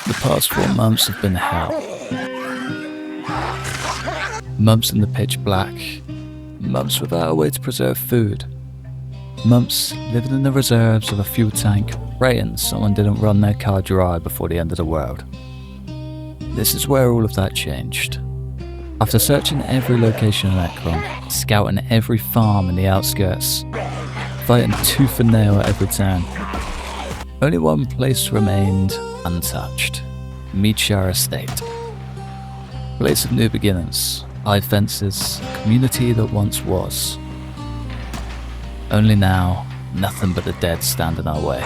The past 4 months have been hell. Months in the pitch black. Months without a way to preserve food. Months living in the reserves of a fuel tank, praying someone didn't run their car dry before the end of the world. This is where all of that changed. After searching every location in Ekron, scouting every farm in the outskirts, fighting tooth and nail at every turn, only one place remained untouched: Meadshire Estate. Place of new beginnings, high fences, community that once was. Only now, nothing but the dead stand in our way.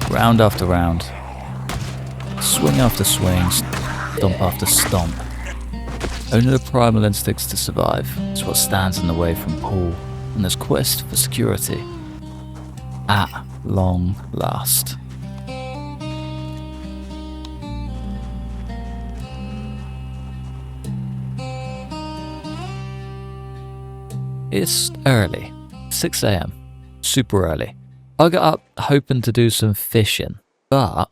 Round after round, swing after swing, stomp after stomp. Only the primal instincts to survive is what stands in the way from Paul and his quest for security. At long last. It's early, 6 AM, super early. I got up hoping to do some fishing, but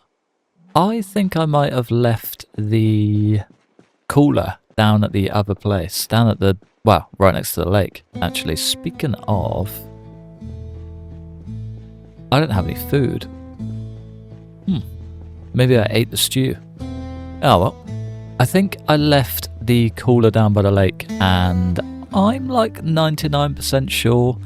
I think I might have left the cooler down at the other place, down at the, well, right next to the lake. Actually, speaking of, I don't have any food. Maybe I ate the stew. Oh well. I think I left the cooler down by the lake, and I'm like 99% sure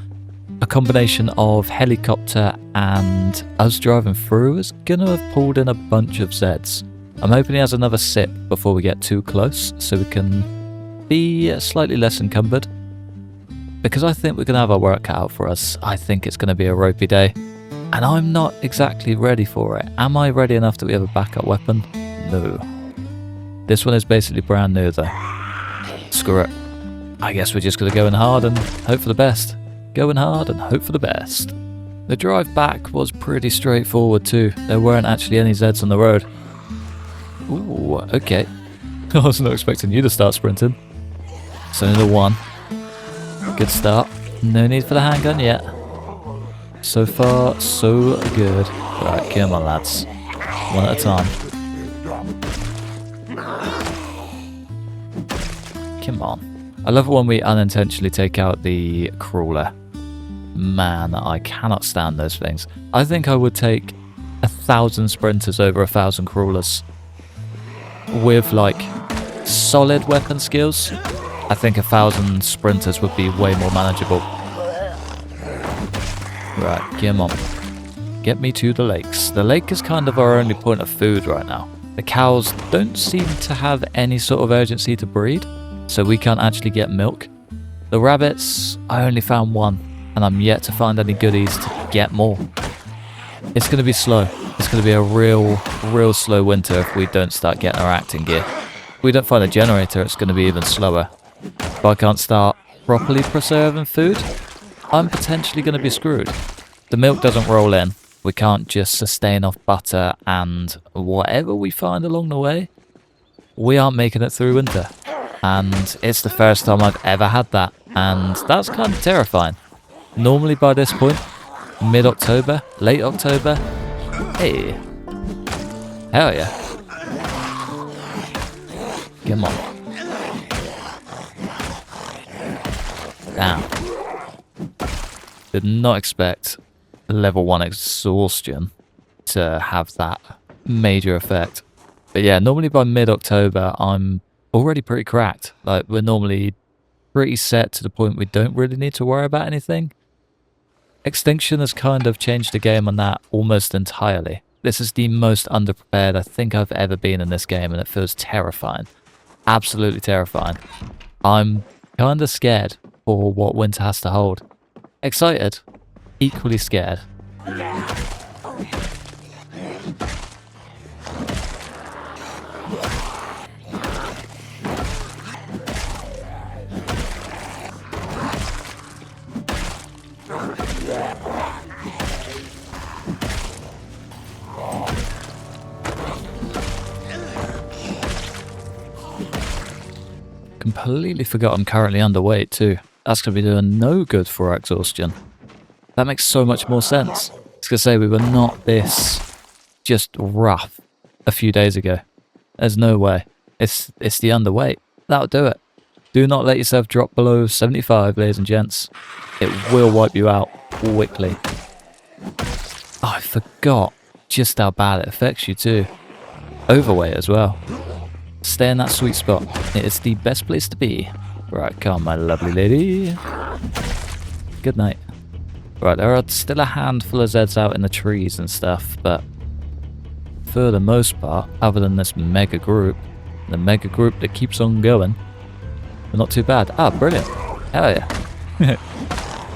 a combination of helicopter and us driving through is gonna have pulled in a bunch of zeds. I'm hoping he has another sip before we get too close so we can be slightly less encumbered. Because I think we're gonna have our work cut out for us. I think it's gonna be a ropey day. And I'm not exactly ready for it. Am I ready enough that we have a backup weapon? No. This one is basically brand new though. Screw it. I guess we're just gonna go in hard and hope for the best. Go in hard and hope for the best. The drive back was pretty straightforward too. There weren't actually any Zeds on the road. Ooh, okay. I was not expecting you to start sprinting. It's only the one. Good start. No need for the handgun yet. So far, so good. Right, come on lads. One at a time. Come on. I love it when we unintentionally take out the crawler. Man, I cannot stand those things. I think I would take 1,000 sprinters over 1,000 crawlers. With like solid weapon skills, I think 1,000 sprinters would be way more manageable. Right, come on. Get me to the lakes. The lake is kind of our only point of food right now. The cows don't seem to have any sort of urgency to breed, so we can't actually get milk. The rabbits, I only found one, and I'm yet to find any goodies to get more. It's going to be slow. It's going to be a real slow winter if we don't start getting our act in gear. If we don't find a generator, it's going to be even slower. If I can't start properly preserving food, I'm potentially going to be screwed. The milk doesn't roll in. We can't just sustain off butter and whatever we find along the way. We aren't making it through winter. And it's the first time I've ever had that. And that's kind of terrifying. Normally by this point, mid-October, late October, hey, hell yeah. Come on. Damn. Did not expect level 1 exhaustion to have that major effect. But yeah, normally by mid-October, I'm already pretty cracked. Like, we're normally pretty set to the point we don't really need to worry about anything. Extinction has kind of changed the game on that almost entirely. This is the most underprepared I think I've ever been in this game, and it feels terrifying. Absolutely terrifying. I'm kind of scared for what winter has to hold. Excited, equally scared. Completely forgot I'm currently underweight too. That's going to be doing no good for our exhaustion. That makes so much more sense. was going to say, we were not this just rough a few days ago. There's no way. It's the underweight. That'll do it. Do not let yourself drop below 75, ladies and gents. It will wipe you out quickly. Oh, I forgot just how bad it affects you too. Overweight as well. Stay in that sweet spot. It is the best place to be. Right, come on, my lovely lady. Good night. Right, there are still a handful of zeds out in the trees and stuff, but for the most part, other than this mega group, the mega group that keeps on going, we're not too bad. Ah, brilliant. Hell yeah.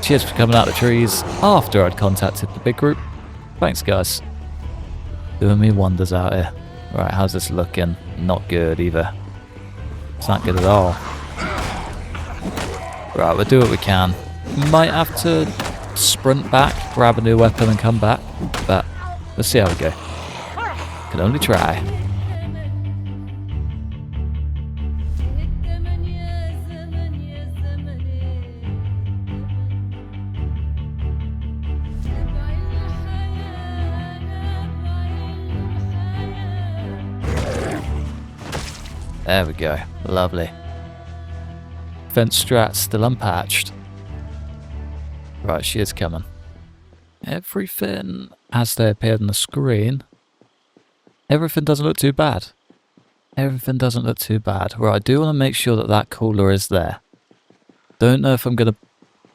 Cheers for coming out of the trees after I'd contacted the big group. Thanks, guys. Doing me wonders out here. Right, how's this looking? Not good either. It's not good at all. Right, we'll do what we can. Might have to sprint back, grab a new weapon and come back, but let's see how we go. Can only try. There we go. Lovely. Fence strat still unpatched. Right, she is coming. Everything, as they appeared on the screen, everything doesn't look too bad. Everything doesn't look too bad. Right, I do want to make sure that that cooler is there. Don't know if I'm going to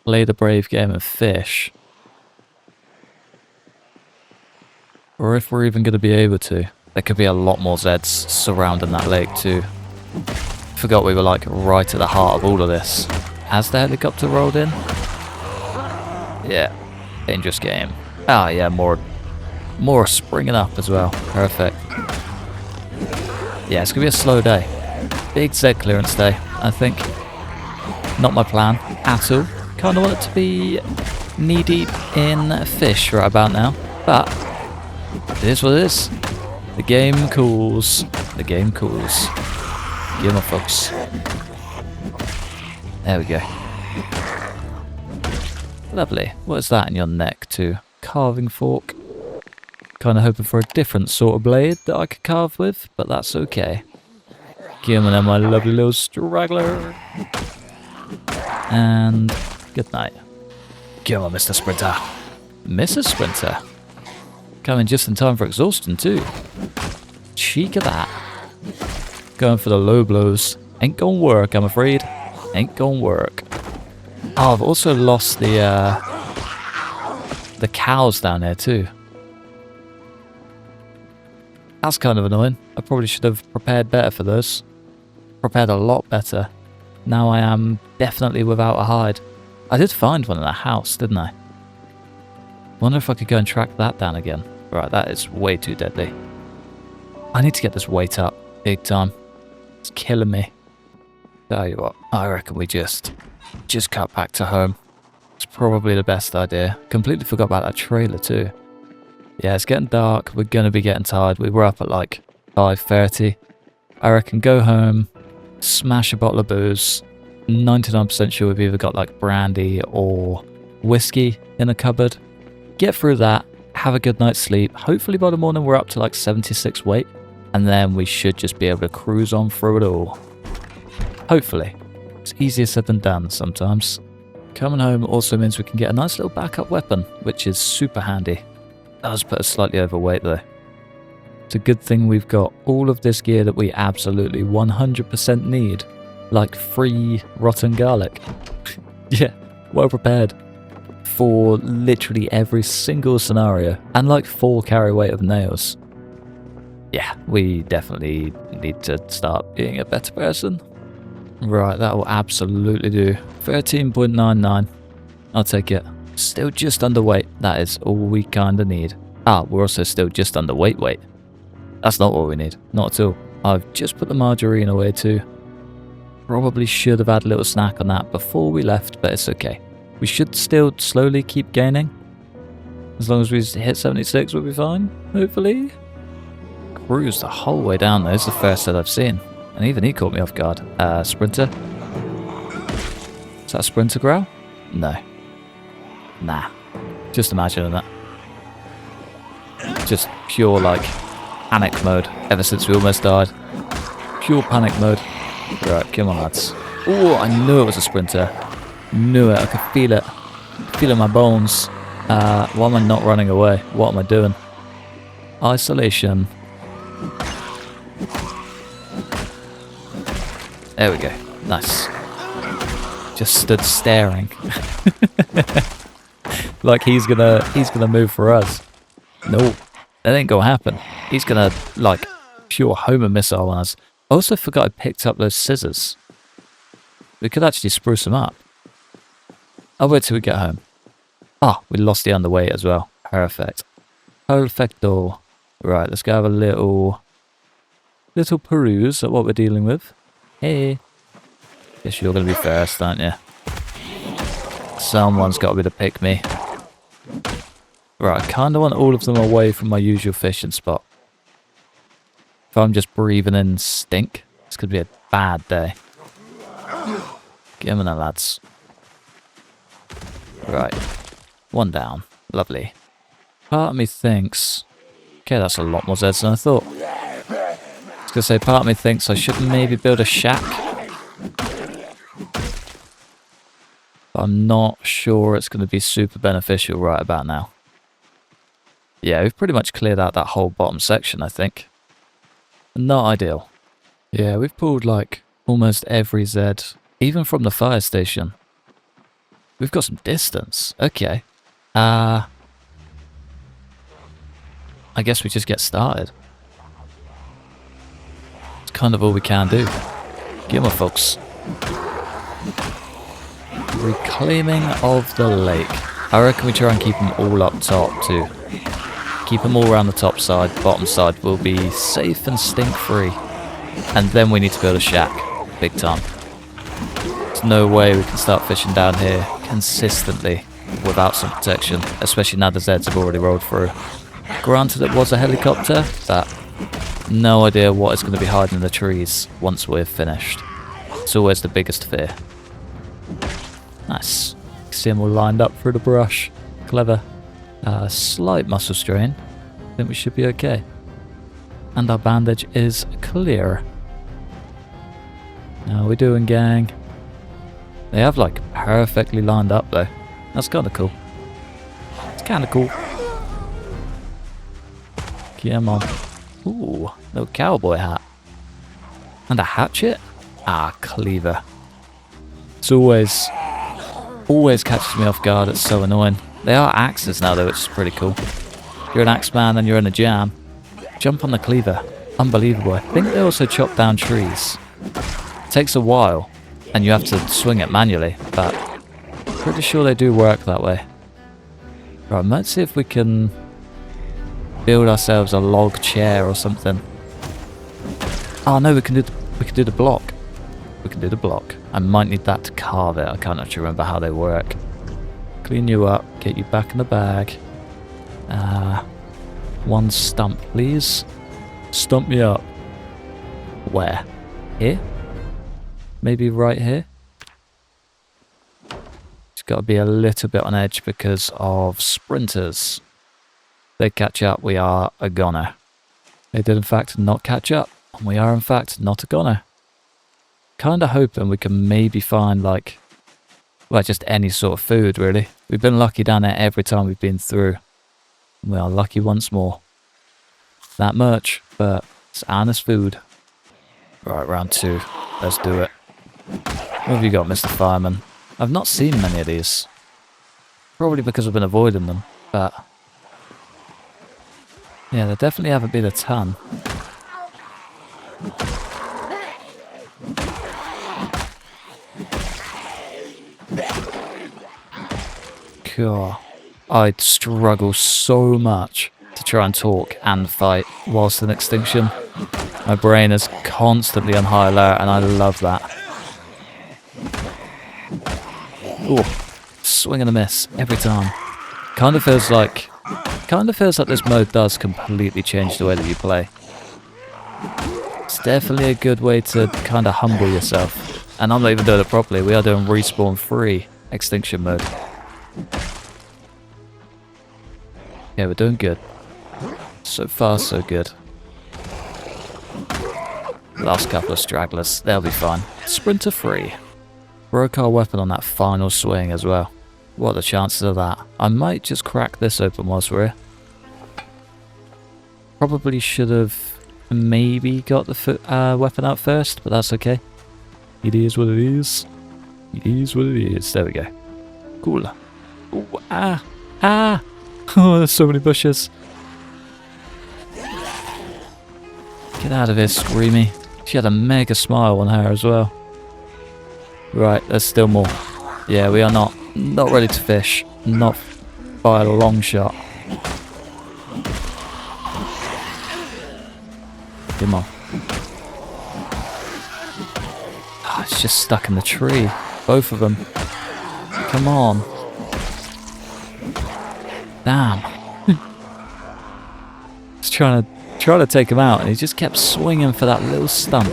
play the brave game and fish, or if we're even going to be able to. There could be a lot more zeds surrounding that lake too. Forgot we were like right at the heart of all of this. Has the helicopter rolled in? Yeah, dangerous game. Ah, yeah, more springing up as well. Perfect. Yeah, it's gonna be a slow day. Big Z clearance day, I think. Not my plan at all. Kind of want it to be knee deep in fish right about now, but it is what it is. The game cools. The game cools. Game of folks. There we go. Lovely. What is that in your neck too? Carving fork. Kind of hoping for a different sort of blade that I could carve with, but that's okay. Give me my lovely little straggler. And good night. Come on, Mr. Sprinter. Mrs. Sprinter. Coming just in time for exhaustion too. Cheek of that. Going for the low blows. Ain't gonna work, I'm afraid. Ain't gonna work. Oh, I've also lost the cows down there too. That's kind of annoying. I probably should have prepared better for those. Prepared a lot better. Now I am definitely without a hide. I did find one in a house, didn't I? Wonder if I could go and track that down again. Right, that is way too deadly. I need to get this weight up. Big time. It's killing me. Tell you what, I reckon we just cut back to home. It's probably the best idea. Completely forgot about that trailer too. Yeah, it's getting dark. We're going to be getting tired. We were up at like 5:30. I reckon go home, smash a bottle of booze. 99% sure we've either got like brandy or whiskey in the cupboard. Get through that. Have a good night's sleep. Hopefully by the morning we're up to like 76 weight. And then we should just be able to cruise on through it all. Hopefully. It's easier said than done sometimes. Coming home also means we can get a nice little backup weapon, which is super handy. Does put us slightly overweight though. It's a good thing we've got all of this gear that we absolutely 100% need. Like free rotten garlic. Yeah, well prepared. For literally every single scenario. And like 4 carry weight of nails. Yeah, we definitely need to start being a better person. Right, that will absolutely do. 13.99. I'll take it. Still just underweight. That is all we kind of need. Ah, we're also still just underweight weight. That's not what we need. Not at all. I've just put the margarine away too. Probably should have had a little snack on that before we left, but it's okay. We should still slowly keep gaining. As long as we hit 76, we'll be fine, hopefully. Cruise the whole way down though. It's the first that I've seen. And even he caught me off guard. Sprinter. Is that a sprinter growl? No. Nah. Just imagining that. Just pure, like, panic mode ever since we almost died. Pure panic mode. Right, come on, lads. Oh, I knew it was a sprinter. Knew it. I could feel it. Feel it in my bones. Why am I not running away? What am I doing? Isolation. There we go. Nice. Just stood staring. Like he's gonna move for us. No, that ain't gonna happen. He's gonna, like, pure Homer missile on us. I also forgot I picked up those scissors. We could actually spruce them up. I'll wait till we get home. Ah, we lost the underweight as well. Perfect. Perfecto. Right, let's go have a little peruse at what we're dealing with. Hey. Guess you're going to be first, aren't you? Someone's got to be the pick me. Right, I kind of want all of them away from my usual fishing spot. If I'm just breathing in stink, it's going to be a bad day. Get them in, lads. Right. One down. Lovely. Part of me thinks... Okay, that's a lot more zeds than I thought. I was going to say, part of me thinks I should maybe build a shack. But I'm not sure it's going to be super beneficial right about now. Yeah, we've pretty much cleared out that whole bottom section, I think. Not ideal. Yeah, we've pulled, like, almost every zed, even from the fire station. We've got some distance. Okay. I guess we just get started. It's kind of all we can do. Get on, folks. Reclaiming of the lake. I reckon we try and keep them all up top too. Keep them all around the top side. Bottom side will be safe and stink free. And then we need to build a shack. Big time. There's no way we can start fishing down here consistently without some protection, especially now the zeds have already rolled through. Granted, it was a helicopter, but no idea what is going to be hiding in the trees once we're finished. It's always the biggest fear. Nice. See them all lined up through the brush. Clever. Slight muscle strain. I think we should be okay. And our bandage is clear. How we doing, gang? They have, like, perfectly lined up, though. That's kind of cool. It's kind of cool. Come on. Ooh, little cowboy hat. And a hatchet? Ah, cleaver. It's always catches me off guard. It's so annoying. They are axes now, though, which is pretty cool. If you're an axe man and you're in a jam, jump on the cleaver. Unbelievable. I think they also chop down trees. It takes a while, and you have to swing it manually, but pretty sure they do work that way. Right, let's see if we can build ourselves a log chair or something. Oh no, we can do the block. We can do the block. I might need that to carve it. I can't actually remember how they work. Clean you up, get you back in the bag. One stump, please. Stump me up. Where? Here? Maybe right here? It's got to be a little bit on edge because of sprinters. They catch up, we are a goner. They did in fact not catch up, and we are in fact not a goner. Kinda hoping we can maybe find, like, well, just any sort of food, really. We've been lucky down there every time we've been through. We are lucky once more. That much, but it's honest food. Right, round 2. Let's do it. What have you got, Mr. Fireman? I've not seen many of these. Probably because I've been avoiding them, but yeah, there definitely haven't been a ton. God, I'd struggle so much to try and talk and fight whilst in extinction. My brain is constantly on high alert, and I love that. Ooh, swing and a miss every time. Kind of feels like this mode does completely change the way that you play. It's definitely a good way to kind of humble yourself. And I'm not even doing it properly. We are doing respawn free extinction mode. Yeah, we're doing good. So far, so good. Last couple of stragglers, they'll be fine. Sprinter free. Broke our weapon on that final swing as well. What are the chances of that? I might just crack this open whilst we're here. Probably should have maybe got the weapon out first, but that's okay. It is what it is. It is what it is. There we go. Cool. Ooh, ah! Ah! Oh, there's so many bushes. Get out of here, Screamy. She had a mega smile on her as well. Right, there's still more. Yeah, we are not ready to fish. Not by a long shot. Come on. Oh, it's just stuck in the tree. Both of them. Come on. Damn. Just trying to take him out, and he just kept swinging for that little stump.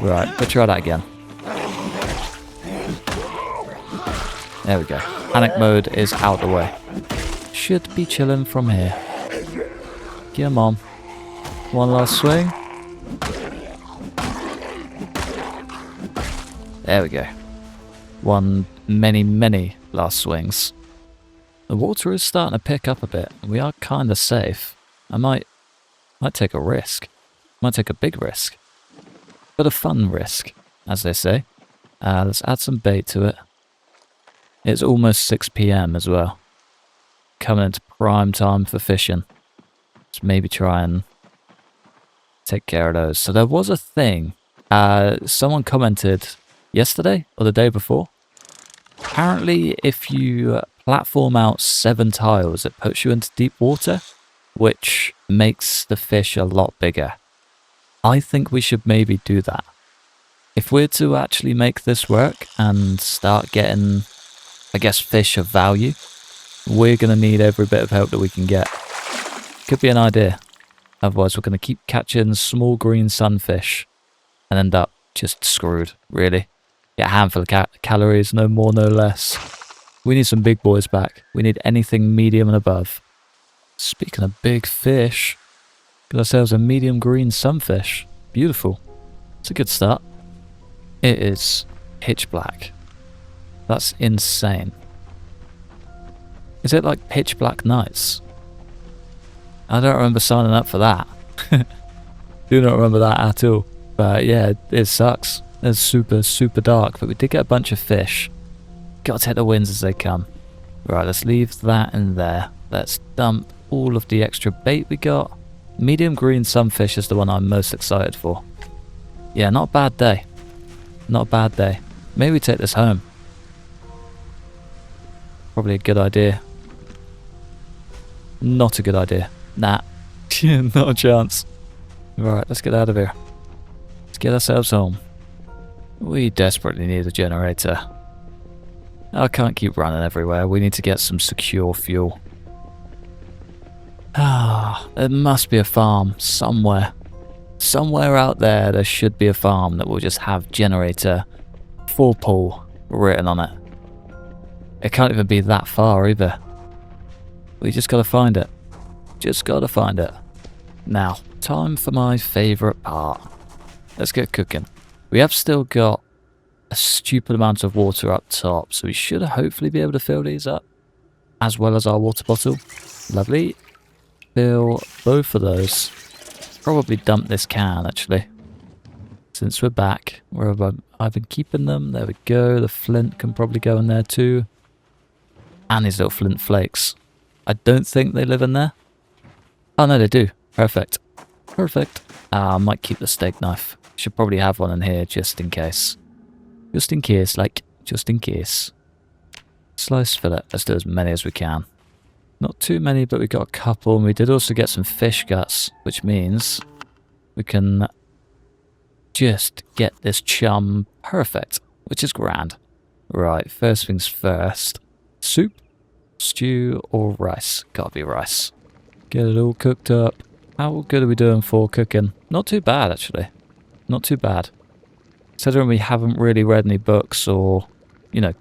Right, let's try that again. There we go. Panic mode is out the way. Should be chilling from here. Come on. One last swing. There we go. Many last swings. The water is starting to pick up a bit. We are kind of safe. I might take a risk. Might take a big risk. But a fun risk, as they say. Let's add some bait to it. It's almost 6 PM as well. Coming into prime time for fishing. Let's maybe try and take care of those. So there was a thing. Someone commented yesterday or the day before. Apparently, if you platform out 7 tiles, it puts you into deep water, which makes the fish a lot bigger. I think we should maybe do that. If we're to actually make this work and start getting, I guess, fish of value, we're going to need every bit of help that we can get. Could be an idea. Otherwise, we're going to keep catching small green sunfish and end up just screwed, really. Get a handful of calories, no more, no less. We need some big boys back. We need anything medium and above. Speaking of big fish, got ourselves a medium green sunfish. Beautiful. It's a good start. It is pitch black. That's insane. Is it like pitch black nights? I don't remember signing up for that. Do not remember that at all. But yeah, it sucks. It's super dark, but we did get a bunch of fish. Gotta take the wins as they come. Right, let's leave that in there. Let's dump all of the extra bait we got. Medium green sunfish is the one I'm most excited for. Yeah, not a bad day. Not a bad day. Maybe we take this home. Probably a good idea. Not a good idea. Nah. Not a chance. Right, let's get out of here. Let's get ourselves home. We desperately need a generator. I can't keep running everywhere. We need to get some secure fuel. Ah, there must be a farm somewhere. Somewhere out there should be a farm that will just have generator 4 pool written on it. It can't even be that far either. We just gotta find it. Just gotta find it. Now, time for my favourite part. Let's get cooking. We have still got a stupid amount of water up top, so we should hopefully be able to fill these up, as well as our water bottle. Lovely. Fill both of those. Probably dump this can, actually. Since we're back, where have I been keeping them? There we go. The flint can probably go in there too. And these little flint flakes. I don't think they live in there. Oh no, they do. Perfect. Perfect. I might keep the steak knife. Should probably have one in here just in case. Just in case, just in case. Slice fillet. Let's do as many as we can. Not too many, but we got a couple. And we did also get some fish guts, which means we can just get this chum perfect, which is grand. Right, first things first. Soup, stew, or rice? Gotta be rice. Get it all cooked up. How good are we doing for cooking? Not too bad, actually. Not too bad. Considering we haven't really read any books or,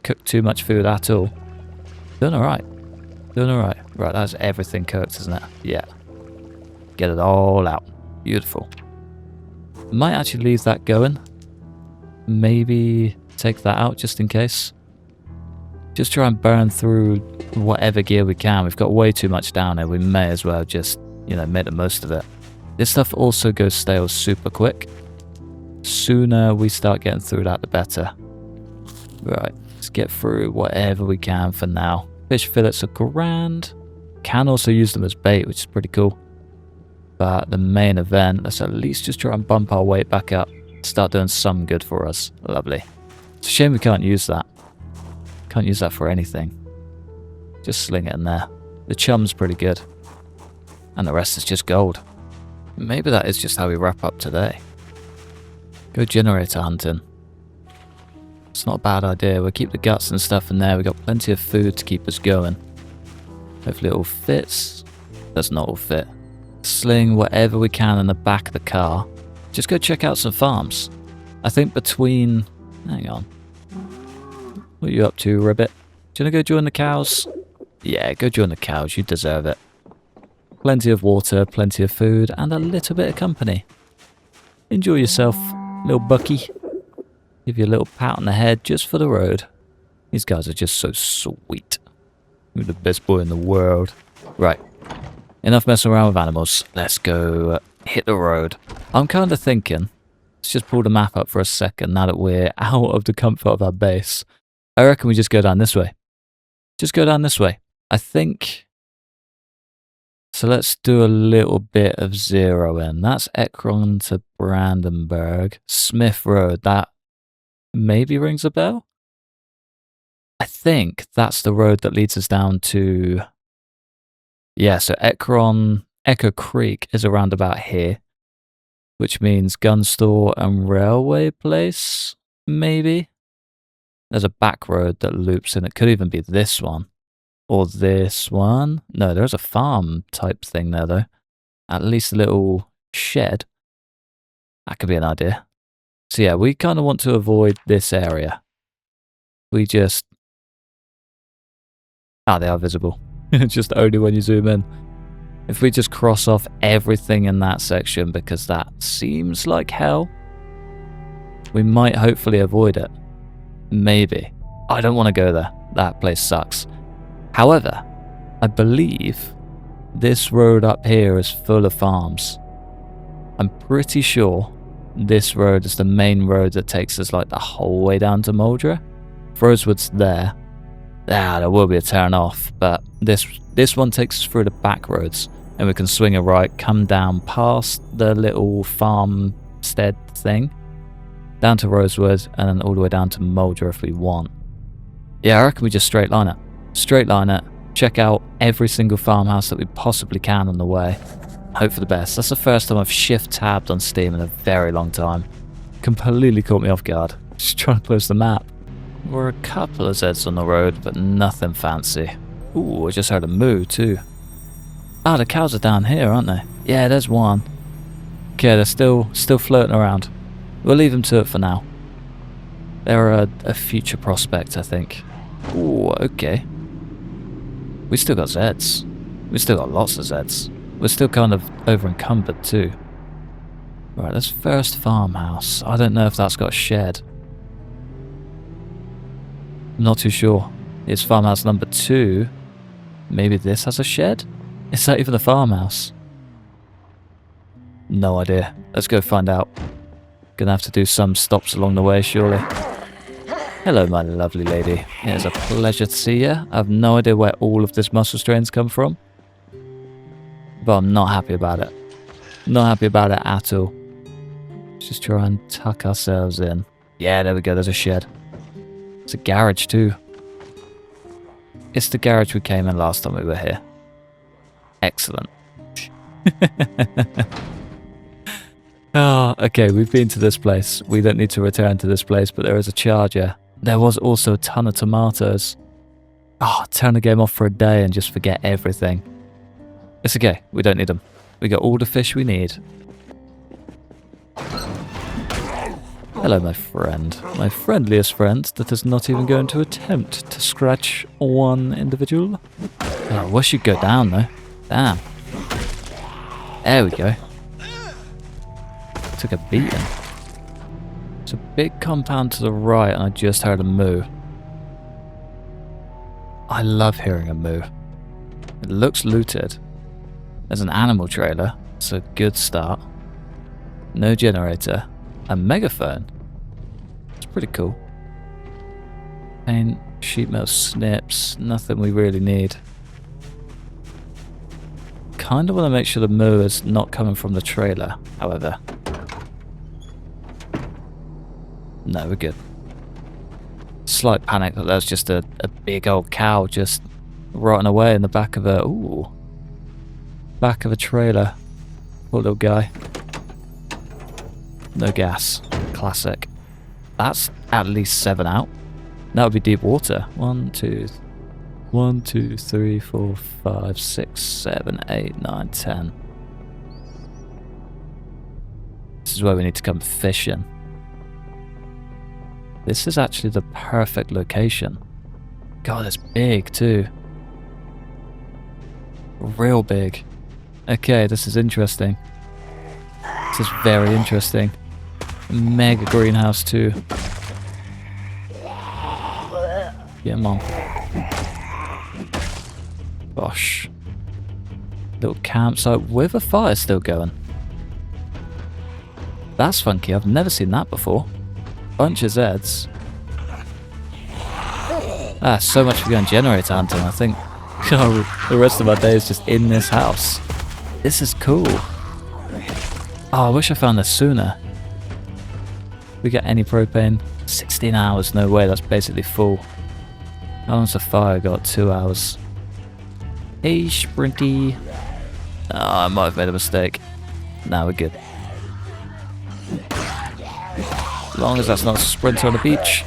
cooked too much food at all. Doing alright. Doing alright. Right, that's everything cooked, isn't it? Yeah. Get it all out. Beautiful. Might actually leave that going. Maybe take that out just in case. Just try and burn through whatever gear we can. We've got way too much down here. We may as well just, you know, make the most of it. This stuff also goes stale super quick. Sooner we start getting through that, the better. Right, let's get through whatever we can for now. Fish fillets are grand. Can also use them as bait, which is pretty cool. But the main event, let's at least just try and bump our weight back up. Start doing some good for us. Lovely. It's a shame we can't use that. Can't use that for anything. Just sling it in there. The chum's pretty good. And the rest is just gold. Maybe that is just how we wrap up today. Go generator hunting. It's not a bad idea. We'll keep the guts and stuff in there. We've got plenty of food to keep us going. Hopefully it all fits. Does not all fit. Sling whatever we can in the back of the car. Just go check out some farms. I think between... Hang on. What are you up to, Ribbit? Do you want to go join the cows? Yeah, go join the cows. You deserve it. Plenty of water, plenty of food, and a little bit of company. Enjoy yourself, little Bucky. Give you a little pat on the head just for the road. These guys are just so sweet. You're the best boy in the world. Right. Enough messing around with animals. Let's go hit the road. I'm kind of thinking, let's just pull the map up for a second now that we're out of the comfort of our base. I reckon we just go down this way. Just go down this way. I think... So let's do a little bit of zero in. That's Ekron to Brandenburg. Smith Road, that maybe rings a bell? I think that's the road that leads us down to... Yeah, so Ekron, Echo Creek is around about here. Which means gun store and railway place, maybe? There's a back road that loops in. It could even be this one. Or this one. No, there's a farm type thing there, though. At least a little shed. That could be an idea. So yeah, we kind of want to avoid this area. We just... Ah, they are visible. Just only when you zoom in. If we just cross off everything in that section, because that seems like hell, we might hopefully avoid it. Maybe. I don't want to go there. That place sucks. However, I believe this road up here is full of farms. I'm pretty sure this road is the main road that takes us like the whole way down to Moldra. Rosewood's there. Ah, there will be a turn off, but this one takes us through the back roads, and we can swing a right, come down past the little farmstead thing, down to Rosewood, and then all the way down to Moldra if we want. Yeah, I reckon we just straight line it. Straight line it, check out every single farmhouse that we possibly can on the way. Hope for the best. That's the first time I've shift-tabbed on Steam in a very long time. Completely caught me off guard. Just trying to close the map. We're a couple of zeds on the road, but nothing fancy. Ooh, I just heard a moo too. Ah, the cows are down here, aren't they? Yeah, there's one. Okay, they're still floating around. We'll leave them to it for now. They're a future prospect, I think. Ooh, okay. We still got zeds. We still got lots of zeds. We're still kind of over encumbered too. Right, this first farmhouse. I don't know if that's got a shed. I'm not too sure. It's farmhouse number 2. Maybe this has a shed? Is that even a farmhouse? No idea. Let's go find out. Gonna have to do some stops along the way, surely. Hello, my lovely lady. It's a pleasure to see you. I have no idea where all of this muscle strain's come from. But I'm not happy about it. Not happy about it at all. Let's just try and tuck ourselves in. Yeah, there we go. There's a shed. It's a garage too. It's the garage we came in last time we were here. Excellent. Oh, okay, we've been to this place. We don't need to return to this place, but there is a charger. There was also a ton of tomatoes. Oh, turn the game off for a day and just forget everything. It's okay, we don't need them. We got all the fish we need. Hello, my friend. My friendliest friend that is not even going to attempt to scratch one individual. Oh, I wish you'd go down, though. Damn. There we go. Took a beating. It's a big compound to the right, and I just heard a moo. I love hearing a moo. It looks looted. There's an animal trailer. It's a good start. No generator. A megaphone. It's pretty cool. Paint, sheet metal snips, nothing we really need. Kind of want to make sure the moo is not coming from the trailer, however. No, we're good. Slight panic that there's just a big old cow just rotting away in the back of a... Ooh. Back of a trailer. Poor little guy. No gas. Classic. That's at least 7 out. That would be deep water. 1, 2, 3, 4, 5, 6, 7, 8, 9, 10. This is where we need to come fishing. This is actually the perfect location. God, it's big too. Real big. Okay, this is interesting. This is very interesting. Mega greenhouse too. Yeah, mom. Gosh. Little campsite with a fire still going. That's funky. I've never seen that before. Bunch of zeds. Ah, so much for going generator hunting. I think the rest of our day is just in this house. This is cool. Oh, I wish I found this sooner. We get any propane? 16 hours, no way, that's basically full. How long's the fire got? 2 hours. Hey, Sprinty. Oh, I might have made a mistake. Now we're good. As long as that's not a sprinter on the beach.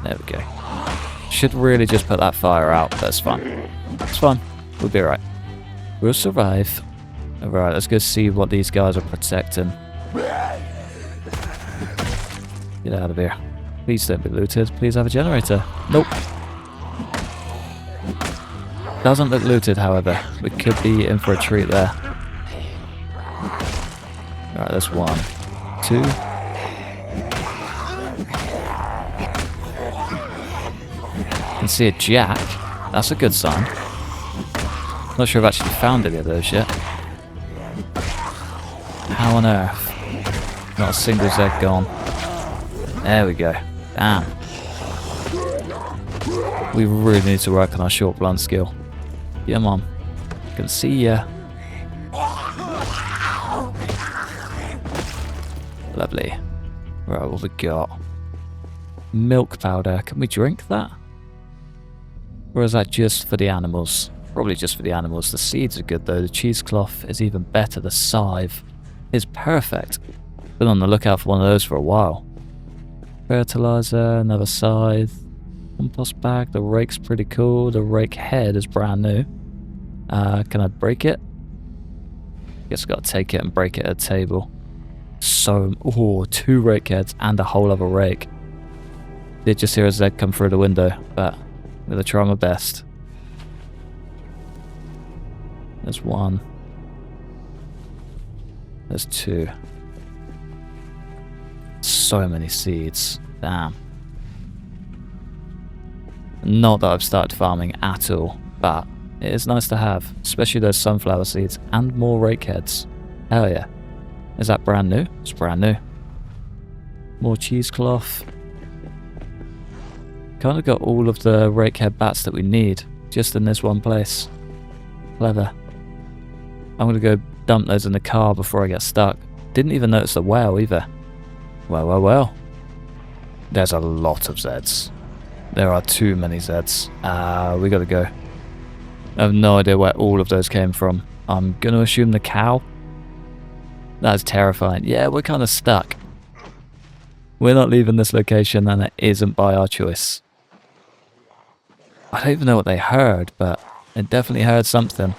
There we go. Should really just put that fire out, but it's fine. It's fine. We'll be alright. We'll survive. Alright, let's go see what these guys are protecting. Get out of here. Please don't be looted. Please have a generator. Nope. Doesn't look looted, however. We could be in for a treat there. Alright, that's 1, 2. Can see a jack. That's a good sign. Not sure I've actually found any of those yet. How on earth? Not a single zed gone. There we go. Damn. We really need to work on our short blunt skill. Yeah, mom. Can see ya. Lovely. Right, what we got? Milk powder. Can we drink that? Or is that just for the animals? Probably just for the animals. The seeds are good though. The cheesecloth is even better. The scythe is perfect. Been on the lookout for one of those for a while. Fertilizer, another scythe. Compost bag. The rake's pretty cool. The rake head is brand new. Can I break it? Guess I've got to take it and break it at a table. So, ooh, 2 rake heads and a whole other rake. Did just hear a Zed come through the window, but I'm going to try my best. There's 1. There's 2. So many seeds. Damn. Not that I've started farming at all, but it is nice to have, especially those sunflower seeds and more rake heads. Hell yeah. Is that brand new? It's brand new. More cheesecloth. Kind of got all of the rakehead bats that we need just in this one place. Clever. I'm going to go dump those in the car before I get stuck. Didn't even notice the whale either. Well, well, well. There's a lot of zeds. There are too many zeds. We got to go. I have no idea where all of those came from. I'm going to assume the cow. That's terrifying. Yeah, we're kind of stuck. We're not leaving this location, and it isn't by our choice. I don't even know what they heard, but they definitely heard something.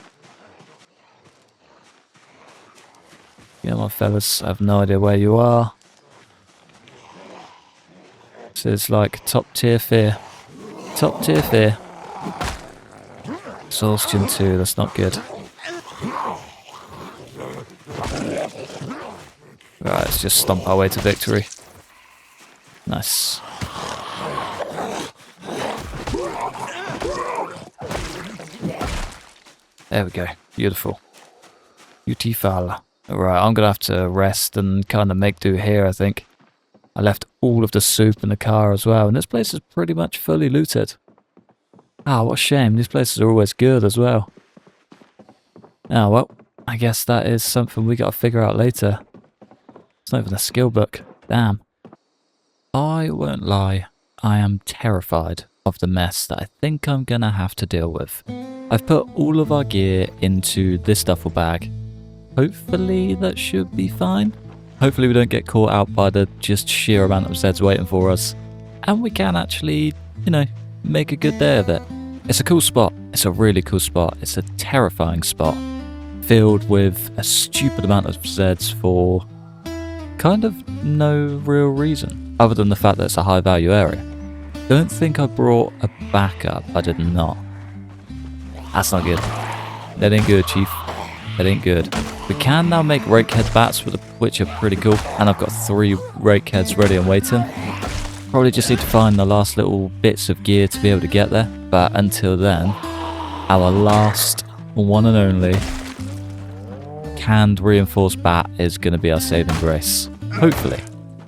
Come on, fellas. I have no idea where you are. This is like top tier fear. Top tier fear. Exhaustion 2, that's not good. Right, let's just stomp our way to victory. Nice. There we go. Beautiful. Beautiful. Alright, I'm gonna have to rest and kind of make do here, I think. I left all of the soup in the car as well, and this place is pretty much fully looted. Ah, what a shame. These places are always good as well. Ah, well, I guess that is something we gotta figure out later. It's not even a skill book. Damn. I won't lie. I am terrified of the mess that I think I'm gonna have to deal with. I've put all of our gear into this duffel bag. Hopefully that should be fine. Hopefully we don't get caught out by the just sheer amount of zeds waiting for us. And we can actually, you know, make a good day of it. It's a cool spot. It's a really cool spot. It's a terrifying spot. Filled with a stupid amount of zeds for kind of no real reason. Other than the fact that it's a high value area. Don't think I brought a backup. I did not. That's not good. That ain't good, Chief. That ain't good. We can now make rakehead bats, which are pretty cool. And I've got 3 rakeheads ready and waiting. Probably just need to find the last little bits of gear to be able to get there. But until then, our last one and only canned reinforced bat is going to be our saving grace. Hopefully.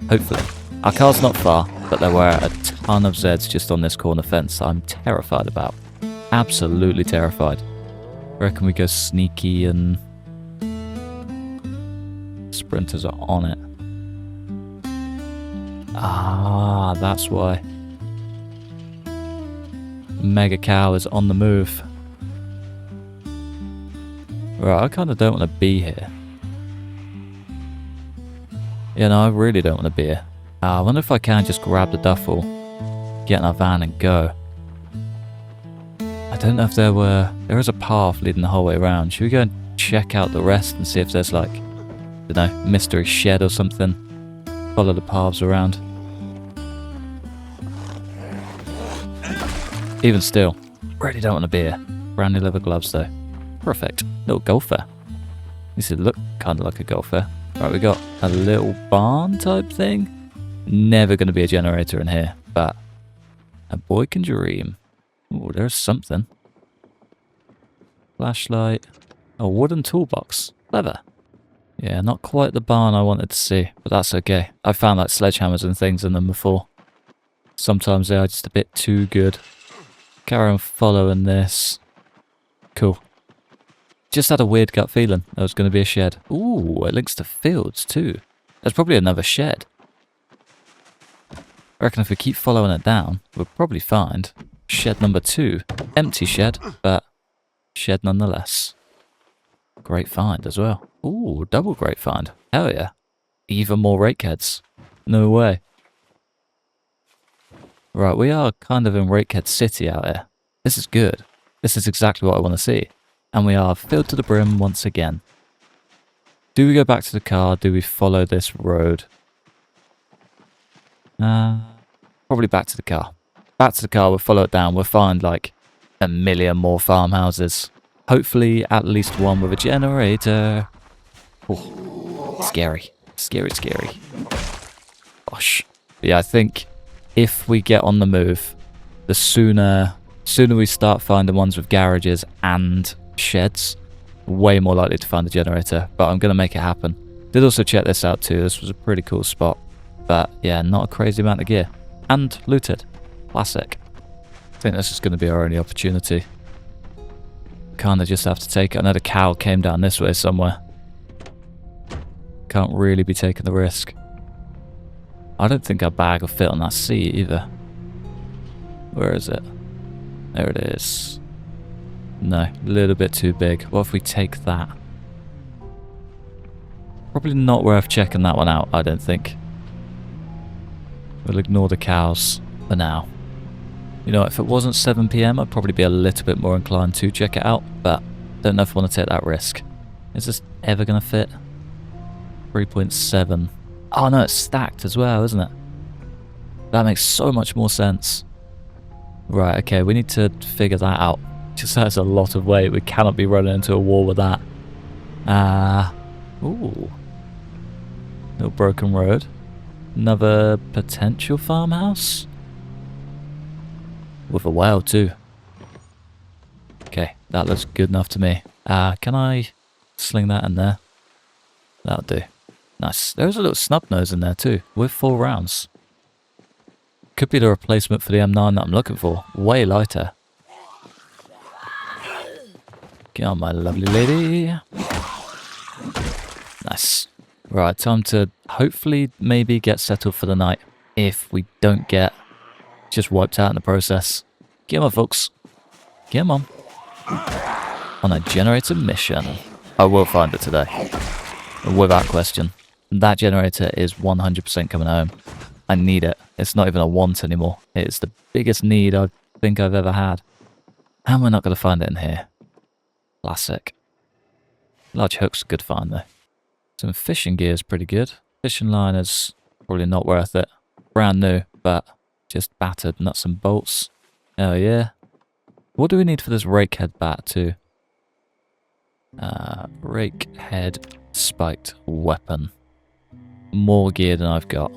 Hopefully. Our car's not far, but there were a ton of zeds just on this corner fence I'm terrified about. Absolutely terrified. I reckon we go sneaky and sprinters are on it. Ah, that's why. Mega cow is on the move. Right, I kind of don't want to be here. Yeah, no, I really don't want to be here. I wonder if I can just grab the duffel, get in our van and go. I don't know if there is a path leading the whole way around. Should we go and check out the rest and see if there's like, I don't know, mystery shed or something? Follow the paths around. Even still, really don't want to be here. Brand new leather gloves though. Perfect. Little golfer. This would look kind of like a golfer. Right, we got a little barn type thing. Never going to be a generator in here, but a boy can dream. Oh, there's something. Flashlight. A wooden toolbox. Clever. Yeah, not quite the barn I wanted to see, but that's okay. I found like sledgehammers and things in them before. Sometimes they are just a bit too good. Carry on following this. Cool. Just had a weird gut feeling there was going to be a shed. Ooh, it links to fields too. There's probably another shed. I reckon if we keep following it down, we'll probably find shed number 2. Empty shed, but shed nonetheless. Great find as well. Ooh, double great find. Hell yeah. Even more rakeheads. No way. Right, we are kind of in Rakehead City out here. This is good. This is exactly what I want to see. And we are filled to the brim once again. Do we go back to the car? Do we follow this road? Probably back to the car. Back to the car, we'll follow it down. We'll find like 1 million more farmhouses. Hopefully at least one with a generator. Oh, scary. Scary, scary. Gosh. But yeah, I think if we get on the move, the sooner we start finding ones with garages and sheds, way more likely to find a generator. But I'm going to make it happen. Did also check this out too. This was a pretty cool spot. But yeah, not a crazy amount of gear. And looted. Classic. I think this is going to be our only opportunity. Kind of just have to take it. I know the cow came down this way somewhere. Can't really be taking the risk. I don't think our bag will fit on that seat either. Where is it? There it is. No, a little bit too big. What if we take that? Probably not worth checking that one out, I don't think. We'll ignore the cows for now. You know, if it wasn't 7 PM, I'd probably be a little bit more inclined to check it out, but don't know if I want to take that risk. Is this ever going to fit? 3.7. Oh no, it's stacked as well, isn't it? That makes so much more sense. Right, okay, we need to figure that out. Just that's a lot of weight. We cannot be running into a wall with that. Ooh. Little broken road. Another potential farmhouse. With a well too. Okay, that looks good enough to me. Can I sling that in there? That'll do. Nice. There's a little snub nose in there too, with 4 rounds. Could be the replacement for the M9 that I'm looking for. Way lighter. Get on, my lovely lady. Nice. Right, time to hopefully maybe get settled for the night. If we don't get just wiped out in the process. Get on, folks. Get on. On a generator mission. I will find it today. Without question. That generator is 100% coming home. I need it. It's not even a want anymore. It's the biggest need I think I've ever had. And we're not going to find it in here. Classic. Large hook's a good find though. Some fishing gear is pretty good. Fishing line is probably not worth it. Brand new, but just battered. Nuts and bolts. Oh yeah. What do we need for this rake head bat too? Rake head spiked weapon. More gear than I've got.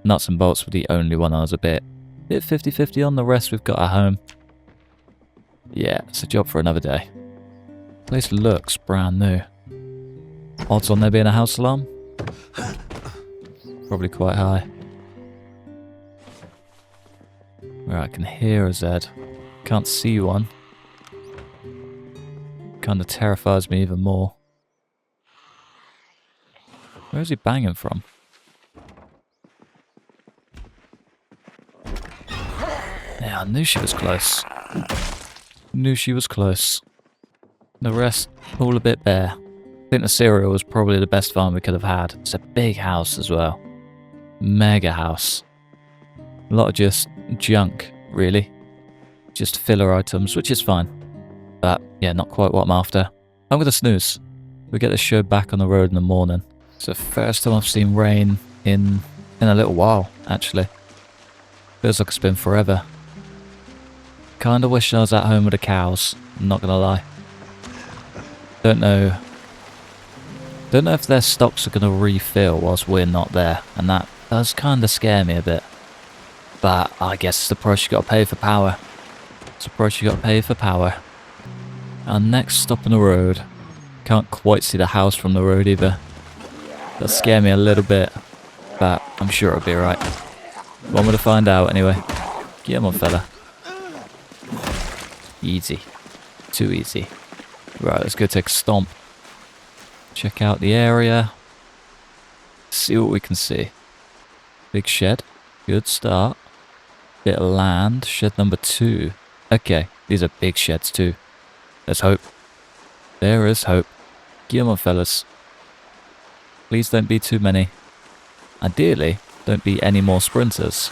Nuts and bolts were the only one I was a bit 50-50 on. The rest we've got at home. Yeah, it's a job for another day. Place looks brand new. Odds on there being a house alarm? Probably quite high. Right, I can hear a Zed. Can't see one. Kinda terrifies me even more. Where's he banging from? Yeah, I knew she was close. Knew she was close. The rest, all a bit bare. I think the cereal was probably the best find we could have had. It's a big house as well. Mega house. A lot of just junk, really. Just filler items, which is fine. But, yeah, not quite what I'm after. I'm going to snooze. We'll get the show back on the road in the morning. It's the first time I've seen rain in a little while, actually. Feels like it's been forever. Kinda wish I was at home with the cows, I'm not gonna lie. Don't know if their stocks are gonna refill whilst we're not there, and that does kinda scare me a bit. But I guess it's the price you gotta pay for power. It's the price you gotta pay for power. Our next stop on the road. Can't quite see the house from the road either. That'll scare me a little bit, but I'm sure it'll be alright. Want me to find out anyway. Get him on, fella. Easy. Too easy. Right, let's go take a stomp. Check out the area. See what we can see. Big shed. Good start. Bit of land. Shed number 2. Okay, these are big sheds too. There's hope. There is hope. Get him on, fellas. Please don't be too many. Ideally, don't be any more sprinters.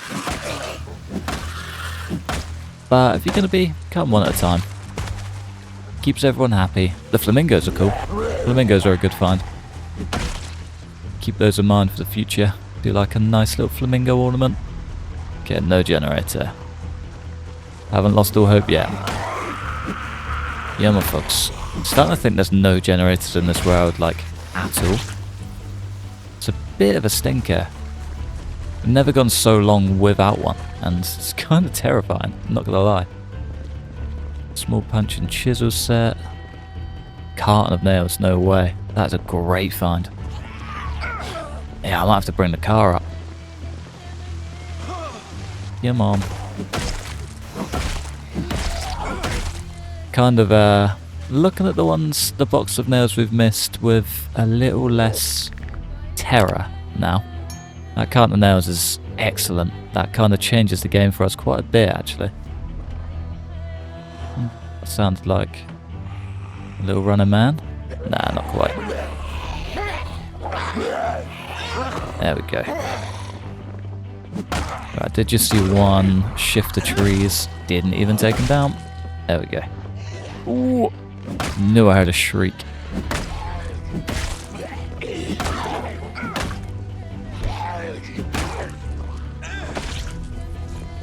But if you're going to be, come one at a time. Keeps everyone happy. The flamingos are cool. Flamingos are a good find. Keep those in mind for the future. Do like a nice little flamingo ornament. Okay, no generator. Haven't lost all hope yet. Yeah, my folks. I'm starting to think there's no generators in this world, like, at all. It's a bit of a stinker. I've never gone so long without one, and it's kind of terrifying, I'm not gonna lie. Small punch and chisel set. Carton of nails, no way. That's a great find. Yeah, I might have to bring the car up. Yeah, Mom. Kind of, looking at the box of nails we've missed with a little less terror now. That carton of nails is excellent. That kind of changes the game for us quite a bit, actually. That sounded like a little running man. Nah, not quite. There we go. Right, I did just see one shift the trees. Didn't even take him down. There we go. Ooh. Knew I heard a shriek.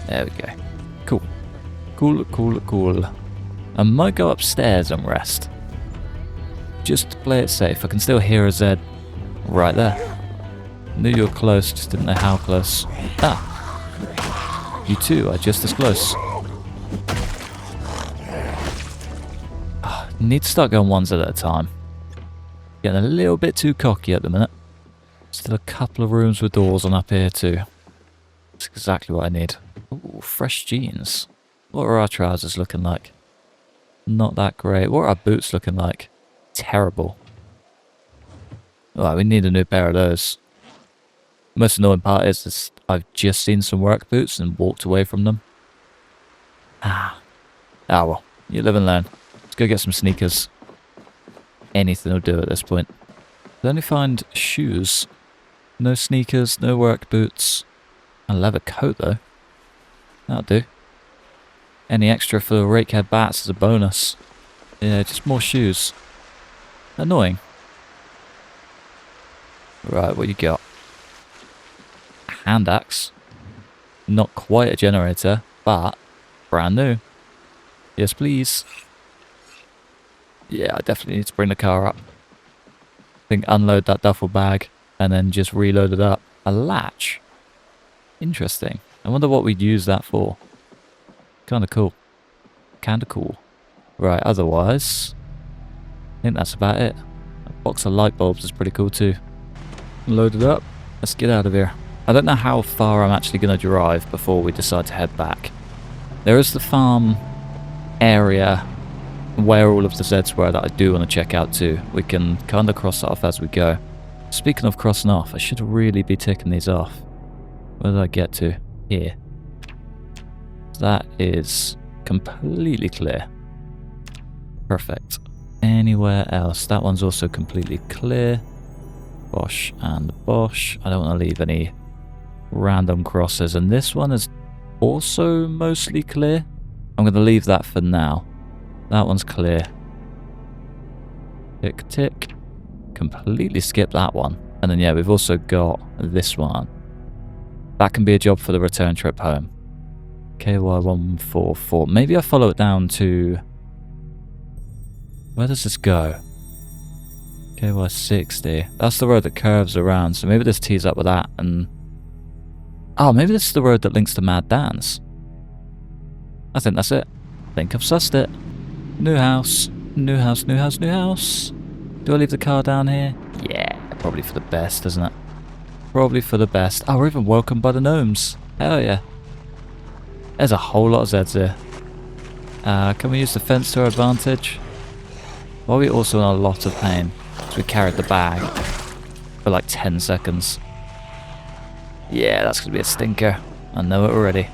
There we go. Cool. Cool. I might go upstairs and rest. Just to play it safe. I can still hear a Zed right there. Knew you were close, just didn't know how close. Ah! You too are just as close. Need to start going ones at a time. Getting a little bit too cocky at the minute. Still a couple of rooms with doors on up here too. That's exactly what I need. Ooh, fresh jeans. What are our trousers looking like? Not that great. What are our boots looking like? Terrible. Alright, we need a new pair of those. The most annoying part is I've just seen some work boots and walked away from them. Ah well, you live and learn. Let's go get some sneakers. Anything will do at this point. I'll only find shoes. No sneakers, no work boots. A leather coat though. That'll do. Any extra for the rakehead bats is a bonus. Yeah, just more shoes. Annoying. Right, what you got? A hand axe. Not quite a generator, but brand new. Yes, please. Yeah, I definitely need to bring the car up. I think unload that duffel bag and then just reload it up. A latch. Interesting. I wonder what we'd use that for. Kinda cool. Right, otherwise, I think that's about it. A box of light bulbs is pretty cool too. Load it up. Let's get out of here. I don't know how far I'm actually going to drive before we decide to head back. There is the farm area where all of the Zeds were that I do want to check out too. We can kind of cross that off as we go. Speaking of crossing off, I should really be ticking these off. Where did I get to? Here. That is completely clear. Perfect. Anywhere else? That one's also completely clear. Bosh and bosh. I don't want to leave any random crosses. And this one is also mostly clear. I'm going to leave that for now. That one's clear. Tick, tick. Completely skip that one. And then, yeah, we've also got this one. That can be a job for the return trip home. KY144. Maybe I follow it down to... Where does this go? KY60. That's the road that curves around, so maybe this tees up with that and... Oh, maybe this is the road that links to Mad Dan's. I think that's it. I think I've sussed it. New house. New house. Do I leave the car down here? Yeah, probably for the best, isn't it? Probably for the best. Oh, we're even welcomed by the gnomes. Hell yeah. There's a whole lot of Zeds here. Can we use the fence to our advantage? Well, we're also in a lot of pain. So we carried the bag for like 10 seconds. Yeah, that's going to be a stinker. I know it already.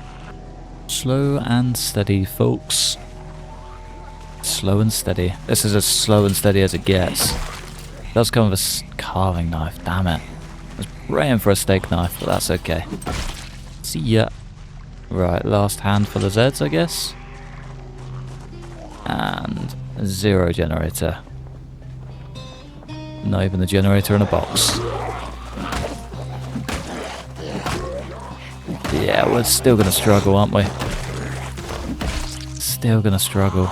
Slow and steady, folks. Slow and steady. This is as slow and steady as it gets. It does come with a carving knife, damn it. I was praying for a steak knife, but that's okay. See ya. Right, last hand for the Zeds, I guess. And 0 generator. Not even the generator in a box. Yeah, we're still going to struggle, aren't we? Still going to struggle.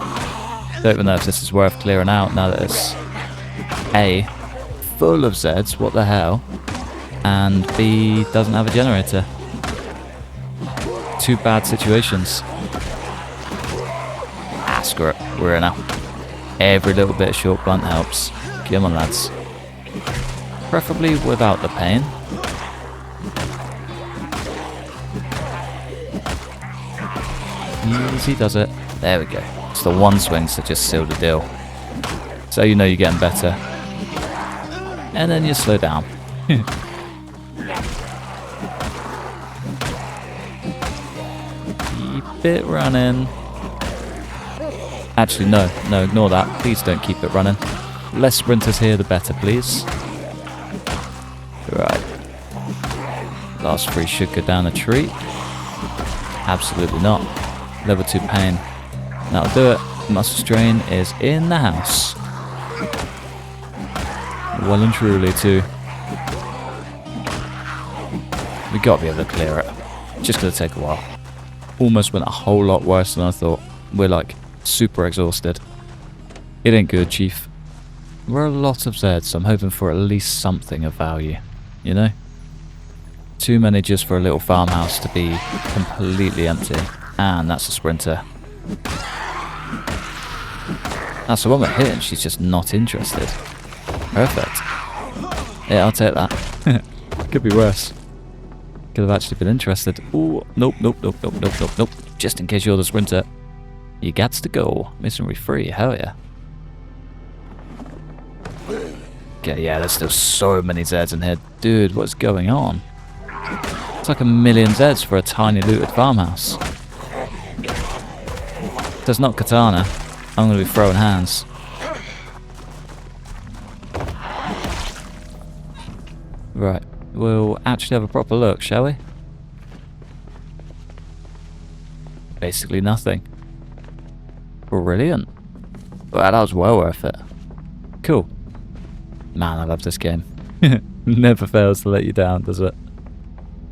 Don't even know if this is worth clearing out now that it's A, full of Zeds, what the hell, and B, doesn't have a generator. Two bad situations. Ah, screw it. We're in now. Every little bit of short blunt helps. Come on, lads. Preferably without the pain. Easy does it. There we go. It's the one swings that just seal the deal. So you know you're getting better. And then you slow down. Keep it running. Actually, no, ignore that. Please don't keep it running. Less sprinters here, the better, please. Right. Last 3 should go down a tree. Absolutely not. Level 2 pain. That'll do it. Muscle strain is in the house. Well and truly, too. We gotta be able to clear it. Just gonna take a while. almost went a whole lot worse than I thought. We're like super exhausted. It ain't good, Chief. We're a lot of zeds, so I'm hoping for at least something of value, you know? Too many just for a little farmhouse to be completely empty. And that's a sprinter. That's the one we're hitting, she's just not interested. Perfect. Yeah, I'll take that. Could be worse. Could have actually been interested. Ooh, nope. Just in case you're the sprinter. You gats to go. Missionary free, hell yeah. Okay, yeah, there's still so many zeds in here. Dude, what's going on? It's like 1,000,000 zeds for a tiny looted farmhouse. If there's not katana, I'm going to be throwing hands. Right, we'll actually have a proper look, shall we? Basically nothing. Brilliant. Well, that was well worth it. Cool. Man, I love this game. Never fails to let you down, does it?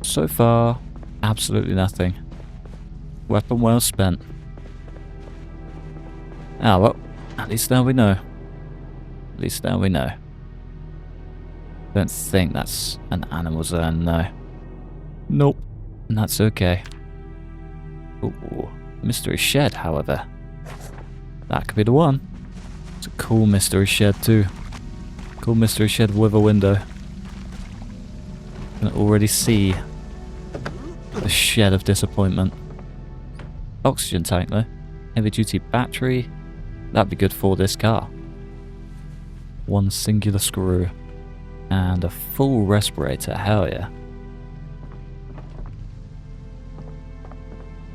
So far, absolutely nothing. Weapon well spent. Ah, well, at least now we know. At least now we know. Don't think that's an animal zone, no. Nope. And that's okay. Ooh, mystery shed, however. That could be the one. It's a cool mystery shed too. Cool mystery shed with a window. I can already see the shed of disappointment. Oxygen tank though. Heavy duty battery. That'd be good for this car. One singular screw. And a full respirator, hell yeah.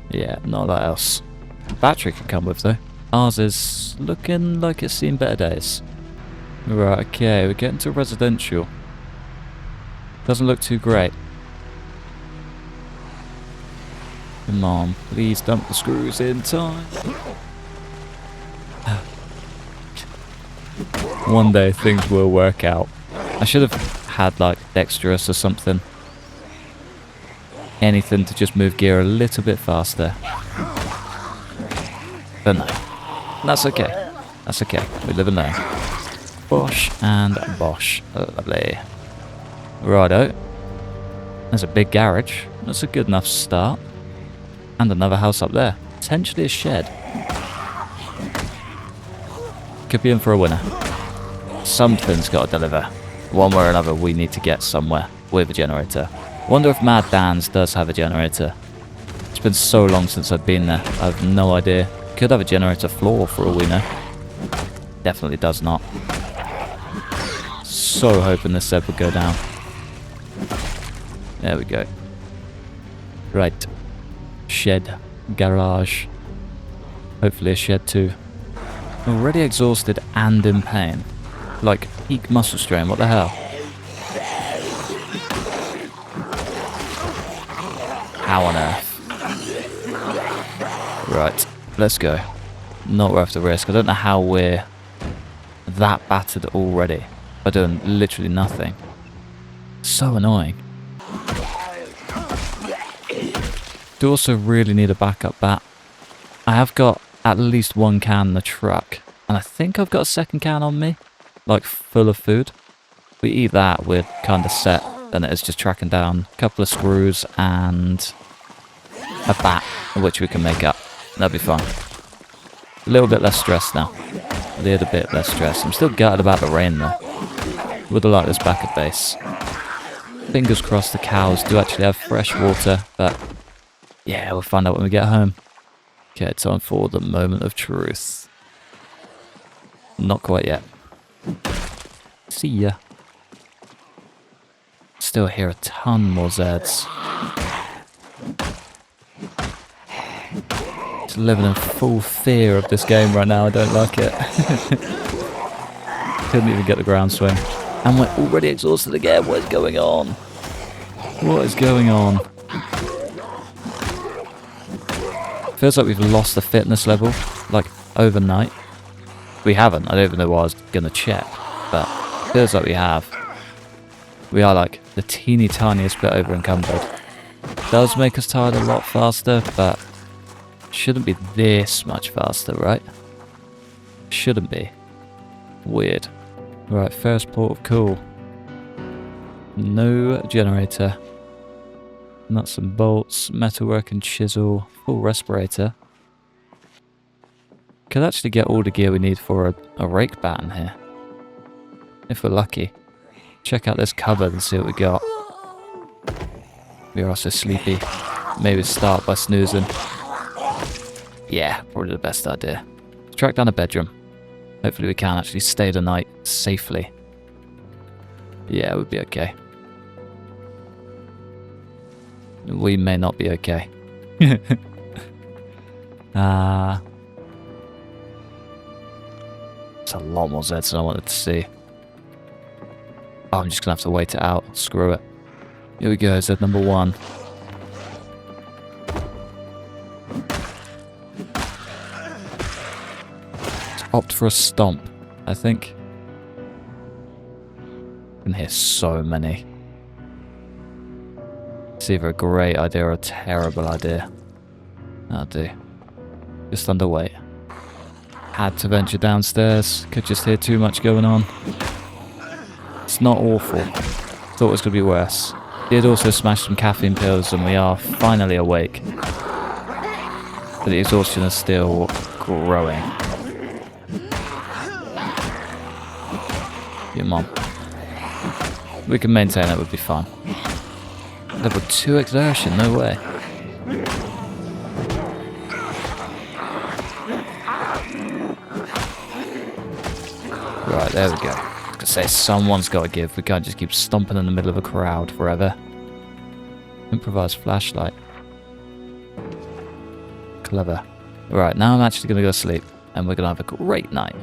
Yeah, not a lot else. Battery can come with though. Ours is looking like it's seen better days. Right, okay, we're getting to residential. Doesn't look too great. Come on, please dump the screws in time. One day things will work out. I should have had like dexterous or something. Anything to just move gear a little bit faster. But no. That's okay. That's okay. We live and learn. Bosh and bosh. Lovely. Righto. There's a big garage. That's a good enough start. And another house up there. Potentially a shed. Could be in for a winner. Something's got to deliver. One way or another, we need to get somewhere with a generator. Wonder if Mad Dan's does have a generator. It's been so long since I've been there. I have no idea. Could have a generator floor for all we know. Definitely does not. So hoping this set would go down. There we go. Right. Shed. Garage. Hopefully a shed too. Already exhausted and in pain. Like peak muscle strain, what the hell? How on earth? Right, let's go. Not worth the risk. I don't know how we're that battered already by doing literally nothing. So annoying. Do also really need a backup bat. I have got at least one can in the truck, and I think I've got a second can on me, like full of food. We eat that, we're kind of set, and it is just tracking down a couple of screws and a bat, which we can make up. That'd be fun. A little bit less stress now. A little bit less stress. I'm still gutted about the rain though. Would have liked this backup base. Fingers crossed the cows do actually have fresh water, but yeah, we'll find out when we get home. Okay, time for the moment of truth. Not quite yet. See ya. Still hear a ton more zeds. Just living in full fear of this game right now. I don't like it. Couldn't even get the ground swing. And we're already exhausted again. What is going on? What is going on? Feels like we've lost the fitness level, like overnight. We haven't. I don't even know why I was going to check, but feels like we have. We are like the teeny tiniest bit over encumbered. Does make us tired a lot faster, but Shouldn't be this much faster, right? Shouldn't be. Weird. Right, first port of call. No generator. Nuts and bolts, metalwork and chisel, full respirator. Could actually get all the gear we need for a rake bat in here. If we're lucky. Check out this cupboard and see what we got. We're also sleepy. Maybe start by snoozing. Yeah, probably the best idea. Track down a bedroom. Hopefully we can actually stay the night safely. Yeah, it would be okay. We may not be okay. It's a lot more zeds than I wanted to see. Oh, I'm just gonna have to wait it out. Screw it. Here we go, Zed number 1. Let's opt for a stomp, I think. I can hear so many. It's either a great idea or a terrible idea. That'll do. Just underweight. Had to venture downstairs. Could just hear too much going on. It's not awful. Thought it was going to be worse. Did also smash some caffeine pills and we are finally awake. But the exhaustion is still growing. Your mom. We can maintain it, would be fine. Level 2 exertion, no way. Right, there we go. I was gonna say, someone's got to give. We can't just keep stomping in the middle of a crowd forever. Improvised flashlight. Clever. Right, now I'm actually gonna go to sleep, and we're gonna have a great night.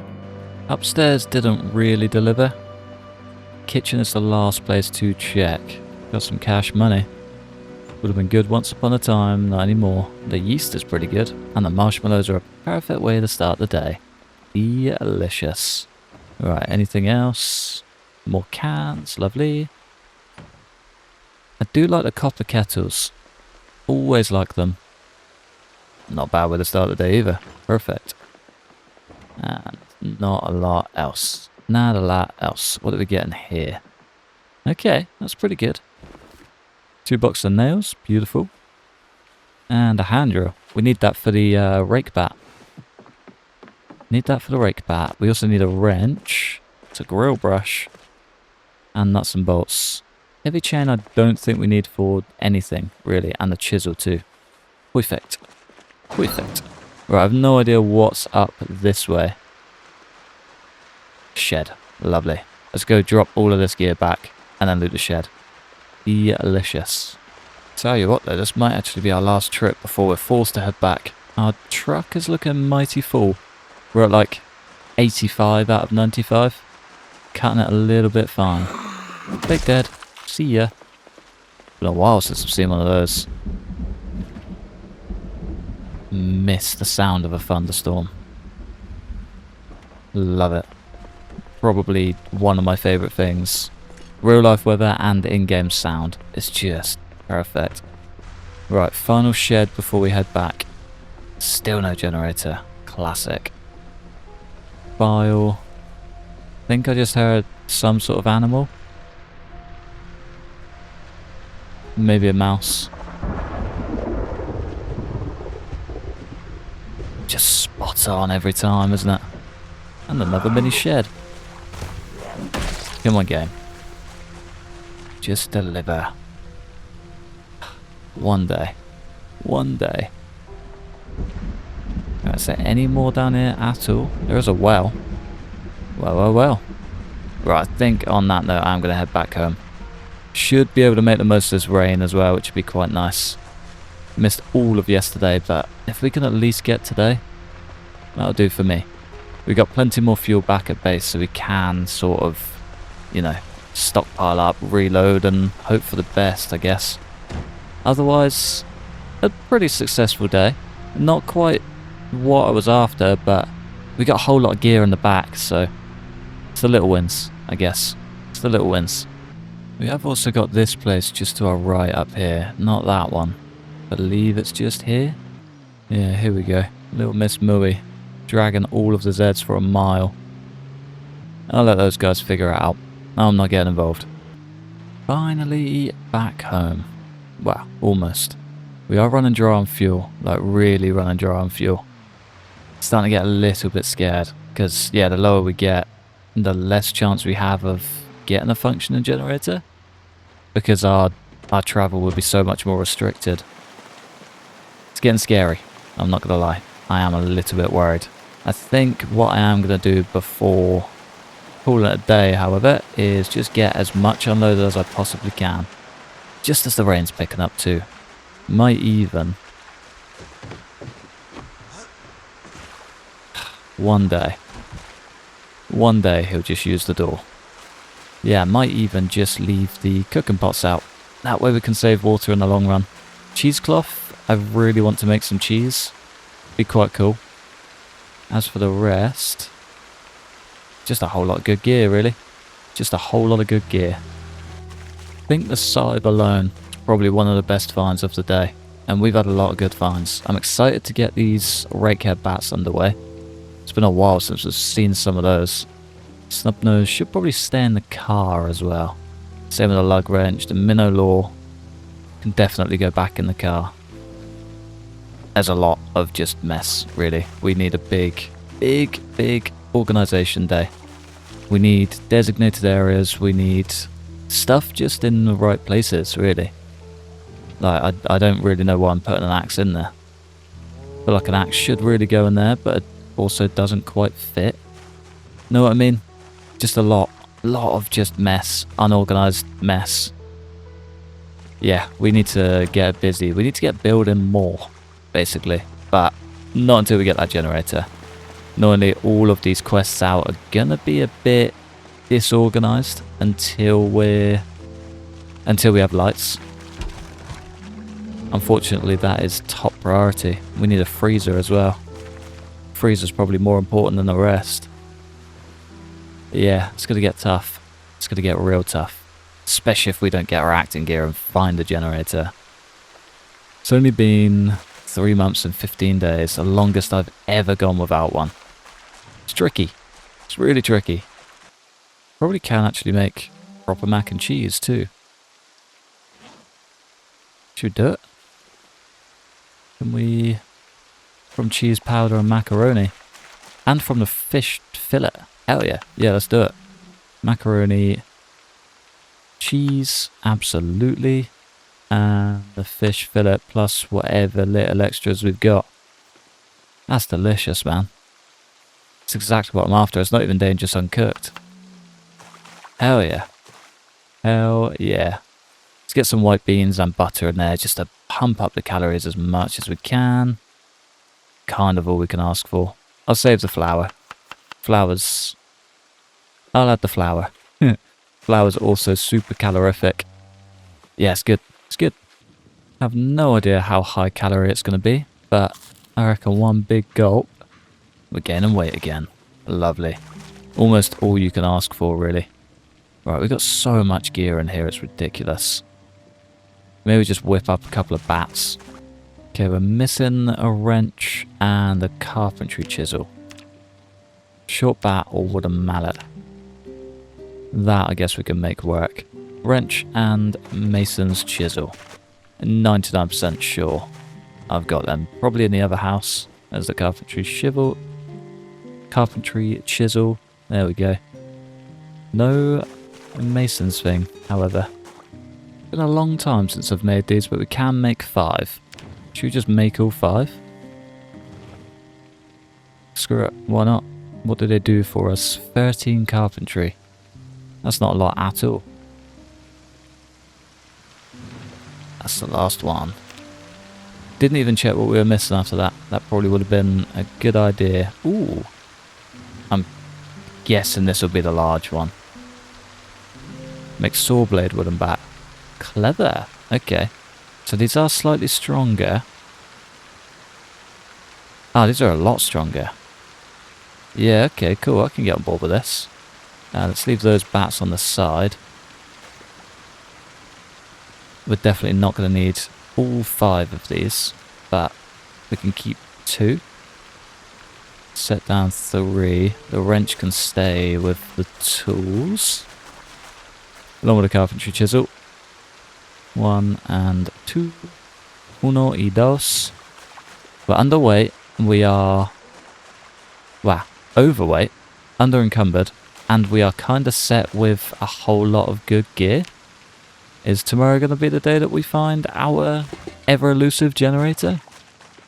Upstairs didn't really deliver. Kitchen is the last place to check. Got some cash money. Would have been good once upon a time, not anymore. The yeast is pretty good, and the marshmallows are a perfect way to start the day. Delicious. Right, anything else? More cans, lovely. I do like the copper kettles. Always like them. Not bad way to start the day either. Perfect. And not a lot else. Not a lot else. What are we getting here? Okay, that's pretty good. 2 boxes of nails, beautiful. And a hand drill. We need that for the rake bat. Need that for the rake bat. We also need a wrench. It's a grill brush. And nuts and bolts. Heavy chain I don't think we need for anything, really. And the chisel too. Perfect. Perfect. Right, I have no idea what's up this way. Shed. Lovely. Let's go drop all of this gear back and then loot the shed. Delicious. Tell you what though, this might actually be our last trip before we're forced to head back. Our truck is looking mighty full. We're at like 85 out of 95. Cutting it a little bit fine. Big Dead. See ya. Been a while since I've seen one of those. Miss the sound of a thunderstorm. Love it. Probably one of my favourite things. Real life weather and in-game sound. It's just perfect. Right, final shed before we head back. Still no generator. Classic. File. Think I just heard some sort of animal. Maybe a mouse. Just spot on every time, isn't it? And another mini shed. Come on, game. Just deliver. One day. One day. Right, is there any more down here at all? There is a well. Well, well, well. Right, I think on that note, I'm going to head back home. Should be able to make the most of this rain as well, which would be quite nice. Missed all of yesterday, but if we can at least get today, that'll do for me. We got plenty more fuel back at base, so we can sort of, you know, stockpile up, reload, and hope for the best, I guess. Otherwise, a pretty successful day. Not quite what I was after, but we got a whole lot of gear in the back, so it's the little wins, I guess. It's the little wins. We have also got this place just to our right up here. Not that one. I believe it's just here. Yeah, here we go. Little Miss Mooey, dragging all of the Zeds for a mile. I'll let those guys figure it out. I'm not getting involved. Finally back home. Well, almost. We are running dry on fuel, like really running dry on fuel. Starting to get a little bit scared, because yeah, the lower we get, the less chance we have of getting a functioning generator, because our travel will be so much more restricted. It's getting scary, I'm not gonna lie. I am a little bit worried. I think what I am gonna do before calling it a day, however, is just get as much unloaded as I possibly can, just as the rain's picking up too. Might even one day he'll just use the door. Yeah, might even just leave the cooking pots out. That way we can save water in the long run. Cheesecloth, I really want to make some cheese. Be quite cool. As for the rest, just a whole lot of good gear, really. Just a whole lot of good gear. I think the scythe alone is probably one of the best finds of the day. And we've had a lot of good finds. I'm excited to get these rakehead bats underway. It's been a while since we've seen some of those. Snubnose should probably stay in the car as well. Same with the lug wrench. The minnow lure can definitely go back in the car. There's a lot of just mess, really. We need a big organisation day. We need designated areas. We need stuff just in the right places, really. Like, I don't really know why I'm putting an axe in there. I feel like an axe should really go in there, but it also doesn't quite fit. Know what I mean? Just a lot of just mess, unorganised mess. Yeah, we need to get busy. We need to get building more, basically. But not until we get that generator. Normally, all of these quests out are gonna be a bit disorganised until we have lights. Unfortunately, that is top priority. We need a freezer as well. Freezer's probably more important than the rest. Yeah, it's going to get tough. It's going to get real tough. Especially if we don't get our acting gear and find a generator. It's only been 3 months and 15 days. The longest I've ever gone without one. It's tricky. It's really tricky. Probably can actually make proper mac and cheese too. Should we do it? Can we... From cheese powder and macaroni. And from the fish fillet. Hell yeah. Yeah, let's do it. Macaroni. Cheese. Absolutely. And the fish fillet plus whatever little extras we've got. That's delicious, man. It's exactly what I'm after. It's not even dangerous uncooked. Hell yeah. Hell yeah. Let's get some white beans and butter in there just to pump up the calories as much as we can. Kind of all we can ask for. I'll save the flour. Flour's... I'll add the flour. Flour's also super calorific. Yeah, it's good. It's good. I have no idea how high calorie it's going to be, but I reckon one big gulp. We're gaining weight again. Lovely. Almost all you can ask for, really. Right, we've got so much gear in here, it's ridiculous. Maybe just whip up a couple of bats. Okay, we're missing a wrench and a carpentry chisel. Short bat or wooden mallet. That I guess we can make work. Wrench and mason's chisel. 99% sure I've got them. Probably in the other house. There's the carpentry chisel. Carpentry chisel. There we go. No mason's thing, however. Been a long time since I've made these, but we can make 5. Should we just make all 5? Screw it, why not? What did they do for us? 13 carpentry. That's not a lot at all. That's the last one. Didn't even check what we were missing after that. That probably would have been a good idea. Ooh. I'm guessing this will be the large one. Make saw blade wooden bat. Clever. Okay. So these are slightly stronger. Ah, these are a lot stronger. Yeah, okay, cool. I can get on board with this. Let's leave those bats on the side. We're definitely not going to need all 5 of these, but We can keep 2. Set down 3. The wrench can stay with the tools. Along with the carpentry chisel. 1 and 2. 1 y 2. We're underweight. We are... wow. Overweight. Under-encumbered. And we are kind of set with a whole lot of good gear. Is tomorrow going to be the day that we find our ever-elusive generator?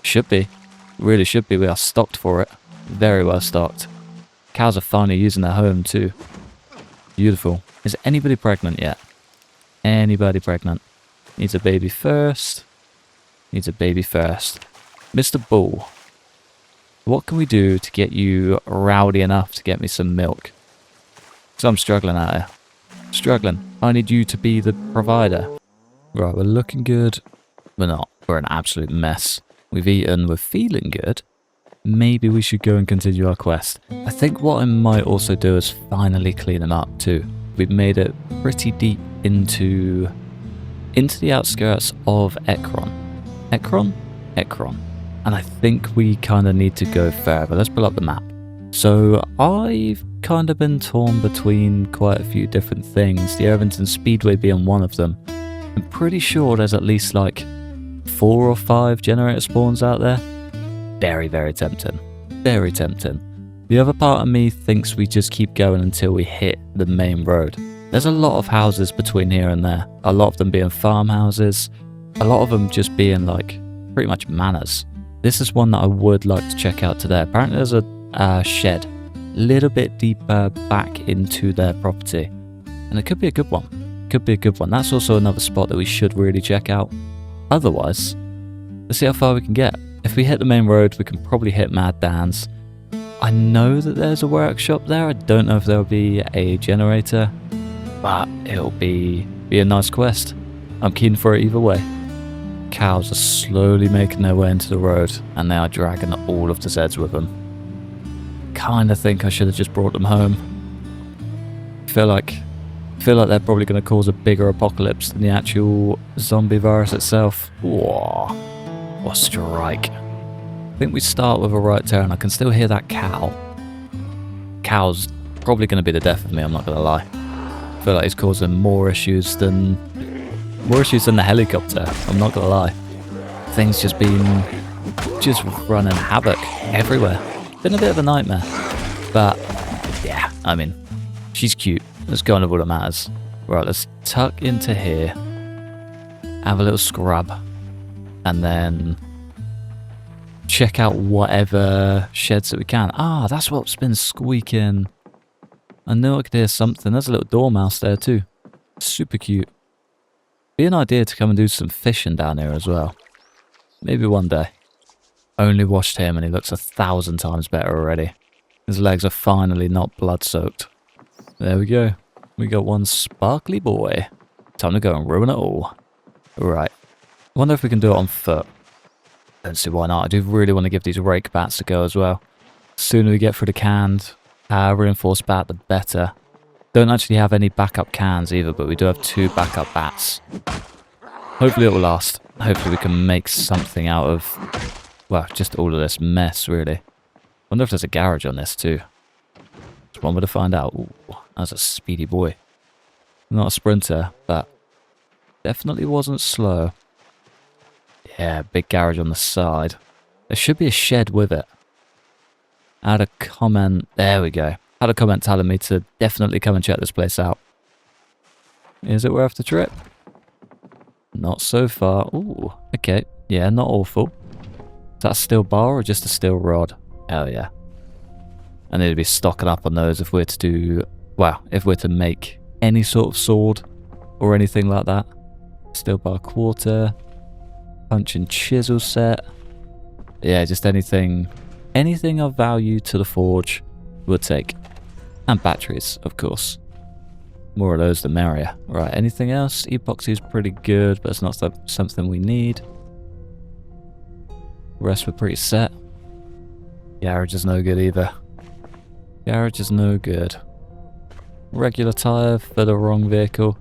Should be. Really should be. We are stocked for it. Very well stocked. Cows are finally using their home too. Beautiful. Is anybody pregnant yet? Anybody pregnant? Needs a baby first. Needs a baby first. Mr. Bull. What can we do to get you rowdy enough to get me some milk? So I'm struggling out here. Struggling. I need you to be the provider. Right, we're looking good. We're not. We're an absolute mess. We've eaten. We're feeling good. Maybe we should go and continue our quest. I think what I might also do is finally clean them up too. We've made it pretty deep into the outskirts of Ekron. Ekron? Ekron. And I think we kind of need to go further. Let's pull up the map. So I've kind of been torn between quite a few different things. The Irvington Speedway being one of them. I'm pretty sure there's at least like 4 or 5 generator spawns out there. Very, very tempting. Very tempting. The other part of me thinks we just keep going until we hit the main road. There's a lot of houses between here and there. A lot of them being farmhouses. A lot of them just being like pretty much manors. This is one that I would like to check out today. Apparently there's a shed a little bit deeper back into their property. And it could be a good one. Could be a good one. That's also another spot that we should really check out. Otherwise, let's see how far we can get. If we hit the main road, we can probably hit Mad Dan's. I know that there's a workshop there. I don't know if there'll be a generator, but it'll be a nice quest. I'm keen for it either way. Cows are slowly making their way into the road, and they are dragging all of the zeds with them. Kinda think I should have just brought them home. Feel like they're probably going to cause a bigger apocalypse than the actual zombie virus itself. Whoa. What a strike. I think we start with a right turn. I can still hear that cow. Cow's probably going to be the death of me, I'm not going to lie. I feel like he's causing more issues than the helicopter, I'm not going to lie. Things just running havoc everywhere. Been a bit of a nightmare. But, yeah, I mean, she's cute. That's kind of all that matters. Right, let's tuck into here. Have a little scrub. And then check out whatever sheds that we can. Ah, that's what's been squeaking. I knew I could hear something. There's a little dormouse there too. Super cute. Be an idea to come and do some fishing down here as well. Maybe one day. Only washed him and he looks 1,000 times better already. His legs are finally not blood-soaked. There we go. We got one sparkly boy. Time to go and ruin it all. Right. I wonder if we can do it on foot. Don't see why not. I do really want to give these rake bats a go as well. The sooner we get through the canned reinforced bat, the better. Don't actually have any backup cans either, but we do have 2 backup bats. Hopefully it will last. Hopefully we can make something out of, well, just all of this mess, really. Wonder if there's a garage on this too. Just one way to find out. Ooh, that's a speedy boy. Not a sprinter, but definitely wasn't slow. Yeah, big garage on the side. There should be a shed with it. I had a comment. There we go. Had a comment telling me to definitely come and check this place out. Is it worth the trip? Not so far. Ooh, okay. Yeah, not awful. Is that a steel bar or just a steel rod? Hell yeah. I need to be stocking up on those if we're to do... well, if we're to make any sort of sword or anything like that. Steel bar quarter. Punch and chisel set. Yeah, just anything of value to the forge we'll take. And batteries, of course. More of those the merrier. Right, anything else? Epoxy is pretty good, but it's not something we need. Rest we're pretty set. Garage is no good either. Garage is no good. Regular tyre for the wrong vehicle.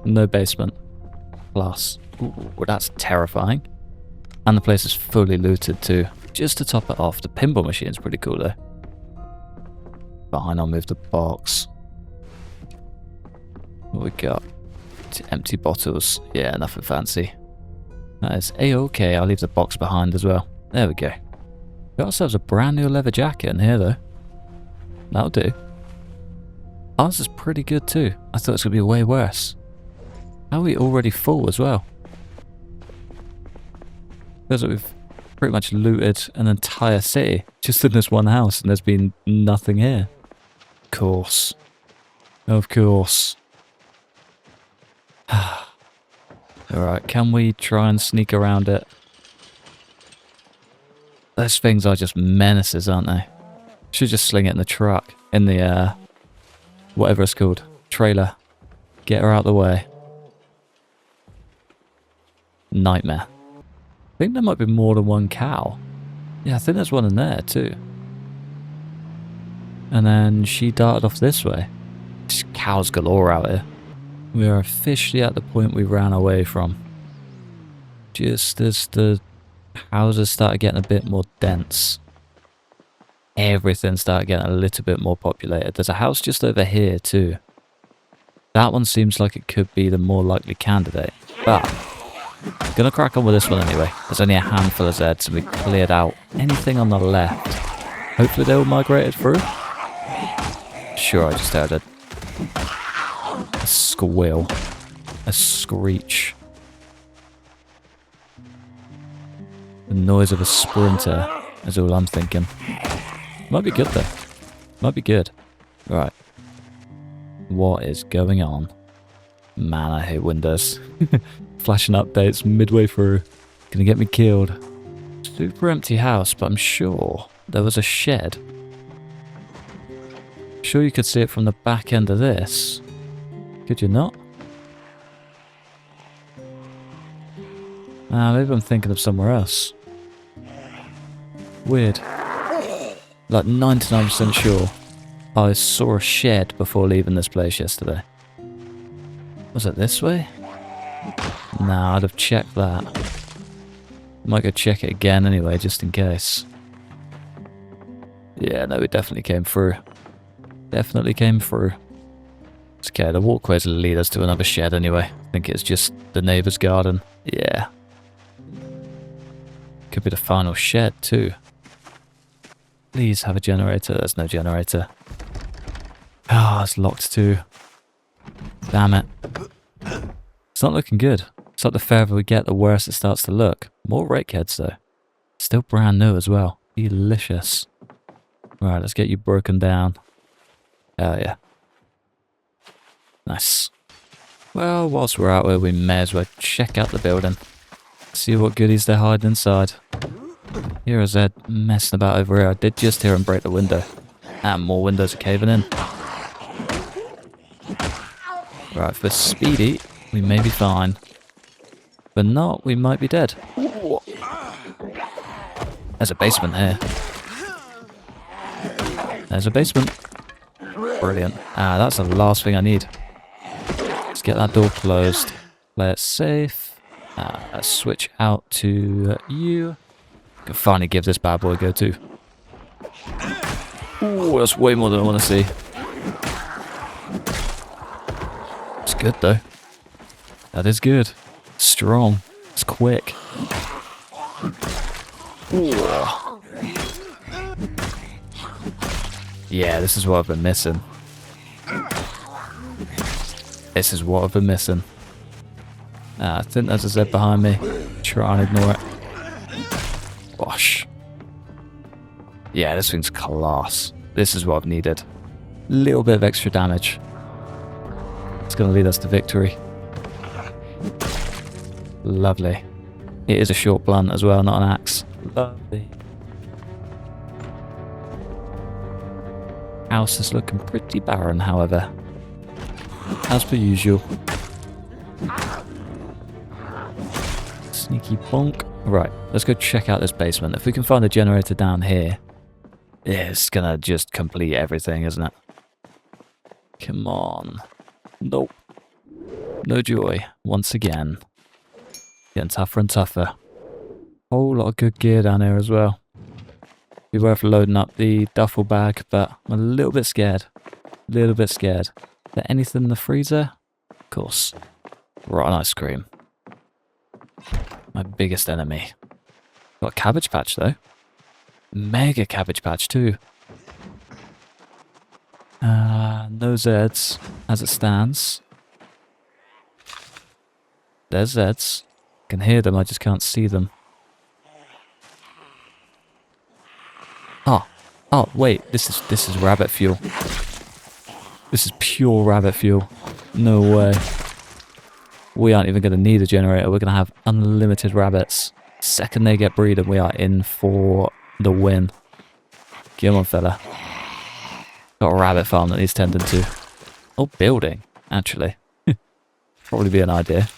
No basement. Plus. Ooh, that's terrifying. And the place is fully looted too. Just to top it off, the pinball machine's pretty cool though. Fine, I'll move the box. What we got? Empty bottles. Yeah, nothing fancy. That is a-okay. I'll leave the box behind as well. There we go. Got ourselves a brand new leather jacket in here though. That'll do. Ours is pretty good too. I thought it was going to be way worse. How are we already full as well? Feels like we've pretty much looted an entire city just in this one house and there's been nothing here. Of course. Of course. Alright, can we try and sneak around it? Those things are just menaces, aren't they? Should just sling it in the truck. In the, whatever it's called. Trailer. Get her out of the way. Nightmare. I think there might be more than one cow. Yeah, I think there's one in there too. And then she darted off this way. Just cows galore out here. We are officially at the point we ran away from. Just as the houses started getting a bit more dense. Everything started getting a little bit more populated. There's a house just over here too. That one seems like it could be the more likely candidate. But I'm gonna crack on with this one anyway. There's only a handful of zeds and we cleared out anything on the left. Hopefully they all migrated through. Sure, I just heard a squeal. A screech. The noise of a sprinter is all I'm thinking. Might be good though. Might be good. Right. What is going on? Man, I hate Windows. Flashing updates midway through. Gonna get me killed. Super empty house, but I'm sure there was a shed. Sure you could see it from the back end of this. Could you not? Maybe I'm thinking of somewhere else. Weird. Like 99% sure I saw a shed before leaving this place yesterday. Was it this way? Nah, I'd have checked that. Might go check it again anyway, just in case. Yeah, no, it definitely came through. Definitely came through. It's okay, the walkways will lead us to another shed anyway. I think it's just the neighbour's garden. Yeah. Could be the final shed too. Please have a generator. There's no generator. Ah, it's locked too. Damn it. It's not looking good. It's like the further we get, the worse it starts to look. More rake heads though. Still brand new as well. Delicious. Right, let's get you broken down. Oh yeah. Nice. Well, whilst we're out here, we may as well check out the building. See what goodies they're hiding inside. Here is Ed messing about over here. I did just hear him break the window. And more windows are caving in. Right, if we're speedy, we may be fine. If we're not, we might be dead. There's a basement here. There's a basement. Brilliant. That's the last thing I need. Let's get that door closed. Play it safe. Let's switch out to you. Can finally give this bad boy a go too. Ooh, that's way more than I want to see. It's good though. That is good. Strong. It's quick. Ooh. Yeah, this is what I've been missing. This is what I've been missing. I think there's a Z behind me. Try and ignore it. Gosh. Yeah, this thing's class. This is what I've needed. Little bit of extra damage. It's going to lead us to victory. Lovely. It is a short blunt as well, not an axe. Lovely. House is looking pretty barren, however. As per usual. Sneaky bonk. Right, let's go check out this basement. If we can find a generator down here, it's gonna just complete everything, isn't it? Come on. Nope. No joy. Once again. Getting tougher and tougher. Whole lot of good gear down here as well. Be worth loading up the duffel bag, but I'm a little bit scared. A little bit scared. Is there anything in the freezer? Of course. Rotten ice cream. My biggest enemy. Got a cabbage patch though. Mega cabbage patch too. No zeds as it stands. There's zeds. I can hear them, I just can't see them. Oh, wait, this is rabbit fuel. This is pure rabbit fuel. No way. We aren't even going to need a generator. We're going to have unlimited rabbits. Second they get breeding, we are in for the win. Come on, fella. Got a rabbit farm that needs tending to. Oh, building, actually. Probably be an idea.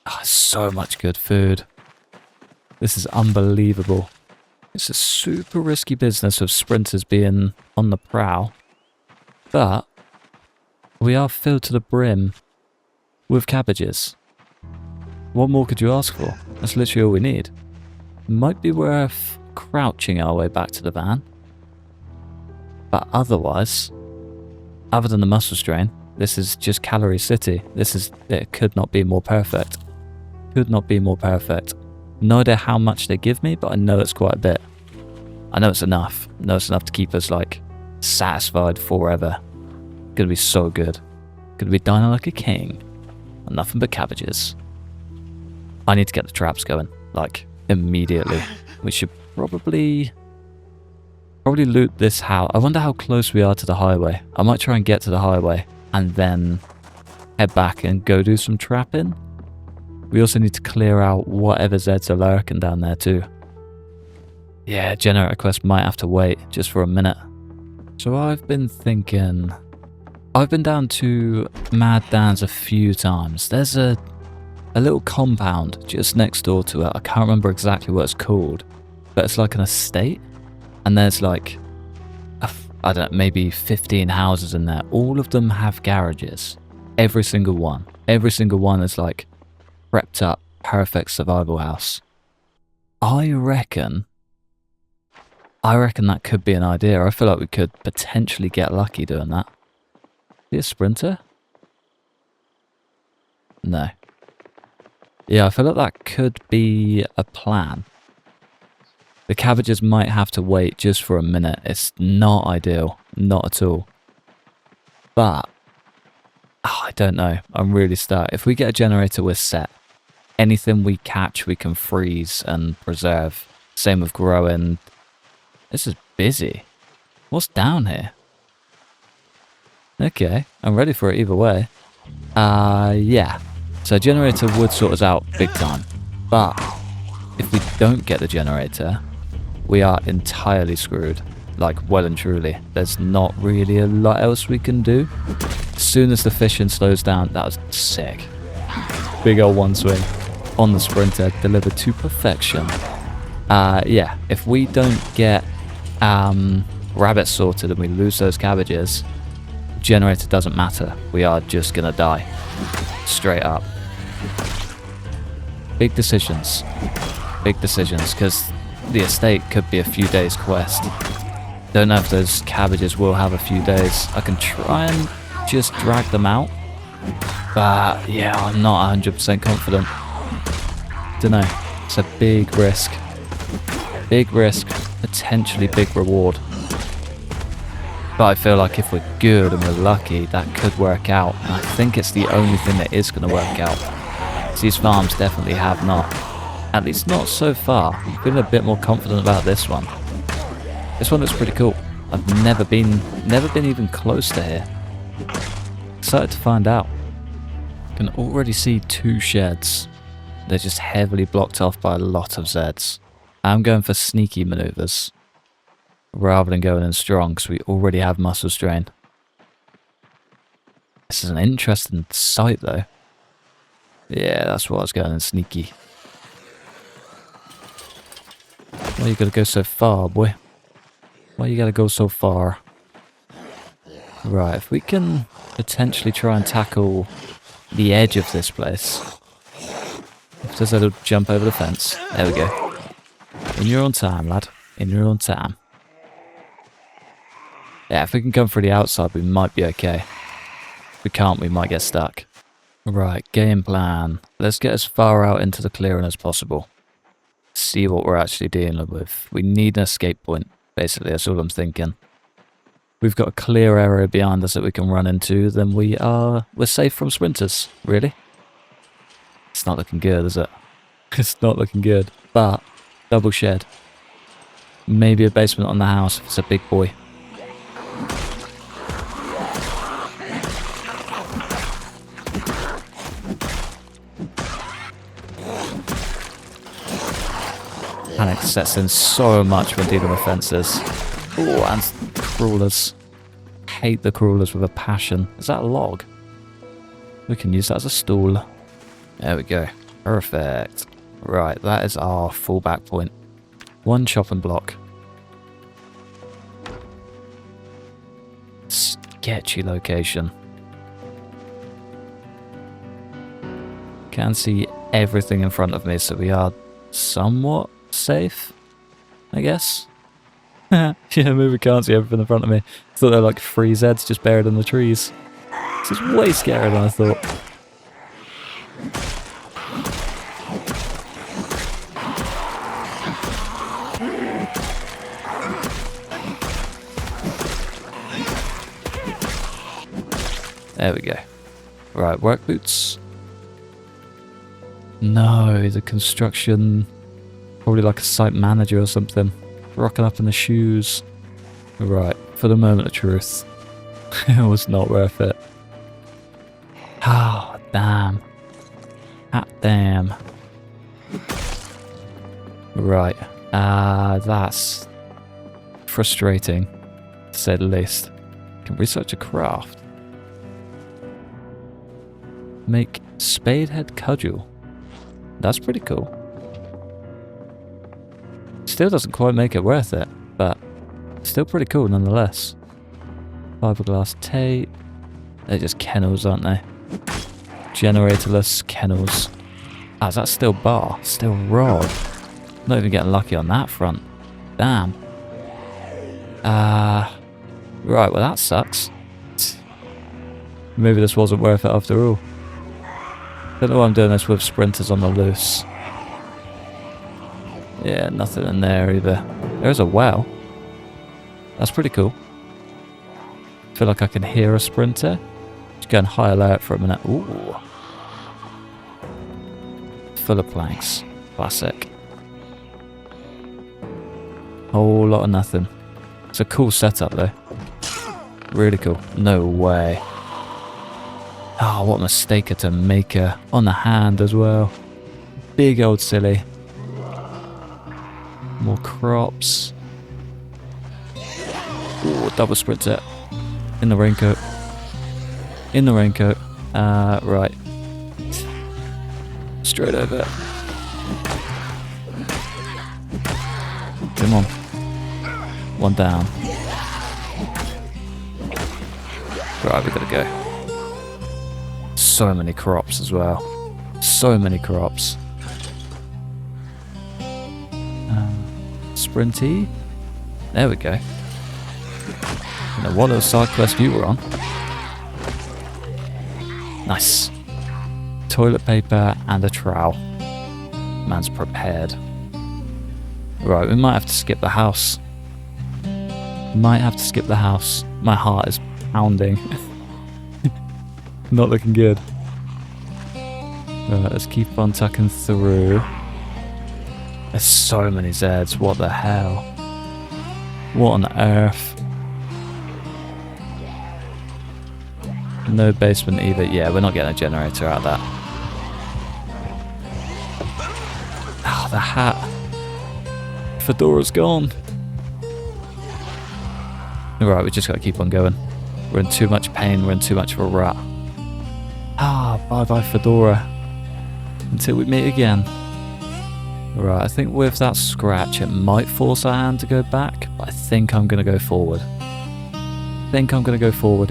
Oh, so much good food. This is unbelievable. It's a super risky business of sprinters being on the prowl. But we are filled to the brim with cabbages. What more could you ask for? That's literally all we need. Might be worth crouching our way back to the van. But otherwise, other than the muscle strain, this is just Calorie City. It could not be more perfect. Could not be more perfect. No idea how much they give me, but I know it's quite a bit. I know it's enough. I know it's enough to keep us, like, satisfied forever. Gonna be so good. Gonna be dining like a king. And nothing but cabbages. I need to get the traps going, like, immediately. We should probably loot this house. I wonder how close we are to the highway. I might try and get to the highway and then head back and go do some trapping. We also need to clear out whatever zeds are lurking down there too. Yeah, generator quest might have to wait just for a minute. So I've been thinking... I've been down to Mad Dan's a few times. There's a little compound just next door to it. I can't remember exactly what it's called. But it's like an estate. And there's like, I don't know, maybe 15 houses in there. All of them have garages. Every single one. Every single one is like prepped up, perfect survival house. I reckon that could be an idea. I feel like we could potentially get lucky doing that. Is he a sprinter? No. Yeah, I feel like that could be a plan. The cabbages might have to wait just for a minute. It's not ideal. Not at all. But, I don't know. I'm really stuck. If we get a generator, we're set. Anything we catch, we can freeze and preserve. Same with growing. This is busy. What's down here? Okay, I'm ready for it either way. Yeah. So a generator would sort us out big time. But if we don't get the generator, we are entirely screwed. Like, well and truly. There's not really a lot else we can do. As soon as the fishing slows down, that was sick. Big old one swing on the sprinter, delivered to perfection. Yeah, if we don't get rabbits sorted and we lose those cabbages, generator doesn't matter. We are just gonna die. Straight up. Big decisions. Big decisions, because the estate could be a few days quest. Don't know if those cabbages will have a few days. I can try and just drag them out. But yeah, I'm not 100% confident. Dunno. It's a big risk. Big risk, potentially big reward. But I feel like if we're good and we're lucky, that could work out. And I think it's the only thing that is going to work out. These farms definitely have not. At least not so far. I'm feeling a bit more confident about this one. This one looks pretty cool. I've never been even close to here. Excited to find out. Can already see 2 sheds. They're just heavily blocked off by a lot of zeds. I'm going for sneaky maneuvers rather than going in strong because we already have muscle strain. This is an interesting sight though. Yeah, that's what I was going in sneaky. Why you gotta go so far, boy? Why you gotta go so far? Right, if we can potentially try and tackle the edge of this place. Just a little jump over the fence. There we go. In your own time, lad. In your own time. Yeah, if we can come through the outside, we might be okay. If we can't, we might get stuck. Right, game plan. Let's get as far out into the clearing as possible. See what we're actually dealing with. We need an escape point, basically. That's all I'm thinking. We've got a clear area behind us that we can run into, then we're safe from sprinters, really. It's not looking good, is it? It's not looking good. But, double shed. Maybe a basement on the house if it's a big boy. Panic sets in so much when dealing with fences. Oh, and crawlers. Hate the crawlers with a passion. Is that a log? We can use that as a stool. There we go. Perfect. Right, that is our fallback point. One chopping block. Sketchy location. Can see everything in front of me, so we are somewhat safe, I guess. Yeah, maybe we can't see everything in front of me. I thought they were like 3 zeds just buried in the trees. This is way scarier than I thought. There we go. Right, work boots. No, the construction... Probably like a site manager or something. Rocking up in the shoes. Right, for the moment of truth. It was not worth it. Ah, damn. Ah, damn. Right. That's frustrating, to say the least. Can research a craft. Make spadehead cudgel. That's pretty cool. Still doesn't quite make it worth it, but still pretty cool nonetheless. Fiberglass tape. They're just kennels, aren't they? Generatorless kennels. Ah, is that still bar? Still rod? Not even getting lucky on that front. Damn. Right, well that sucks. Maybe this wasn't worth it after all. Don't know why I'm doing this with sprinters on the loose. Yeah, nothing in there either. There's a well. That's pretty cool. Feel like I can hear a sprinter. Just go and high alert for a minute. Ooh. Full of planks. Classic. Whole lot of nothing. It's a cool setup though. Really cool. No way. Oh, what a mistake to make her. On the hand as well. Big old silly. More crops. Ooh, double sprinter. In the raincoat. In the raincoat. Right. Straight over. Come on. One down. Right, we gotta go. So many crops as well. So many crops. Sprinty. There we go. Now, what little side quest you were on? Nice. Toilet paper and a trowel. Man's prepared. Right, we might have to skip the house. Might have to skip the house. My heart is pounding. Not looking good. Right, let's keep on tucking through. There's so many zeds. What the hell? What on earth? No basement either. Yeah, we're not getting a generator out of that. Ah, the hat. Fedora's gone. Right, we just got to keep on going. We're in too much pain. We're in too much of a rut. Ah, bye-bye Fedora. Until we meet again. Right, I think with that scratch it might force our hand to go back, but I think I'm going to go forward.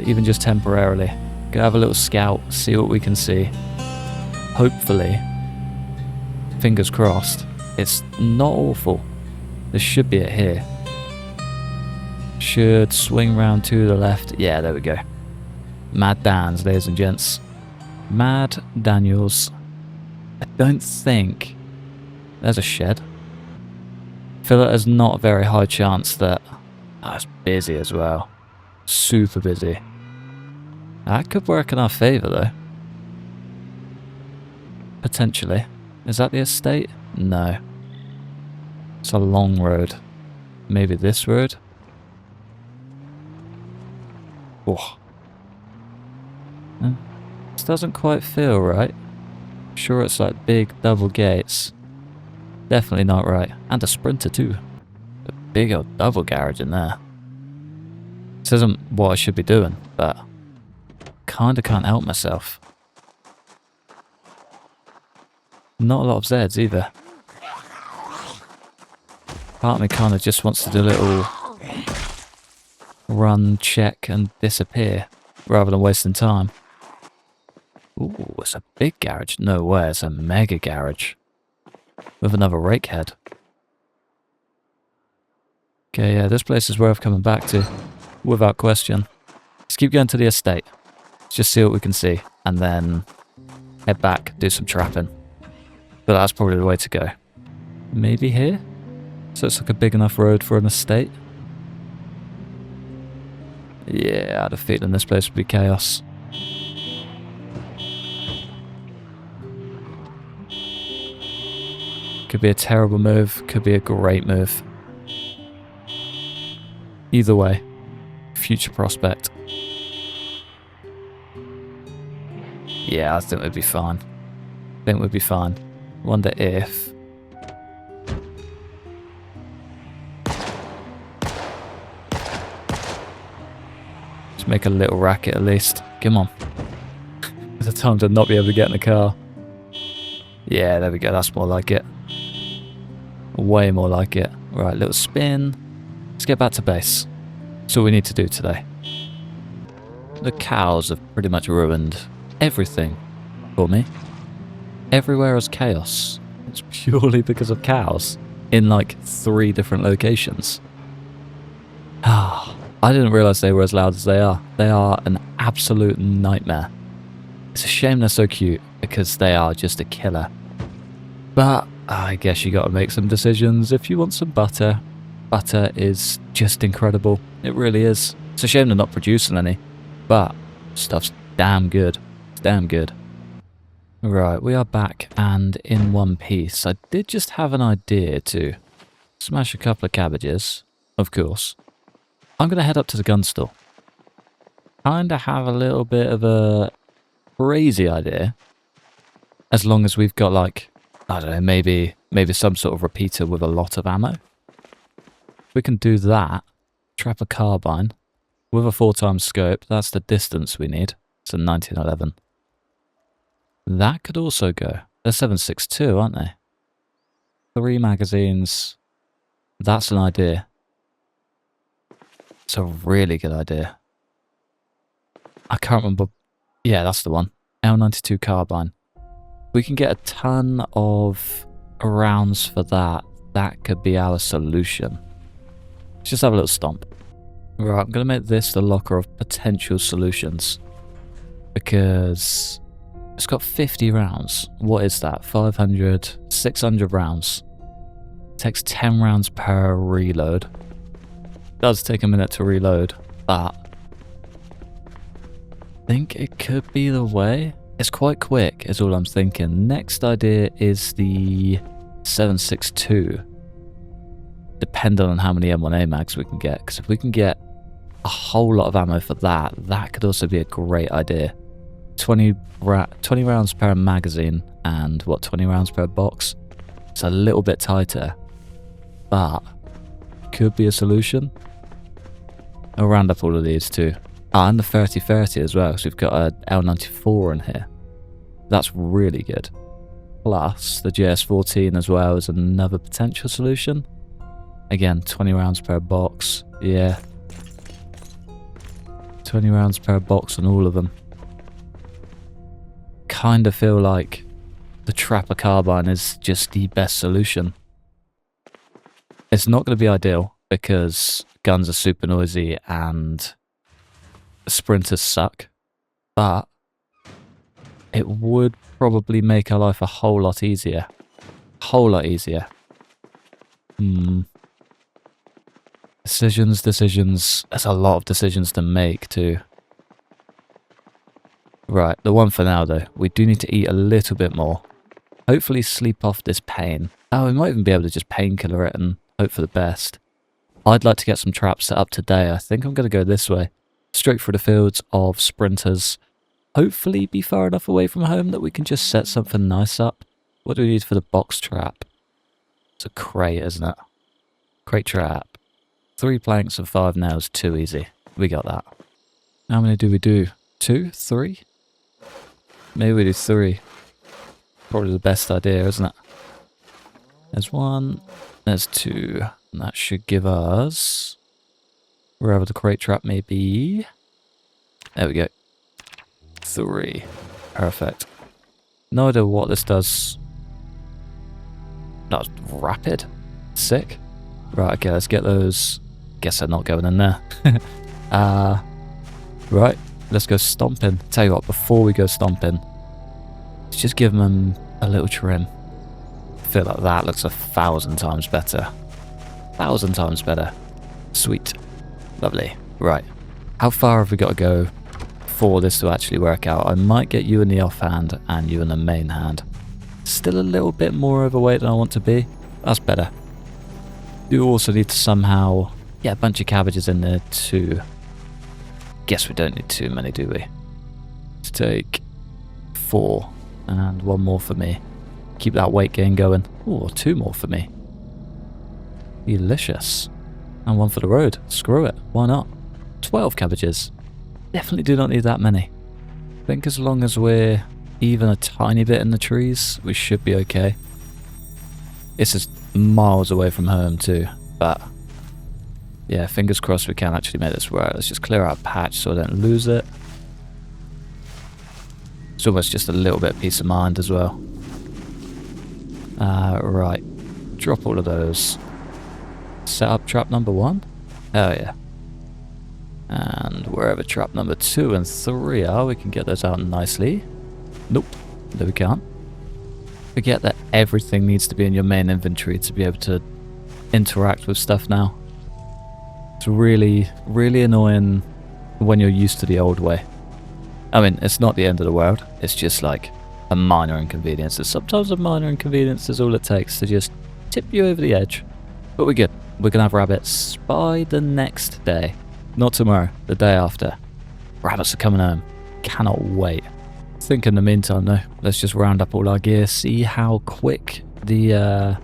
Even just temporarily. Go have a little scout, see what we can see. Hopefully, fingers crossed. It's not awful. This should be it here. Should swing round to the left. Yeah, there we go. Mad Dan's, ladies and gents. Mad Daniels. I don't think... There's a shed. I feel like there's not a very high chance that... Oh, it's busy as well. Super busy. That could work in our favour though. Potentially. Is that the estate? No. It's a long road. Maybe this road? Oh. This doesn't quite feel right. Sure, it's like big double gates. Definitely not right. And a sprinter too. A big old double garage in there. This isn't what I should be doing, but kinda can't help myself. Not a lot of zeds either. Part of me kinda just wants to do a little run, check and disappear rather than wasting time. Ooh, it's a big garage. No way, it's a mega garage. With another rake head. Okay, yeah, this place is worth coming back to. Without question. Let's keep going to the estate. Let's just see what we can see. And then head back, do some trapping. But that's probably the way to go. Maybe here? So it's like a big enough road for an estate. Yeah, I had a feeling this place would be chaos. Could be a terrible move, could be a great move. Either way, future prospect. Yeah, I think we'd be fine. I think we'd be fine. Wonder if... Just make a little racket at least. Come on. There's a time to not be able to get in the car. Yeah, there we go, that's more like it. Way more like it. Right, little spin. Let's get back to base. That's what we need to do today. The cows have pretty much ruined everything for me. Everywhere is chaos. It's purely because of cows. In like 3 different locations. Ah, I didn't realise they were as loud as they are. They are an absolute nightmare. It's a shame they're so cute because they are just a killer. But I guess you gotta make some decisions if you want some butter. Butter is just incredible. It really is. It's a shame they're not producing any. But stuff's damn good. It's damn good. Right, we are back and in one piece. I did just have an idea to smash a couple of cabbages, of course. I'm gonna head up to the gun store. Kinda have a little bit of a crazy idea. As long as we've got like, I don't know, maybe some sort of repeater with a lot of ammo. We can do that. Trap a carbine with a 4x scope. That's the distance we need. It's a 1911. That could also go. They're 7.62, aren't they? 3 magazines. That's an idea. It's a really good idea. I can't remember. Yeah, that's the one. L92 carbine. We can get a ton of rounds for that. That could be our solution. Let's just have a little stomp. Right, I'm going to make this the locker of potential solutions. Because it's got 50 rounds. What is that? 500, 600 rounds. It takes 10 rounds per reload. It does take a minute to reload, but I think it could be the way. It's quite quick, is all I'm thinking. Next idea is the 7.62. Depending on how many M1A mags we can get. Because if we can get a whole lot of ammo for that, that could also be a great idea. 20 rounds per magazine and what, 20 rounds per box? It's a little bit tighter, but could be a solution. I'll round up all of these too. Ah, and the 30-30 as well, because we've got a L94 in here. That's really good. Plus, the GS14 as well is another potential solution. Again, 20 rounds per box. Yeah. 20 rounds per box on all of them. Kind of feel like the trapper carbine is just the best solution. It's not going to be ideal because guns are super noisy and sprinters suck, but it would probably make our life a whole lot easier. Whole lot easier. Decisions. There's a lot of decisions to make too. Right, the one for now though, we do need to eat a little bit more. Hopefully sleep off this pain. Oh, we might even be able to just painkiller it and hope for the best. I'd like to get some traps set up today. I think I'm going to go this way. Straight through the fields of sprinters. Hopefully be far enough away from home that we can just set something nice up. What do we need for the box trap? It's a crate, isn't it? Crate trap. 3 planks and 5 nails, too easy. We got that. How many do we do? 2? 3? Maybe we do 3. Probably the best idea, isn't it? There's 1. There's 2. And that should give us... wherever the crate trap may be. There we go. 3. Perfect. No idea what this does. That's rapid. Sick. Right, okay, let's get those. Guess they're not going in there. Right, let's go stomping. Tell you what, before we go stomping, let's just give them a little trim. I feel like that looks 1,000 times better. 1,000 times better. Sweet. Lovely. Right. How far have we got to go for this to actually work out? I might get you in the offhand and you in the main hand. Still a little bit more overweight than I want to be. That's better. Do also need to somehow get a bunch of cabbages in there too. Guess we don't need too many, do we? Let's take 4 and 1 more for me. Keep that weight gain going. Oh, 2 more for me. Delicious. And 1 for the road. Screw it. Why not? 12 cabbages. Definitely do not need that many. I think as long as we're even a tiny bit in the trees, we should be okay. This is miles away from home too, but yeah, fingers crossed we can actually make this work. Let's just clear out a patch so I don't lose it. It's almost just a little bit of peace of mind as well. Right. Drop all of those. Set up trap number 1? Oh yeah. And wherever trap number 2 and 3 are, we can get those out nicely. Nope. No, we can't. Forget that everything needs to be in your main inventory to be able to interact with stuff now. It's really, really annoying when you're used to the old way. I mean, it's not the end of the world. It's just like a minor inconvenience. And sometimes a minor inconvenience is all it takes to just tip you over the edge. But we're good. We're going to have rabbits by the next day. Not tomorrow, the day after. Rabbits are coming home. Cannot wait. I think in the meantime though, let's just round up all our gear, see how quick the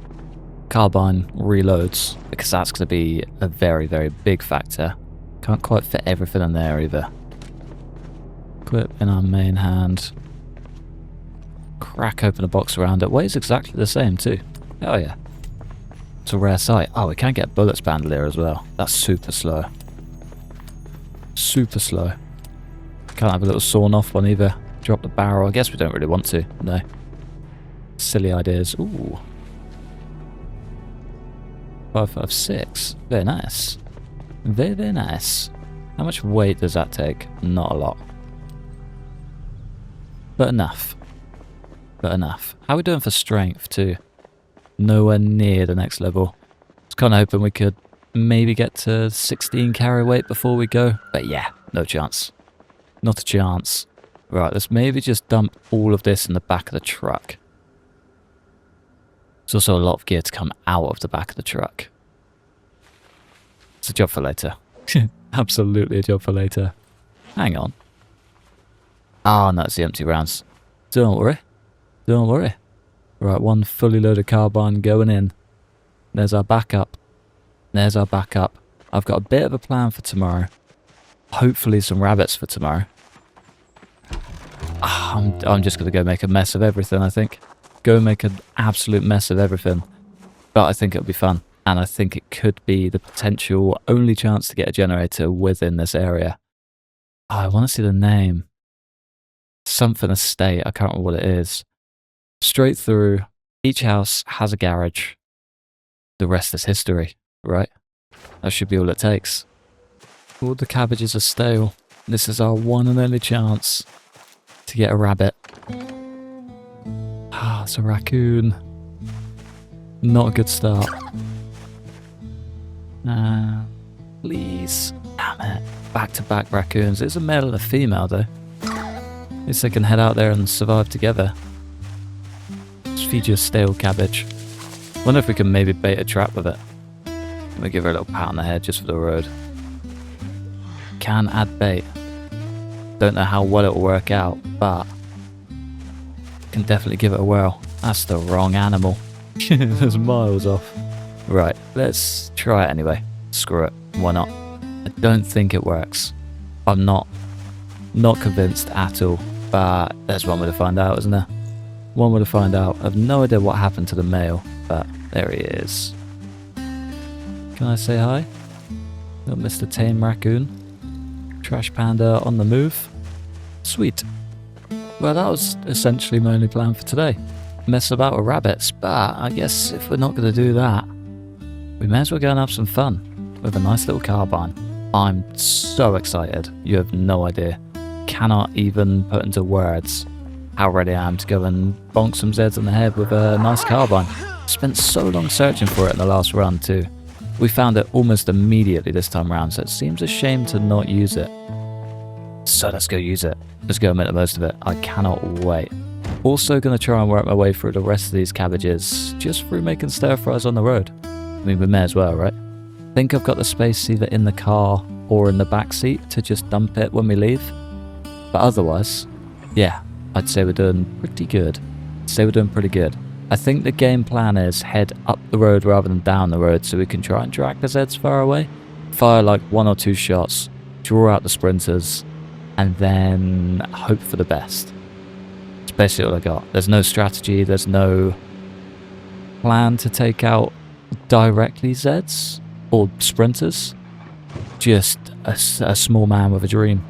carbine reloads, because that's going to be a very, very big factor. Can't quite fit everything in there either. Equip in our main hand. Crack open a box around it. Weighs exactly the same too. Oh yeah. It's a rare sight. Oh, we can get bullets bandolier as well. That's super slow. Super slow. Can't have a little sawn off one either. Drop the barrel. I guess we don't really want to. No. Silly ideas. Ooh. 556. Very nice. Very, very nice. How much weight does that take? Not a lot. But enough. But enough. How are we doing for strength too? Nowhere near the next level. I was kind of hoping we could maybe get to 16 carry weight before we go. But yeah, no chance. Not a chance. Right, let's maybe just dump all of this in the back of the truck. There's also a lot of gear to come out of the back of the truck. It's a job for later. Absolutely a job for later. Hang on. Ah, no, it's the empty rounds. Don't worry. Don't worry. Right, 1 fully loaded carbine going in. There's our backup. There's our backup. I've got a bit of a plan for tomorrow. Hopefully some rabbits for tomorrow. I'm just going to go make a mess of everything, I think. Go make an absolute mess of everything. But I think it'll be fun. And I think it could be the potential only chance to get a generator within this area. Oh, I want to see the name. Something Estate. I can't remember what it is. Straight through. Each house has a garage. The rest is history, right? That should be all it takes. All the cabbages are stale. This is our one and only chance to get a rabbit. Ah, it's a raccoon. Not a good start. Please. Damn it. Back-to-back raccoons. It's a male and a female, though. At least they can head out there and survive together. Just feed you a stale cabbage. Wonder if we can maybe bait a trap with it. Let me give her a little pat on the head just for the road. Can add bait. Don't know how well it'll work out, but can definitely give it a whirl. That's the wrong animal. There's miles off. Right, let's try it anyway. Screw it. Why not? I don't think it works. I'm not convinced at all. But there's one way to find out, isn't there? One way to find out. I have no idea what happened to the male, but there he is. Can I say hi? Little Mr. Tame Raccoon. Trash Panda on the move. Sweet. Well, that was essentially my only plan for today. Mess about with rabbits, but I guess if we're not going to do that, we may as well go and have some fun with a nice little carbine. I'm so excited. You have no idea. Cannot even put into words how ready I am to go and bonk some zeds on the head with a nice carbine. Spent so long searching for it in the last run too. We found it almost immediately this time around, so it seems a shame to not use it. So let's go use it. Let's go and make the most of it. I cannot wait. Also going to try and work my way through the rest of these cabbages, just through making stir fries on the road. I mean, we may as well, right? I think I've got the space either in the car or in the back seat to just dump it when we leave. But otherwise, yeah, I'd say we're doing pretty good. I think the game plan is head up the road rather than down the road so we can try and drag the Zeds far away. Fire like 1 or 2 shots, draw out the sprinters, and then hope for the best. That's basically all I got. There's no strategy, there's no plan to take out directly Zeds or sprinters. Just a small man with a dream.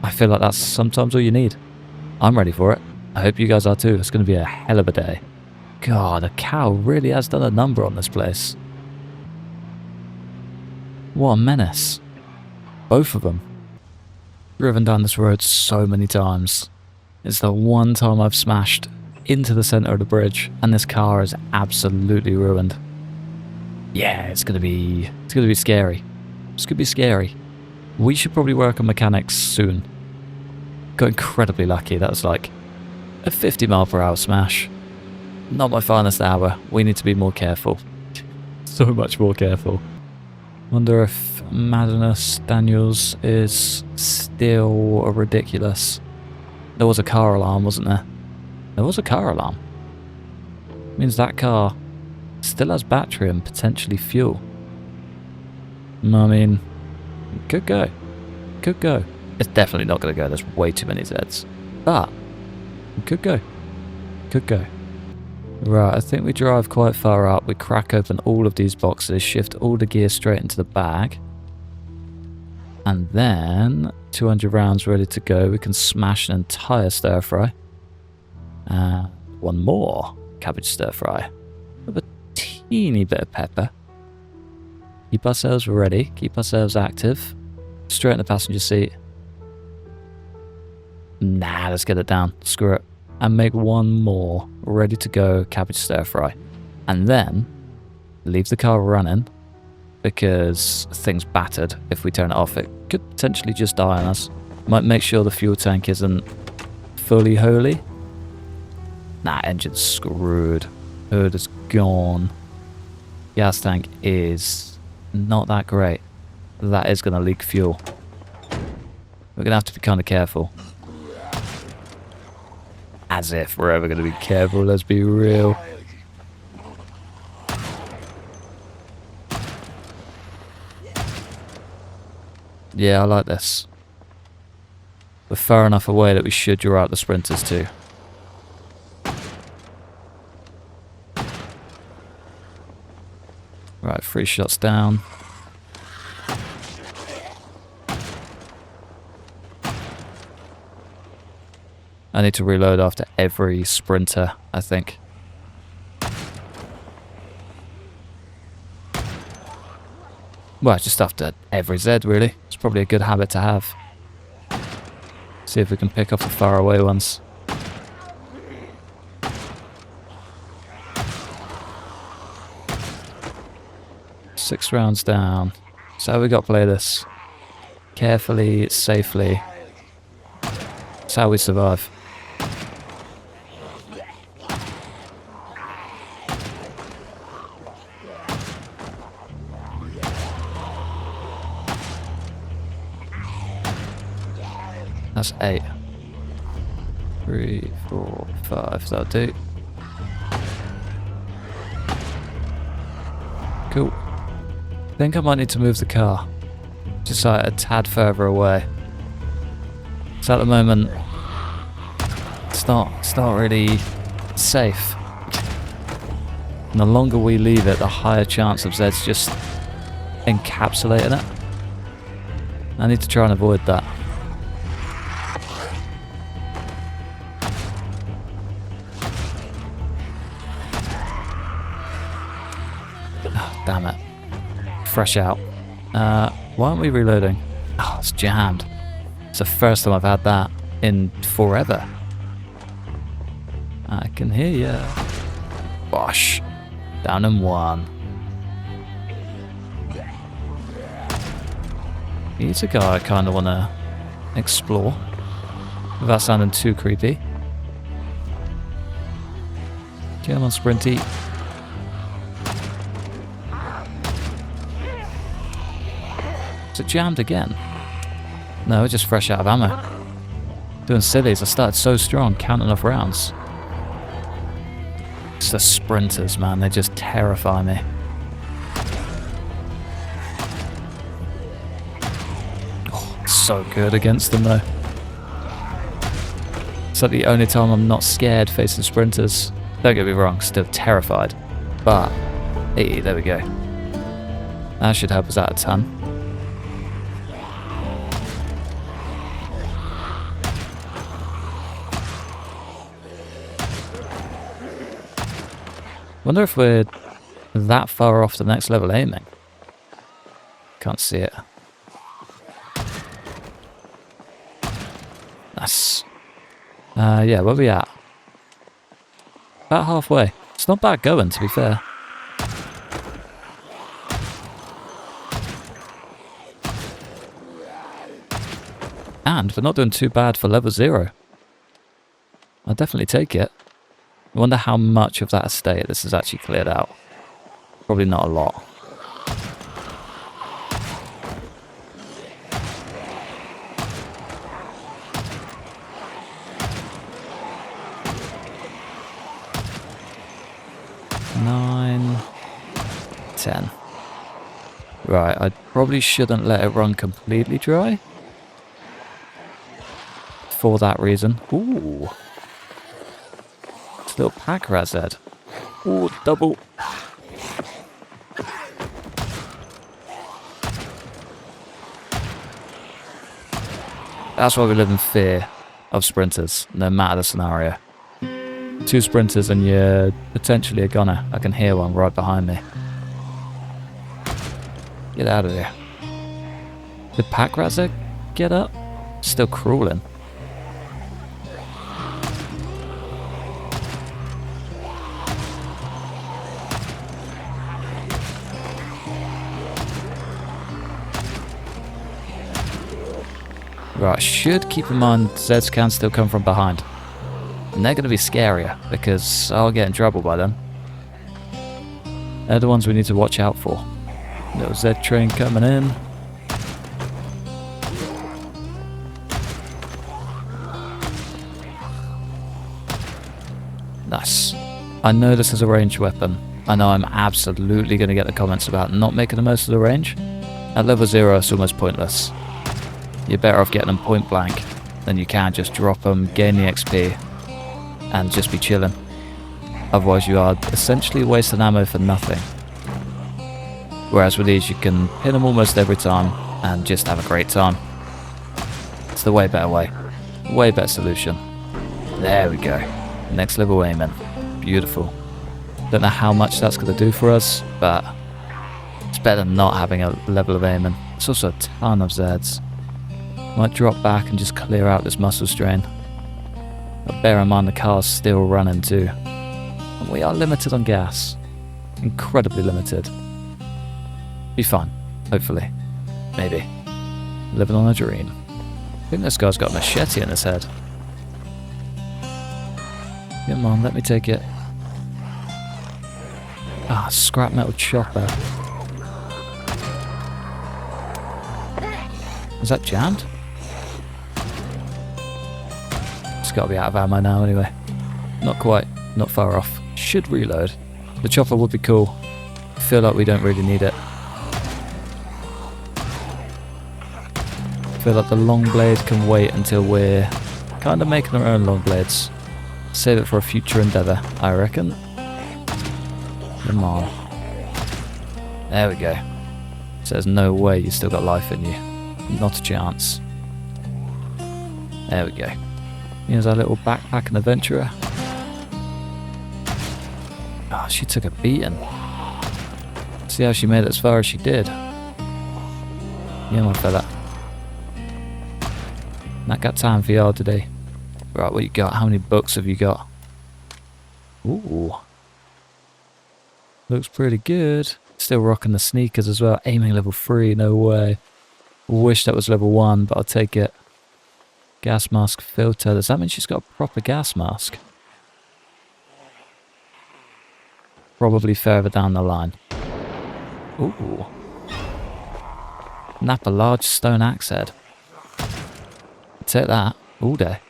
I feel like that's sometimes all you need. I'm ready for it. I hope you guys are too. It's going to be a hell of a day. God, a cow really has done a number on this place. What a menace. Both of them. Driven down this road so many times. It's the one time I've smashed into the centre of the bridge and this car is absolutely ruined. Yeah, it's gonna be scary. It's gonna be scary. We should probably work on mechanics soon. Got incredibly lucky. That was like a 50 mile per hour smash. Not my finest hour. We need to be more careful. So much more careful. Wonder if Madness Daniels is still ridiculous. There was a car alarm, wasn't there? There was a car alarm. Means that car still has battery and potentially fuel. I mean, could go. Could go. It's definitely not going to go. There's way too many Zeds. But, could go. Could go. Right, I think we drive quite far up. We crack open all of these boxes, shift all the gear straight into the bag. And then, 200 rounds ready to go. We can smash an entire stir fry. One more cabbage stir fry. With a teeny bit of pepper. Keep ourselves ready. Keep ourselves active. Straight in the passenger seat. Nah, let's get it down. Screw it. And make one more ready to go cabbage stir fry. And then leave the car running because things battered. If we turn it off, it could potentially just die on us. Might make sure the fuel tank isn't fully holy. Nah, engine's screwed. Hood is gone. Gas tank is not that great. That is going to leak fuel. We're going to have to be kind of careful. As if we're ever going to be careful, let's be real. Yeah, I like this. We're far enough away that we should draw out the sprinters too. Right, 3 shots down. I need to reload after every sprinter, I think. Well, just after every Zed, really. It's probably a good habit to have. See if we can pick off the far away ones. Six rounds down. So how we got to play this? Carefully, safely. That's how we survive. That's 8. 3, 4, 5. That'll do. Cool. I think I might need to move the car. Just like a tad further away. So at the moment, it's not really safe. And the longer we leave it, the higher chance of Zeds just encapsulating it. I need to try and avoid that. Oh, damn it. Fresh out. Why aren't we reloading? Oh, it's jammed. It's the first time I've had that in forever. I can hear ya. Bosh. Down in 1. He's a guy I kind of want to explore. Without sounding too creepy. Come on, Sprinty. Is it jammed again? No, we're just fresh out of ammo. Doing sillies, I started so strong, counting off rounds. It's the sprinters, man, they just terrify me. Oh, so good against them though. It's like the only time I'm not scared facing sprinters. Don't get me wrong, still terrified. But, hey, there we go. That should help us out a ton. Wonder if we're that far off the next level aiming. Can't see it. Nice. Yeah, where are we at? About halfway. It's not bad going, to be fair. And we're not doing too bad for level 0. I'll definitely take it. I wonder how much of that estate this has actually cleared out. Probably not a lot. Nine, 10. Right, I probably shouldn't let it run completely dry. For that reason. Ooh. Little pack rat Zed. Ooh, double. That's why we live in fear of sprinters, no matter the scenario. 2 sprinters and you're potentially a gunner. I can hear one right behind me. Get out of there. Did pack rat Zed get up? Still crawling. Right, should keep in mind Zeds can still come from behind. And they're going to be scarier, because I'll get in trouble by them. They're the ones we need to watch out for. Little Zed train coming in. Nice. I know this is a ranged weapon. I know I'm absolutely going to get the comments about not making the most of the range. At level 0 it's almost pointless. You're better off getting them point blank than you can just drop them, gain the XP, and just be chilling. Otherwise you are essentially wasting ammo for nothing. Whereas with these you can hit them almost every time and just have a great time. It's the way better way. Way better solution. There we go. Next level aiming. Beautiful. Don't know how much that's going to do for us, but it's better than not having a level of aiming. It's also a ton of zeds. Might drop back and just clear out this muscle strain. But bear in mind the car's still running too. And we are limited on gas. Incredibly limited. Be fine. Hopefully. Maybe. Living on a dream. I think this guy's got a machete in his head. Come on, let me take it. Ah, scrap metal chopper. Is that jammed? It's got to be out of ammo now anyway. Not quite. Not far off. Should reload. The chopper would be cool. I feel like we don't really need it. I feel like the long blade can wait until we're kind of making our own long blades. Save it for a future endeavour, I reckon. Come on. There we go. So there's no way you still got life in you. Not a chance. There we go. Here's our little backpacking adventurer. Oh, she took a beating. See how she made it as far as she did. Yeah, my fella. Not got time for y'all today. Right, what you got? How many books have you got? Ooh. Looks pretty good. Still rocking the sneakers as well. Aiming level 3, no way. Wish that was level 1, but I'll take it. Gas mask filter. Does that mean she's got a proper gas mask? Probably further down the line. Ooh. Nap a large stone axe head. Take that all day.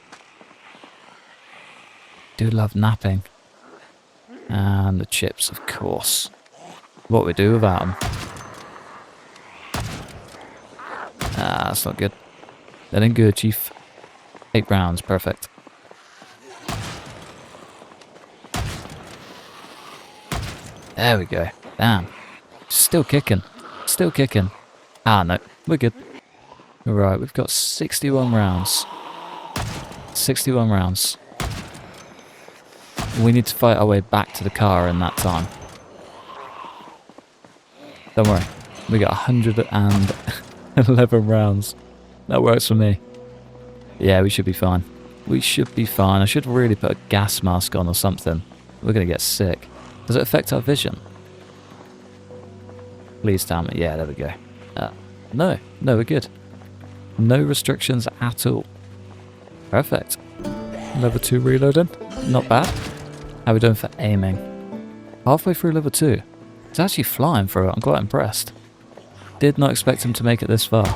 Do love napping. And the chips, of course. What we do without them. Ah, that's not good. That ain't good, Chief. 8 rounds, perfect. There we go. Damn. Still kicking. Still kicking. Ah, no. We're good. Right, we've got 61 rounds. 61 rounds. We need to fight our way back to the car in that time. Don't worry. We got 111 rounds. That works for me. Yeah, we should be fine. We should be fine. I should really put a gas mask on or something. We're going to get sick. Does it affect our vision? Please tell me. Yeah, there we go. No, we're good. No restrictions at all. Perfect. Level 2 reloading. Not bad. How are we doing for aiming? Halfway through level 2. He's actually flying through it. I'm quite impressed. Did not expect him to make it this far.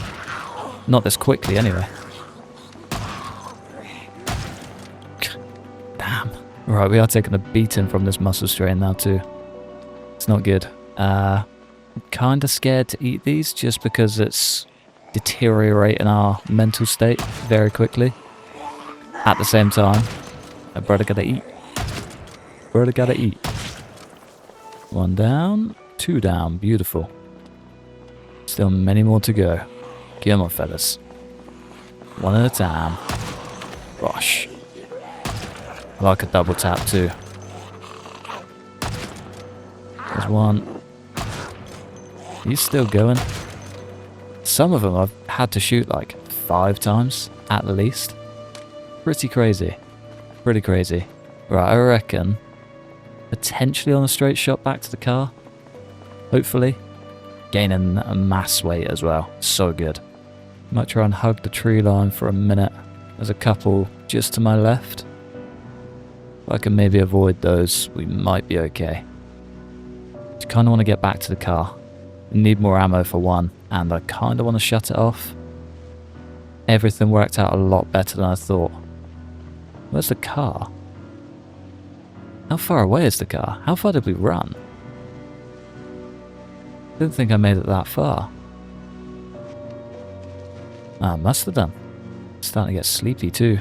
Not this quickly, anyway. Damn. Right, we are taking a beating from this muscle strain now, too. It's not good. I'm kind of scared to eat these just because it's deteriorating our mental state very quickly. At the same time, a brother gotta eat. Brother gotta eat. 1 down, 2 down. Beautiful. Still many more to go. Come on, fellas. 1 at a time. Gosh. I like a double tap too. There's 1. He's still going. Some of them I've had to shoot like 5 times at least. Pretty crazy. Pretty crazy. Right, I reckon potentially on a straight shot back to the car. Hopefully. Gaining a mass weight as well. So good. Might try and hug the tree line for a minute. There's a couple just to my left. If I can maybe avoid those, we might be okay. Just kind of want to get back to the car. Need more ammo for 1, and I kind of want to shut it off. Everything worked out a lot better than I thought. Where's the car? How far away is the car? How far did we run? Didn't think I made it that far. Ah, must have done. Starting to get sleepy too.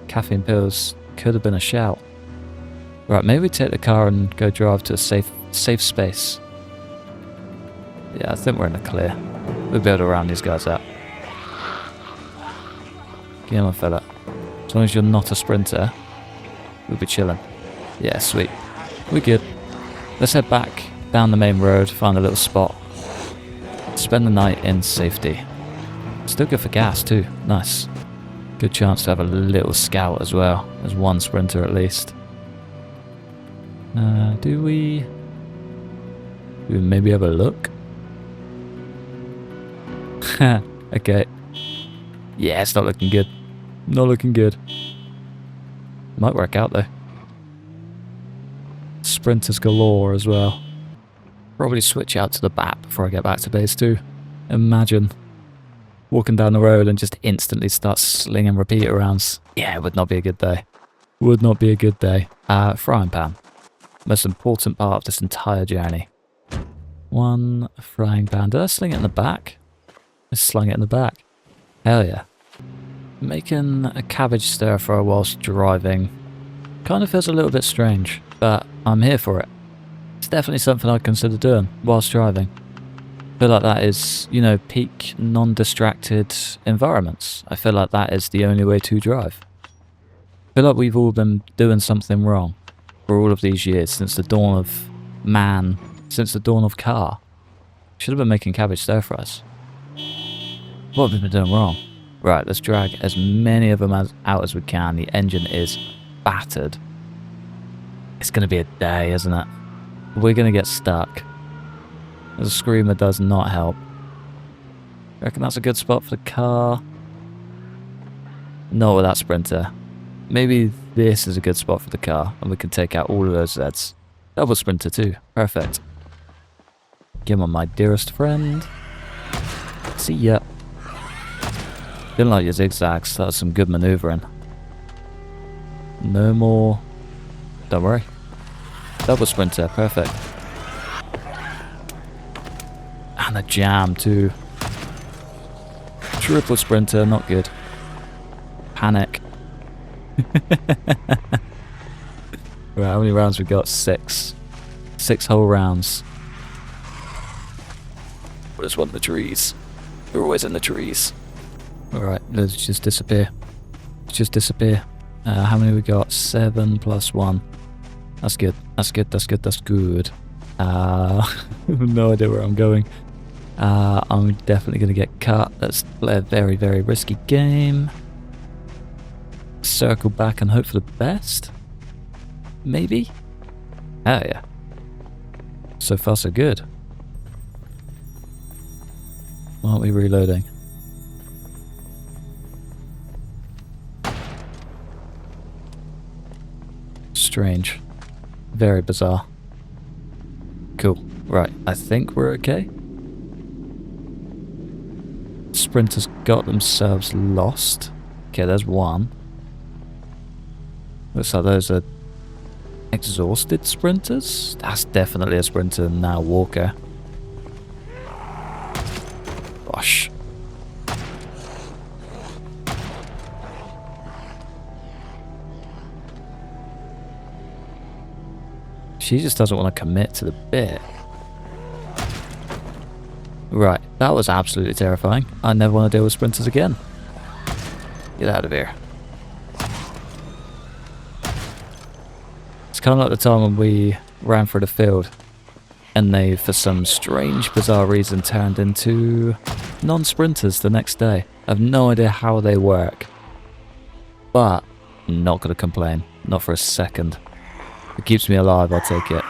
Caffeine pills could have been a shout. Right, maybe we take the car and go drive to a safe space. Yeah, I think we're in the clear. We'll be able to round these guys out. Get on, fella. As long as you're not a sprinter, We'll be chilling. Yeah, sweet. We're good. Let's head back down the main road, find a little spot. Spend the night in safety. Still good for gas too. Nice. Good chance to have a little scout as well. There's one sprinter at least. Do we maybe have a look? Okay. Yeah, it's not looking good. Not looking good. Might work out though. Sprinters galore as well. Probably switch out to the bat before I get back to base too. Imagine walking down the road and just instantly start slinging repeater rounds. Yeah, it would not be a good day. Would not be a good day. Frying pan. Most important part of this entire journey. One frying pan. Did I sling it in the back? I slung it in the back. Hell yeah. Making a cabbage stir fry whilst driving kind of feels a little bit strange, but I'm here for it. It's definitely something I'd consider doing whilst driving. I feel like that is, you know, peak non-distracted environments. I feel like that is the only way to drive. I feel like we've all been doing something wrong for all of these years, since the dawn of man, since the dawn of car. Should have been making cabbage stir fries. What have we been doing wrong? Right, let's drag as many of them out as we can. The engine is battered. It's going to be a day, isn't it? We're going to get stuck. The screamer does not help. I reckon that's a good spot for the car. Not with that sprinter. Maybe this is a good spot for the car, and we can take out all of those Zeds. Double sprinter too. Perfect. Come on, my dearest friend. See ya. Didn't like your zigzags. That was some good manoeuvring. No more. Don't worry. Double sprinter. Perfect. And a jam too. Triple sprinter. Not good. Panic. Right, how many rounds we got? 6. 6 whole rounds. We just want the trees. We're always in the trees. Alright, let's just disappear. Let's just disappear. How many we got? 7 plus 1. That's good. That's good. That's good. That's good. I have no idea where I'm going. I'm definitely going to get cut. Let's play a very, very risky game. Circle back and hope for the best. Maybe? Oh yeah. So far so good. Why aren't we reloading? Strange. Very bizarre. Cool. Right, I think we're okay. Sprinters got themselves lost. Okay, there's one. Looks like those are exhausted sprinters. That's definitely a sprinter now, Walker. Gosh. She just doesn't want to commit to the bit. Right, that was absolutely terrifying. I never want to deal with sprinters again. Get out of here. It's kind of like the time when we ran through the field and they, for some strange, bizarre reason, turned into non-sprinters the next day. I have no idea how they work. But I'm not going to complain. Not for a second. If it keeps me alive, I'll take it.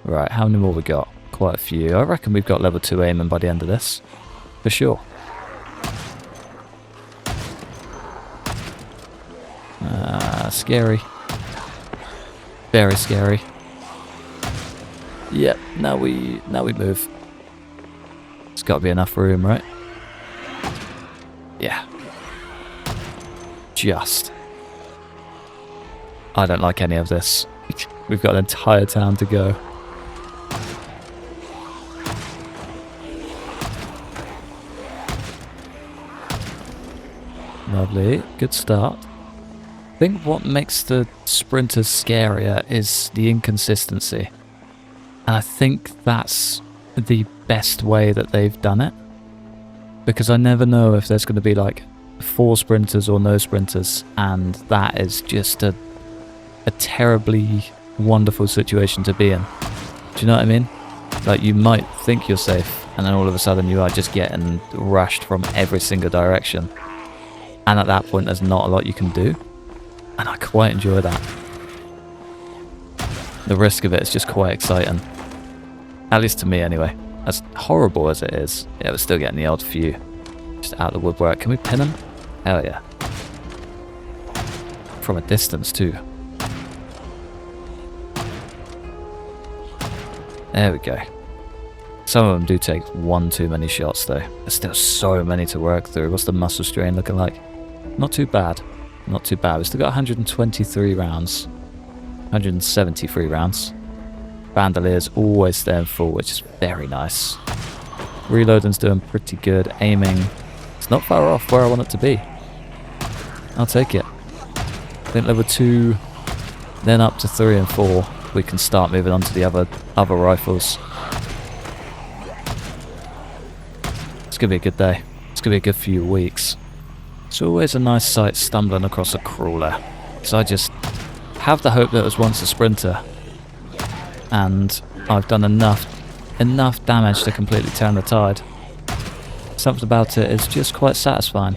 Right, how many more we got? Quite a few. I reckon we've got level 2 aiming by the end of this. For sure. Scary. Very scary. Yep, now we move. It's got to be enough room, right? Yeah. Just. I don't like any of this. We've got an entire town to go. Lovely. Good start. I think what makes the sprinters scarier is the inconsistency. And I think that's the best way that they've done it. Because I never know if there's going to be like 4 sprinters or no sprinters, and that is just a terribly wonderful situation to be in. Do you know what I mean? Like, you might think you're safe, and then all of a sudden you are just getting rushed from every single direction. And at that point, there's not a lot you can do. And I quite enjoy that. The risk of it is just quite exciting. At least to me, anyway. As horrible as it is, yeah, we're still getting the odd few. Just out of the woodwork. Can we pin them? Hell yeah. From a distance, too. There we go. Some of them do take one too many shots, though. There's still so many to work through. What's the muscle strain looking like? Not too bad. Not too bad. We've still got 123 rounds. 173 rounds. Bandoleer's always staying full, which is very nice. Reloading's doing pretty good. Aiming, it's not far off where I want it to be. I'll take it. I think level 2, then up to 3 and 4, we can start moving on to the other rifles. It's going to be a good day. It's going to be a good few weeks. It's always a nice sight stumbling across a crawler. So I just have the hope that it was once a sprinter. And I've done enough damage to completely turn the tide. Something about it is just quite satisfying.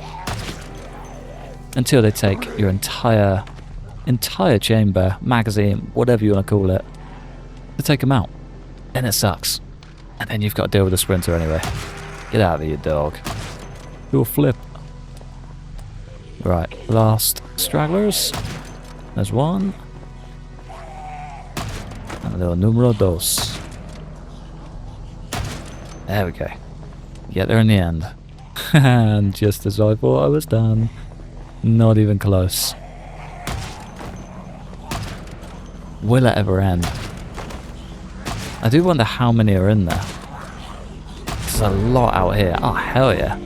Until they take your entire chamber, magazine, whatever you want to call it, to take them out. Then it sucks. And then you've got to deal with the sprinter anyway. Get out of here, you dog. You'll flip. Right, last stragglers. There's one. And a little numero dos. There we go. Get there in the end. And just as I thought I was done. Not even close. Will it ever end? I do wonder how many are in there. There's a lot out here. Oh, hell yeah.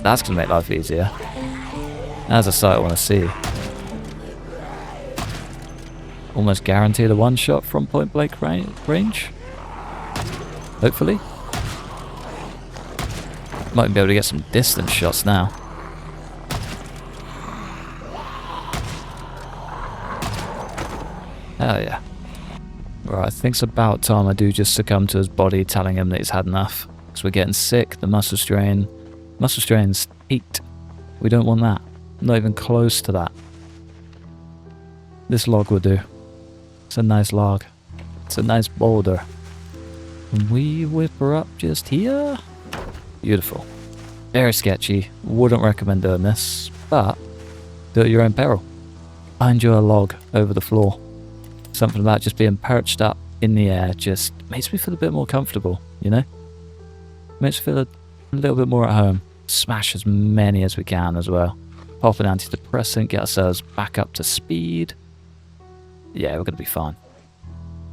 That's going to make life easier. That's a sight I want to see. Almost guaranteed a one-shot from point-blank range. Hopefully. Might be able to get some distance shots now. Hell yeah. Right, I think it's about time I do just succumb to his body, telling him that he's had enough. Because we're getting sick, the muscle strain. Muscle strain's 8. We don't want that. Not even close to that. This log will do. It's a nice log. It's a nice boulder. Can we whip her up just here? Beautiful. Very sketchy. Wouldn't recommend doing this, but do it at your own peril. I enjoy a log over the floor. Something about just being perched up in the air just makes me feel a bit more comfortable, you know? Makes me feel a little bit more at home. Smash as many as we can as well. Pop an antidepressant, get ourselves back up to speed. Yeah, we're going to be fine.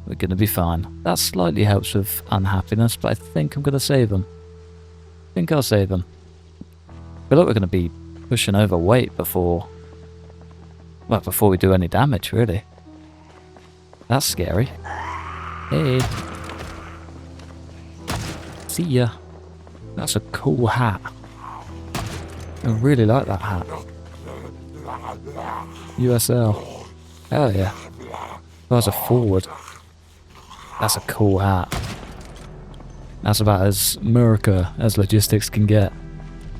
We're going to be fine. That slightly helps with unhappiness, but I think I'm going to save him. I think I'll save him. I feel like we're going to be pushing over weight before we do any damage, really. That's scary. Hey. See ya. That's a cool hat. I really like that hat. USL. Hell yeah. That's a forward. That's a cool hat. That's about as America as logistics can get.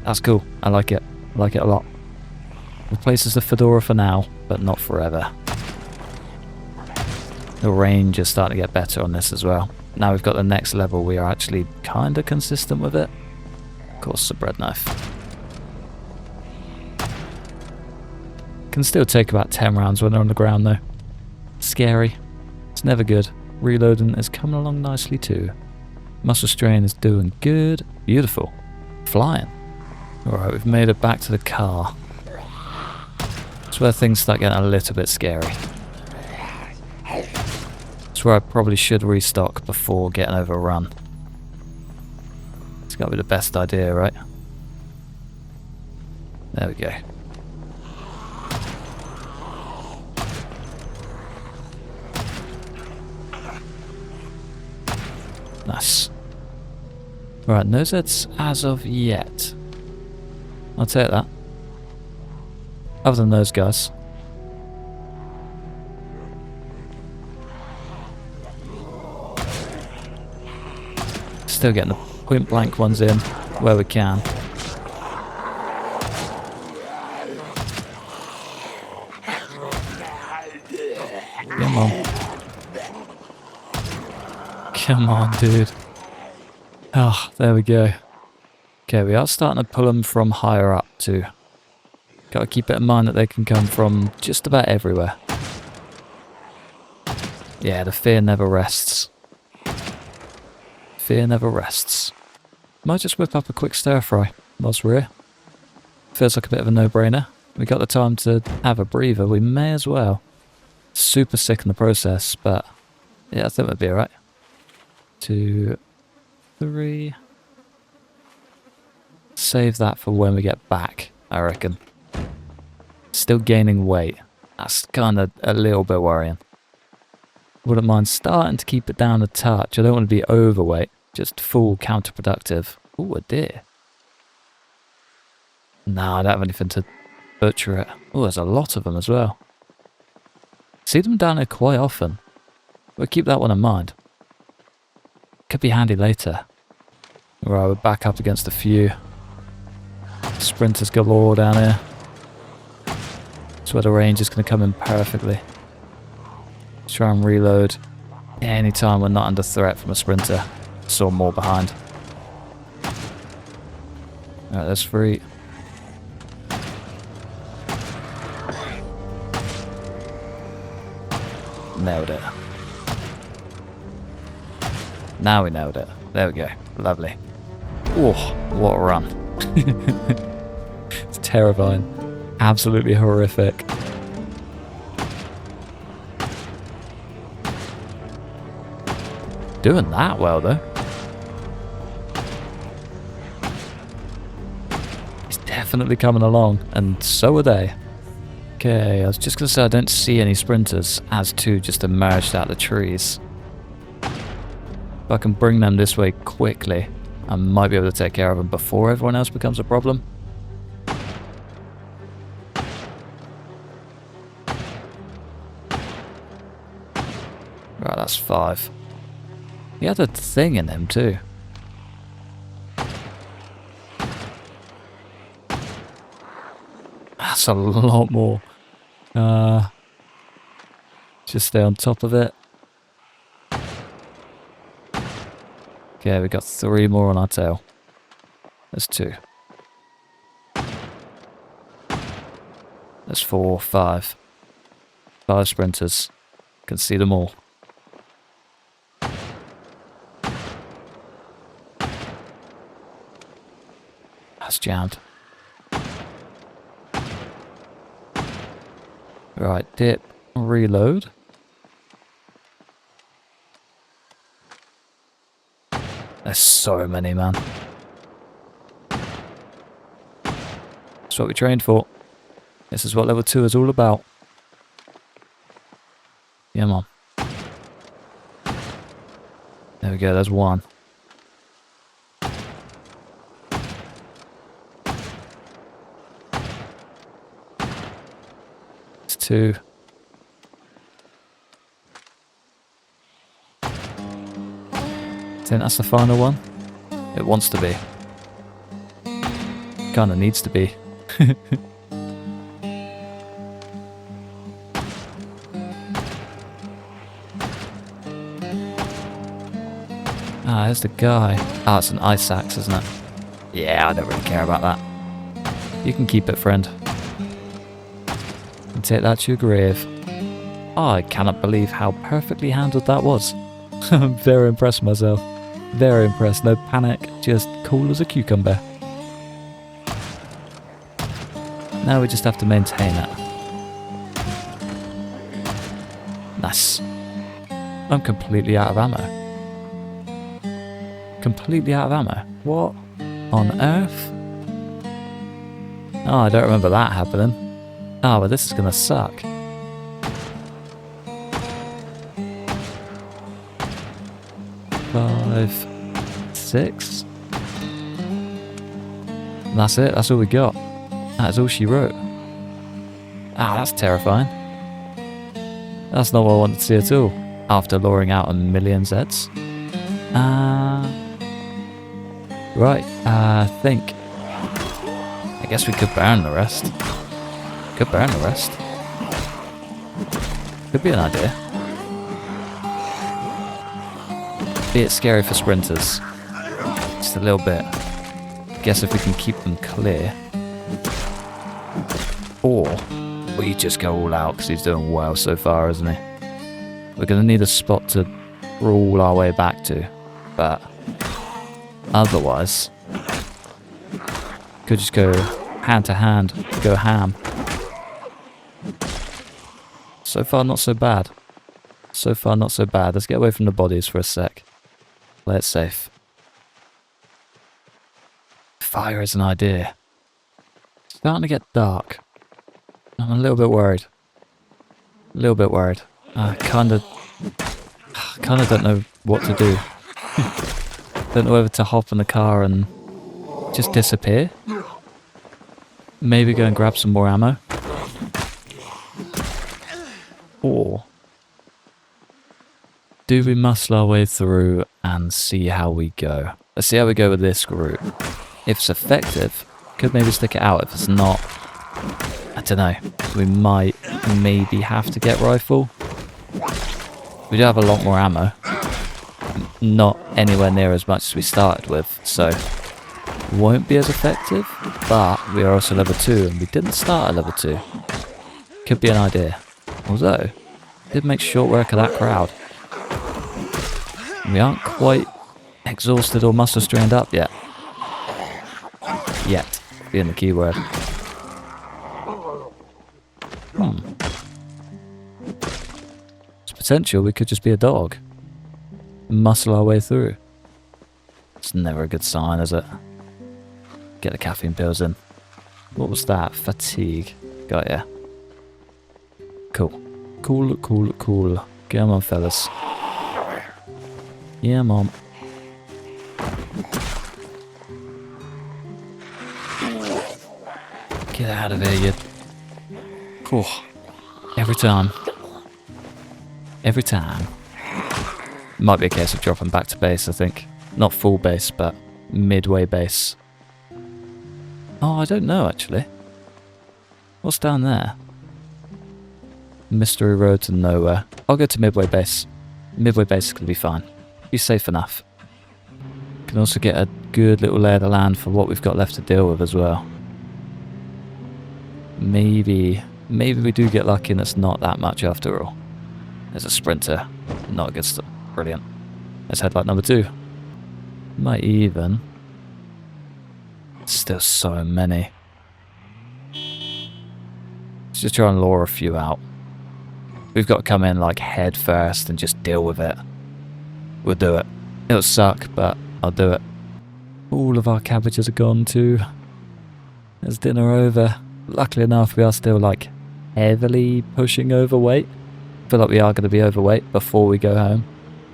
That's cool. I like it. I like it a lot. Replaces the fedora for now, but not forever. The range is starting to get better on this as well. Now we've got the next level, we are actually kind of consistent with it. Of course, the bread knife. Can still take about 10 rounds when they're on the ground though. Scary. It's never good. Reloading is coming along nicely too. Muscle strain is doing good. Beautiful. Flying. Alright, we've made it back to the car. It's where things start getting a little bit scary. It's where I probably should restock before getting overrun. It's got to be the best idea, right? There we go. Nice. Right, no zeds as of yet. I'll take that. Other than those guys. Still getting the point blank ones in where we can. Come on. Come on, dude. Oh, there we go. Okay, we are starting to pull them from higher up too. Gotta keep it in mind that they can come from just about everywhere. Yeah, the fear never rests. Fear never rests. Might just whip up a quick stir fry whilst we're here. Feels like a bit of a no-brainer. We got the time to have a breather, we may as well. Super sick in the process, but yeah, I think we'll be alright. 2, 3. Save that for when we get back, I reckon. Still gaining weight. That's kind of a little bit worrying. Wouldn't mind starting to keep it down a touch. I don't want to be overweight, just full counterproductive. Ooh, a deer. No, I don't have anything to butcher it. Oh, there's a lot of them as well. See them down here quite often. We'll keep that one in mind. Could be handy later. Right, we're back up against a few. Sprinters galore down here. That's where the range is going to come in perfectly. Let's try and reload anytime we're not under threat from a sprinter. Saw more behind. Alright, that's 3. Nailed it. Now we nailed it. There we go. Lovely. Oh, what a run. It's terrifying. Absolutely horrific. Doing that well, though. He's definitely coming along, and so are they. Okay, I was just going to say I don't see any sprinters, as two just emerged out of the trees. If I can bring them this way quickly, I might be able to take care of them before everyone else becomes a problem. Right, that's 5. He had a thing in him too. That's a lot more. Just stay on top of it. Okay, we got 3 more on our tail. There's 2. There's 4, 5. 5 sprinters. Can see them all. That's jammed. Right, dip, reload. There's so many, man. That's what we trained for. This is what level 2 is all about. Yeah, man. There we go, there's 1. It's 2. I think that's the final one. It wants to be. Kinda needs to be. Ah, there's the guy. Ah, it's an ice axe, isn't it? Yeah, I don't really care about that. You can keep it, friend. And take that to your grave. Oh, I cannot believe how perfectly handled that was. I'm very impressed with myself. Very impressed. No panic. Just cool as a cucumber. Now we just have to maintain it. Nice. I'm completely out of ammo. Completely out of ammo. What on earth? Oh, I don't remember that happening. Oh, but this is gonna suck. Five, 6. And that's it. That's all we got. That is all she wrote. Ah, that's terrifying. That's not what I wanted to see at all. After luring out a million zeds. Right, I guess we could burn the rest. Could burn the rest. Could be an idea. Be it scary for sprinters. Just a little bit. Guess if we can keep them clear. Or we just go all out because he's doing well so far, isn't he? We're going to need a spot to crawl our way back to. But otherwise, could just go hand to hand, go ham. So far, not so bad. So far, not so bad. Let's get away from the bodies for a sec. Play it safe. Fire is an idea. It's starting to get dark. I'm a little bit worried. A little bit worried. I kind of don't know what to do. Don't know whether to hop in the car and just disappear. Maybe go and grab some more ammo. Or do we muscle our way through and see how we go? Let's see how we go with this route. If it's effective, could maybe stick it out. If it's not, I don't know. We might maybe have to get rifle. We do have a lot more ammo. Not anywhere near as much as we started with, so won't be as effective, but we are also level 2 and we didn't start at level 2. Could be an idea. Although, did make short work of that crowd. We aren't quite exhausted or muscle strained up yet. Yet, being the key word. There's potential we could just be a dog. Muscle our way through. It's never a good sign, is it? Get the caffeine pills in. What was that? Fatigue. Got ya. Cool. Cool. Get on, fellas. Yeah, Mom. Get out of here, you... Oh, every time. Every time. Might be a case of dropping back to base, I think. Not full base, but midway base. Oh, I don't know, actually. What's down there? Mystery road to nowhere. I'll go to midway base. Midway base is going to be fine. Be safe enough. Can also get a good little lay of the land for what we've got left to deal with as well. Maybe we do get lucky and it's not that much after all. There's a sprinter. Not a good start. Brilliant. Let's head like number 2. Might even... Still so many. Let's just try and lure a few out. We've got to come in like head first and just deal with it. We'll do it. It'll suck, but I'll do it. All of our cabbages are gone too. There's dinner over. Luckily enough, we are still like heavily pushing overweight. I feel like we are going to be overweight before we go home.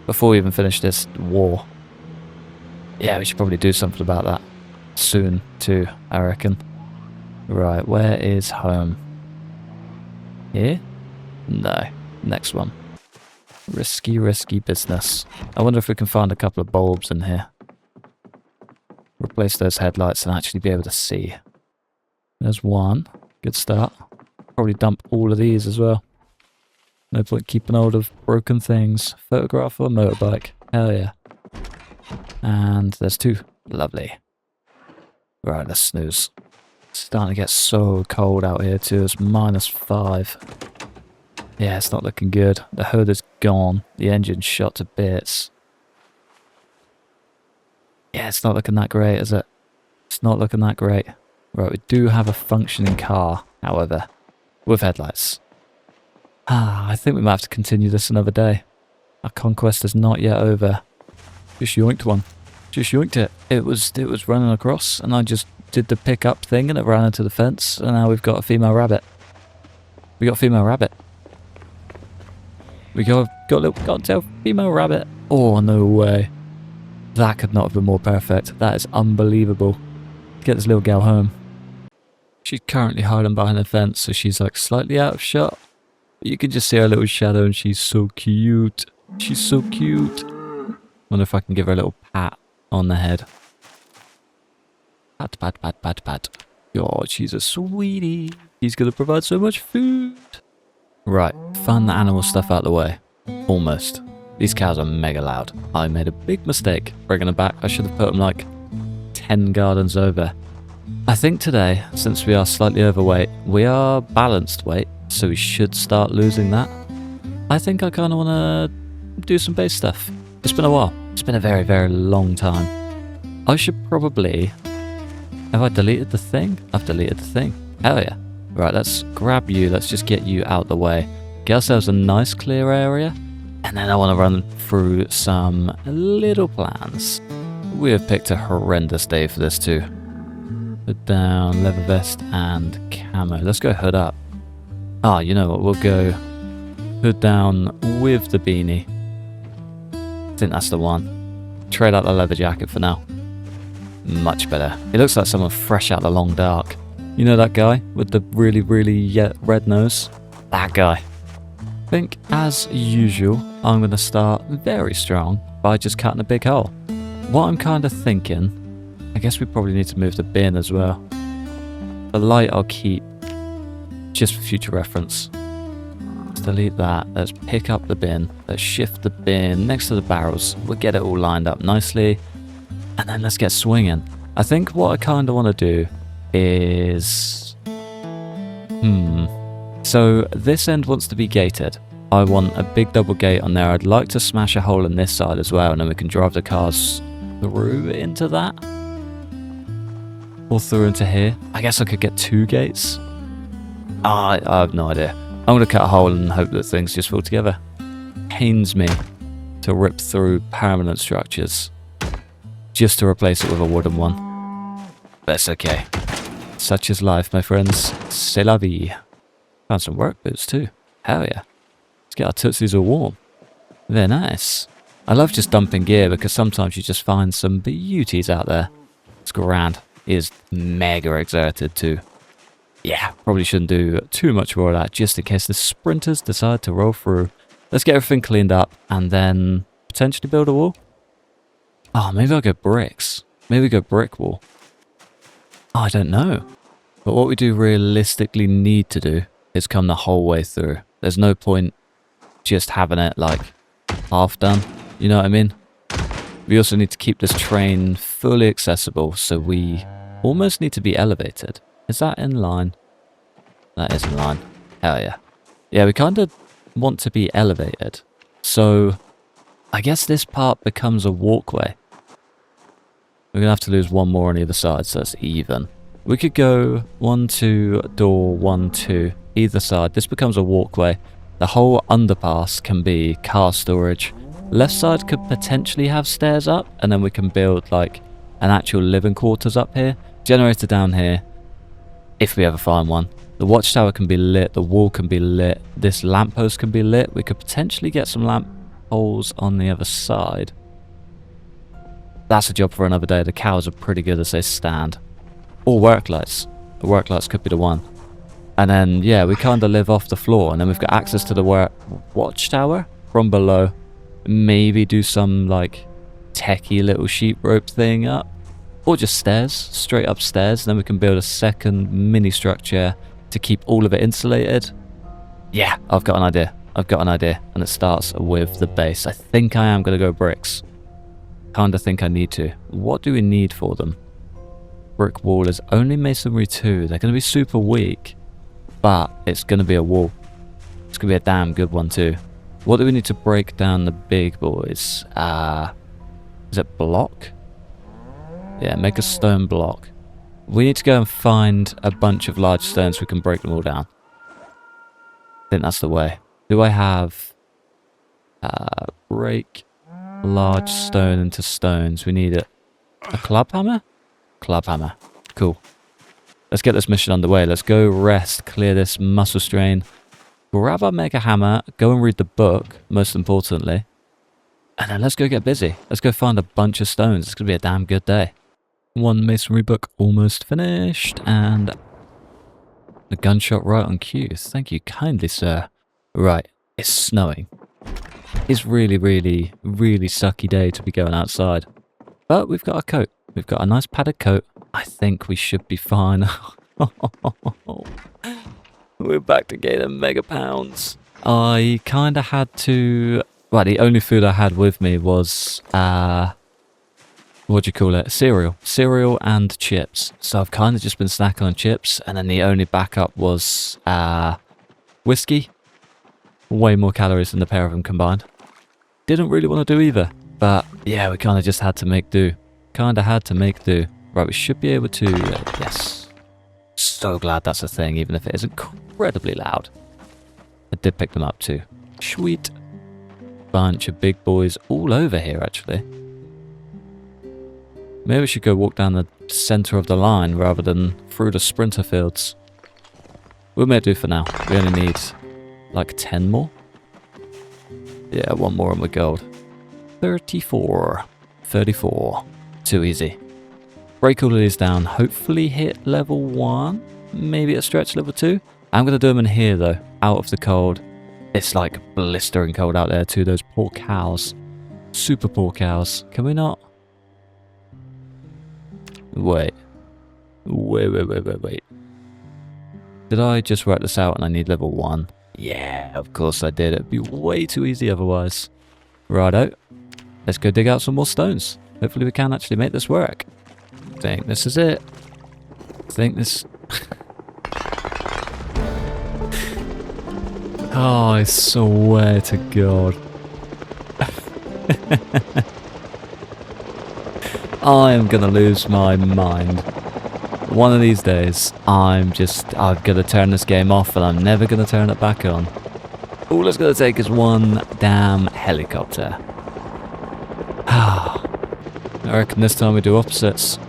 Before we even finish this war. Yeah, we should probably do something about that. Soon too, I reckon. Right, where is home? Here? No. Next one. Risky business. I wonder if we can find a couple of bulbs in here. Replace those headlights and actually be able to see. There's one. Good start. Probably dump all of these as well. No point keeping hold of broken things. Photograph or motorbike. Hell yeah. And there's 2. Lovely. Right, let's snooze. It's starting to get so cold out here too. It's -5. Yeah, it's not looking good. The hood is gone. The engine's shot to bits. Yeah, it's not looking that great, is it? It's not looking that great. Right, we do have a functioning car, however, with headlights. I think we might have to continue this another day. Our conquest is not yet over. Just yoinked one. Just yoinked it. It was running across, and I just did the pick up thing, and it ran into the fence, and now we've got a female rabbit. We got a female rabbit. We got a little goddamn female rabbit. Oh, no way. That could not have been more perfect. That is unbelievable. Get this little gal home. She's currently hiding behind a fence, so she's like slightly out of shot. But you can just see her little shadow, and she's so cute. She's so cute. Wonder if I can give her a little pat on the head. Pat, pat, pat, pat, pat. God, she's a sweetie. He's going to provide so much food. Right, fun animal stuff out the way. Almost. These cows are mega loud. I made a big mistake bringing them back. I should have put them like 10 gardens over. I think today, since we are slightly overweight, we are balanced weight, so we should start losing that. I think I kind of want to do some base stuff. It's been a while. It's been a very, very long time. I should probably... Have I deleted the thing? I've deleted the thing. Hell yeah. Right, let's grab you. Let's just get you out the way. Get ourselves a nice clear area. And then I want to run through some little plans. We have picked a horrendous day for this too. Hood down, leather vest, and camo. Let's go hood up. Ah, you know what? We'll go hood down with the beanie. I think that's the one. Trade out the leather jacket for now. Much better. It looks like someone fresh out the long dark. You know that guy with the really, really red nose? That guy. I think, as usual, I'm going to start very strong by just cutting a big hole. What I'm kind of thinking, I guess we probably need to move the bin as well. The light I'll keep just for future reference. Let's delete that. Let's pick up the bin. Let's shift the bin next to the barrels. We'll get it all lined up nicely. And then let's get swinging. I think what I kind of want to do is... So this end wants to be gated. I want a big double gate on there. I'd like to smash a hole in this side as well, and then we can drive the cars through into that. Or through into here. I guess I could get 2 gates. I have no idea. I'm going to cut a hole and hope that things just fall together. Pains me to rip through permanent structures just to replace it with a wooden one. That's okay. Such is life, my friends. C'est la vie. Found some work boots too. Hell yeah. Let's get our tootsies all warm. Very nice. I love just dumping gear because sometimes you just find some beauties out there. It's grand. It is mega exerted too. Yeah, probably shouldn't do too much more of that just in case the sprinters decide to roll through. Let's get everything cleaned up and then potentially build a wall. Oh, maybe I'll go bricks. Maybe go brick wall. Oh, I don't know. But what we do realistically need to do is come the whole way through. There's no point just having it like half done. You know what I mean? We also need to keep this train fully accessible, so we almost need to be elevated. Is that in line? That is in line. Hell yeah. Yeah, we kind of want to be elevated. So I guess this part becomes a walkway. We're going to have to lose one more on either side, so it's even. We could go 1, 2, door, 1, 2, either side. This becomes a walkway. The whole underpass can be car storage. Left side could potentially have stairs up, and then we can build like an actual living quarters up here. Generator down here, if we ever find one. The watchtower can be lit, the wall can be lit, this lamppost can be lit. We could potentially get some lamp holes on the other side. That's a job for another day. The cows are pretty good as they stand. Or work lights. The work lights could be the one. And then, yeah, we kind of live off the floor. And then we've got access to the watchtower from below. Maybe do some, like, techie little sheep rope thing up. Or just stairs. Straight upstairs. And then we can build a second mini structure to keep all of it insulated. Yeah, I've got an idea. I've got an idea. And it starts with the base. I think I am going to go bricks. Kind of think I need to. What do we need for them? Brick wall is only masonry 2. They're going to be super weak. But it's going to be a wall. It's going to be a damn good one too. What do we need to break down the big boys? Is it block? Yeah, make a stone block. We need to go and find a bunch of large stones so we can break them all down. I think that's the way. Do I have... break large stone into stones. We need a club hammer? Club hammer. Cool. Let's get this mission underway. Let's go rest, clear this muscle strain, grab our mega hammer, go and read the book, most importantly, and then let's go get busy. Let's go find a bunch of stones. It's going to be a damn good day. One masonry book almost finished, and The gunshot right on cue. Thank you kindly, sir. Right, it's snowing. It's really, really, really sucky day to be going outside. But we've got a coat. We've got a nice padded coat. I think we should be fine. We're back to gaining mega pounds. I kind of had to... Well, the only food I had with me was... what do you call it? Cereal and chips. So I've kind of just been snacking on chips. And then the only backup was whiskey. Way more calories than the pair of them combined. Didn't really want to do either. But yeah, we kind of just had to make do. Right, we should be able to... yes. So glad that's a thing, even if it is incredibly loud. I did pick them up too. Sweet. Bunch of big boys all over here, actually. Maybe we should go walk down the center of the line rather than through the sprinter fields. We'll make do for now. We only need like 10 more. Yeah, one more and we're gold. 34. 34. Too easy. Break all of these down. Hopefully hit level 1. Maybe a stretch level 2. I'm going to do them in here though. Out of the cold. It's like blistering cold out there too. Those poor cows. Super poor cows. Can we not? Wait. Wait. Did I just work this out and I need level 1? Yeah, of course I did. It'd be way too easy otherwise. Righto. Let's go dig out some more stones. Hopefully we can actually make this work. I think this is it. I think this... oh, I swear to God. I am gonna lose my mind. One of these days, I'm gonna turn this game off and I'm never gonna turn it back on. All it's gonna take is one damn helicopter. I reckon this time we do opposites.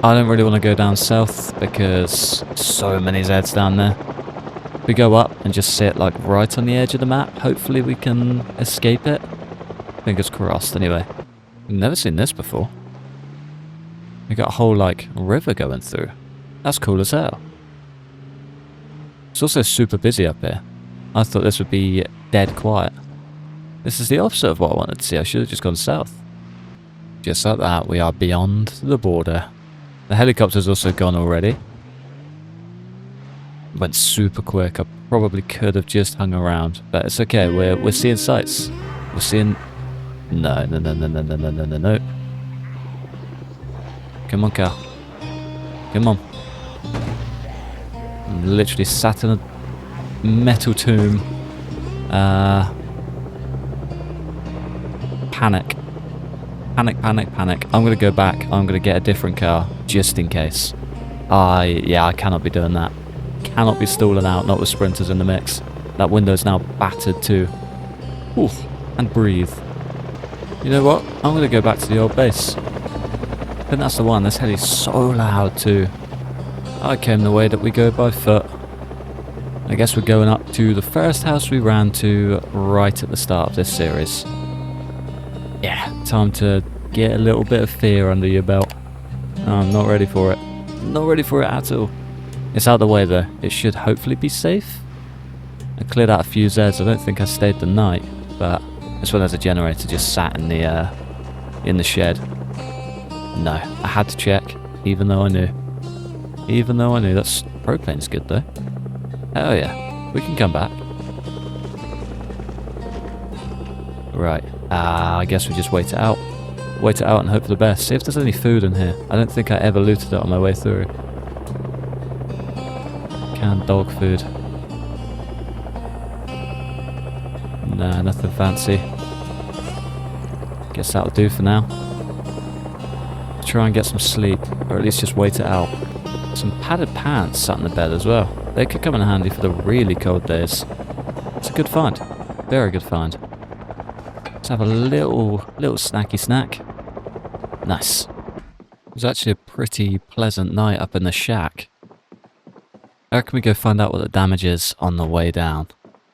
I don't really want to go down south because so many zeds down there. If we go up and just sit like right on the edge of the map, hopefully we can escape it. Fingers crossed anyway. I've never seen this before. We got a whole like river going through. That's cool as hell. It's also super busy up here. I thought this would be dead quiet. This is the opposite of what I wanted to see. I should have just gone south. Just like that, we are beyond the border. The helicopter's also gone already. Went super quick. I probably could have just hung around, but it's okay. We're seeing sights. We're seeing... No. Come on, Cal. Come on. I'm literally sat in a metal tomb. Panic. I'm going to go back. I'm going to get a different car, just in case. I cannot be doing that. Cannot be stalling out, not with sprinters in the mix. That window's now battered too. Oof, and breathe. You know what? I'm going to go back to the old base. I think that's the one. This heli's so loud too. I came the way that we go by foot. I guess we're going up to the first house we ran to right at the start of this series. Yeah, time to get a little bit of fear under your belt. Oh, I'm not ready for it. Not ready for it at all. It's out of the way though. It should hopefully be safe. I cleared out a few zeds. I don't think I stayed the night, but this one has a generator just sat in the shed. No, I had to check, even though I knew. That's propane's good though. Oh yeah, we can come back. Right, I guess we just wait it out. Wait it out and hope for the best. See if there's any food in here. I don't think I ever looted it on my way through. Canned dog food. Nah, nothing fancy. Guess that'll do for now. Try and get some sleep, or at least just wait it out. Some padded pants sat in the bed as well. They could come in handy for the really cold days. It's a good find. Very good find. Let's have a little snacky snack. Nice. It was actually a pretty pleasant night up in the shack. I reckon we go find out what the damage is on the way down.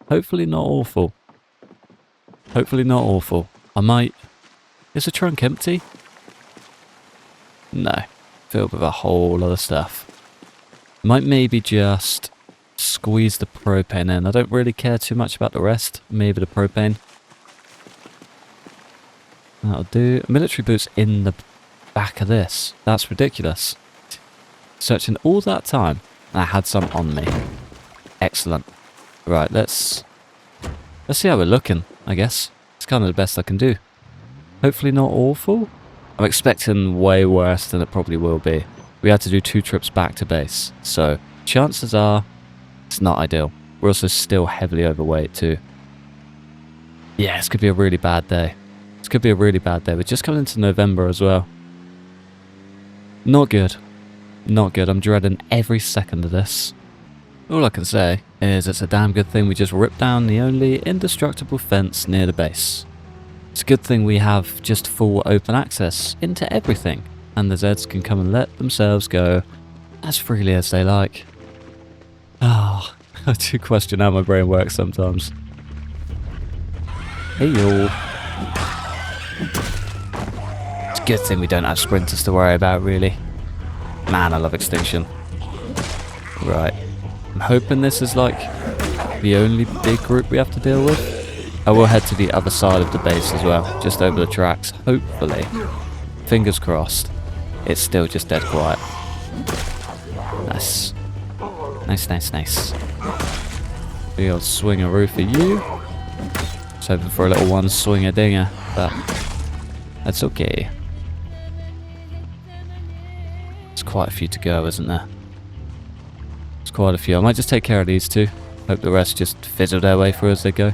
Hopefully not awful. Hopefully not awful. I might... Is the trunk empty? No. Filled with a whole lot of stuff. Might maybe just squeeze the propane in. I don't really care too much about the rest. Maybe the propane. That'll do. Military boots in the back of this. That's ridiculous. Searching all that time, and I had some on me. Excellent. Right, let's see how we're looking, I guess. It's kind of the best I can do. Hopefully not awful. I'm expecting way worse than it probably will be. We had to do 2 trips back to base, so chances are it's not ideal. We're also still heavily overweight too. Yeah, this could be a really bad day. This could be a really bad day. We're just coming into November as well. Not good. Not good. I'm dreading every second of this. All I can say is it's a damn good thing we just ripped down the only indestructible fence near the base. It's a good thing we have just full open access into everything, and the Zeds can come and let themselves go as freely as they like. Ah, I do question how my brain works sometimes. Hey yo. It's a good thing we don't have sprinters to worry about, really. Man, I love Extinction. Right. I'm hoping this is like the only big group we have to deal with. I will head to the other side of the base as well, just over the tracks, hopefully. Fingers crossed. It's still just dead quiet. Nice. Nice, nice, nice. Big old swing-a-roo for you. I was hoping for a little one swing-a-dinger, but that's okay. There's quite a few to go, isn't there? There's quite a few. I might just take care of these two. Hope the rest just fizzle their way through as they go.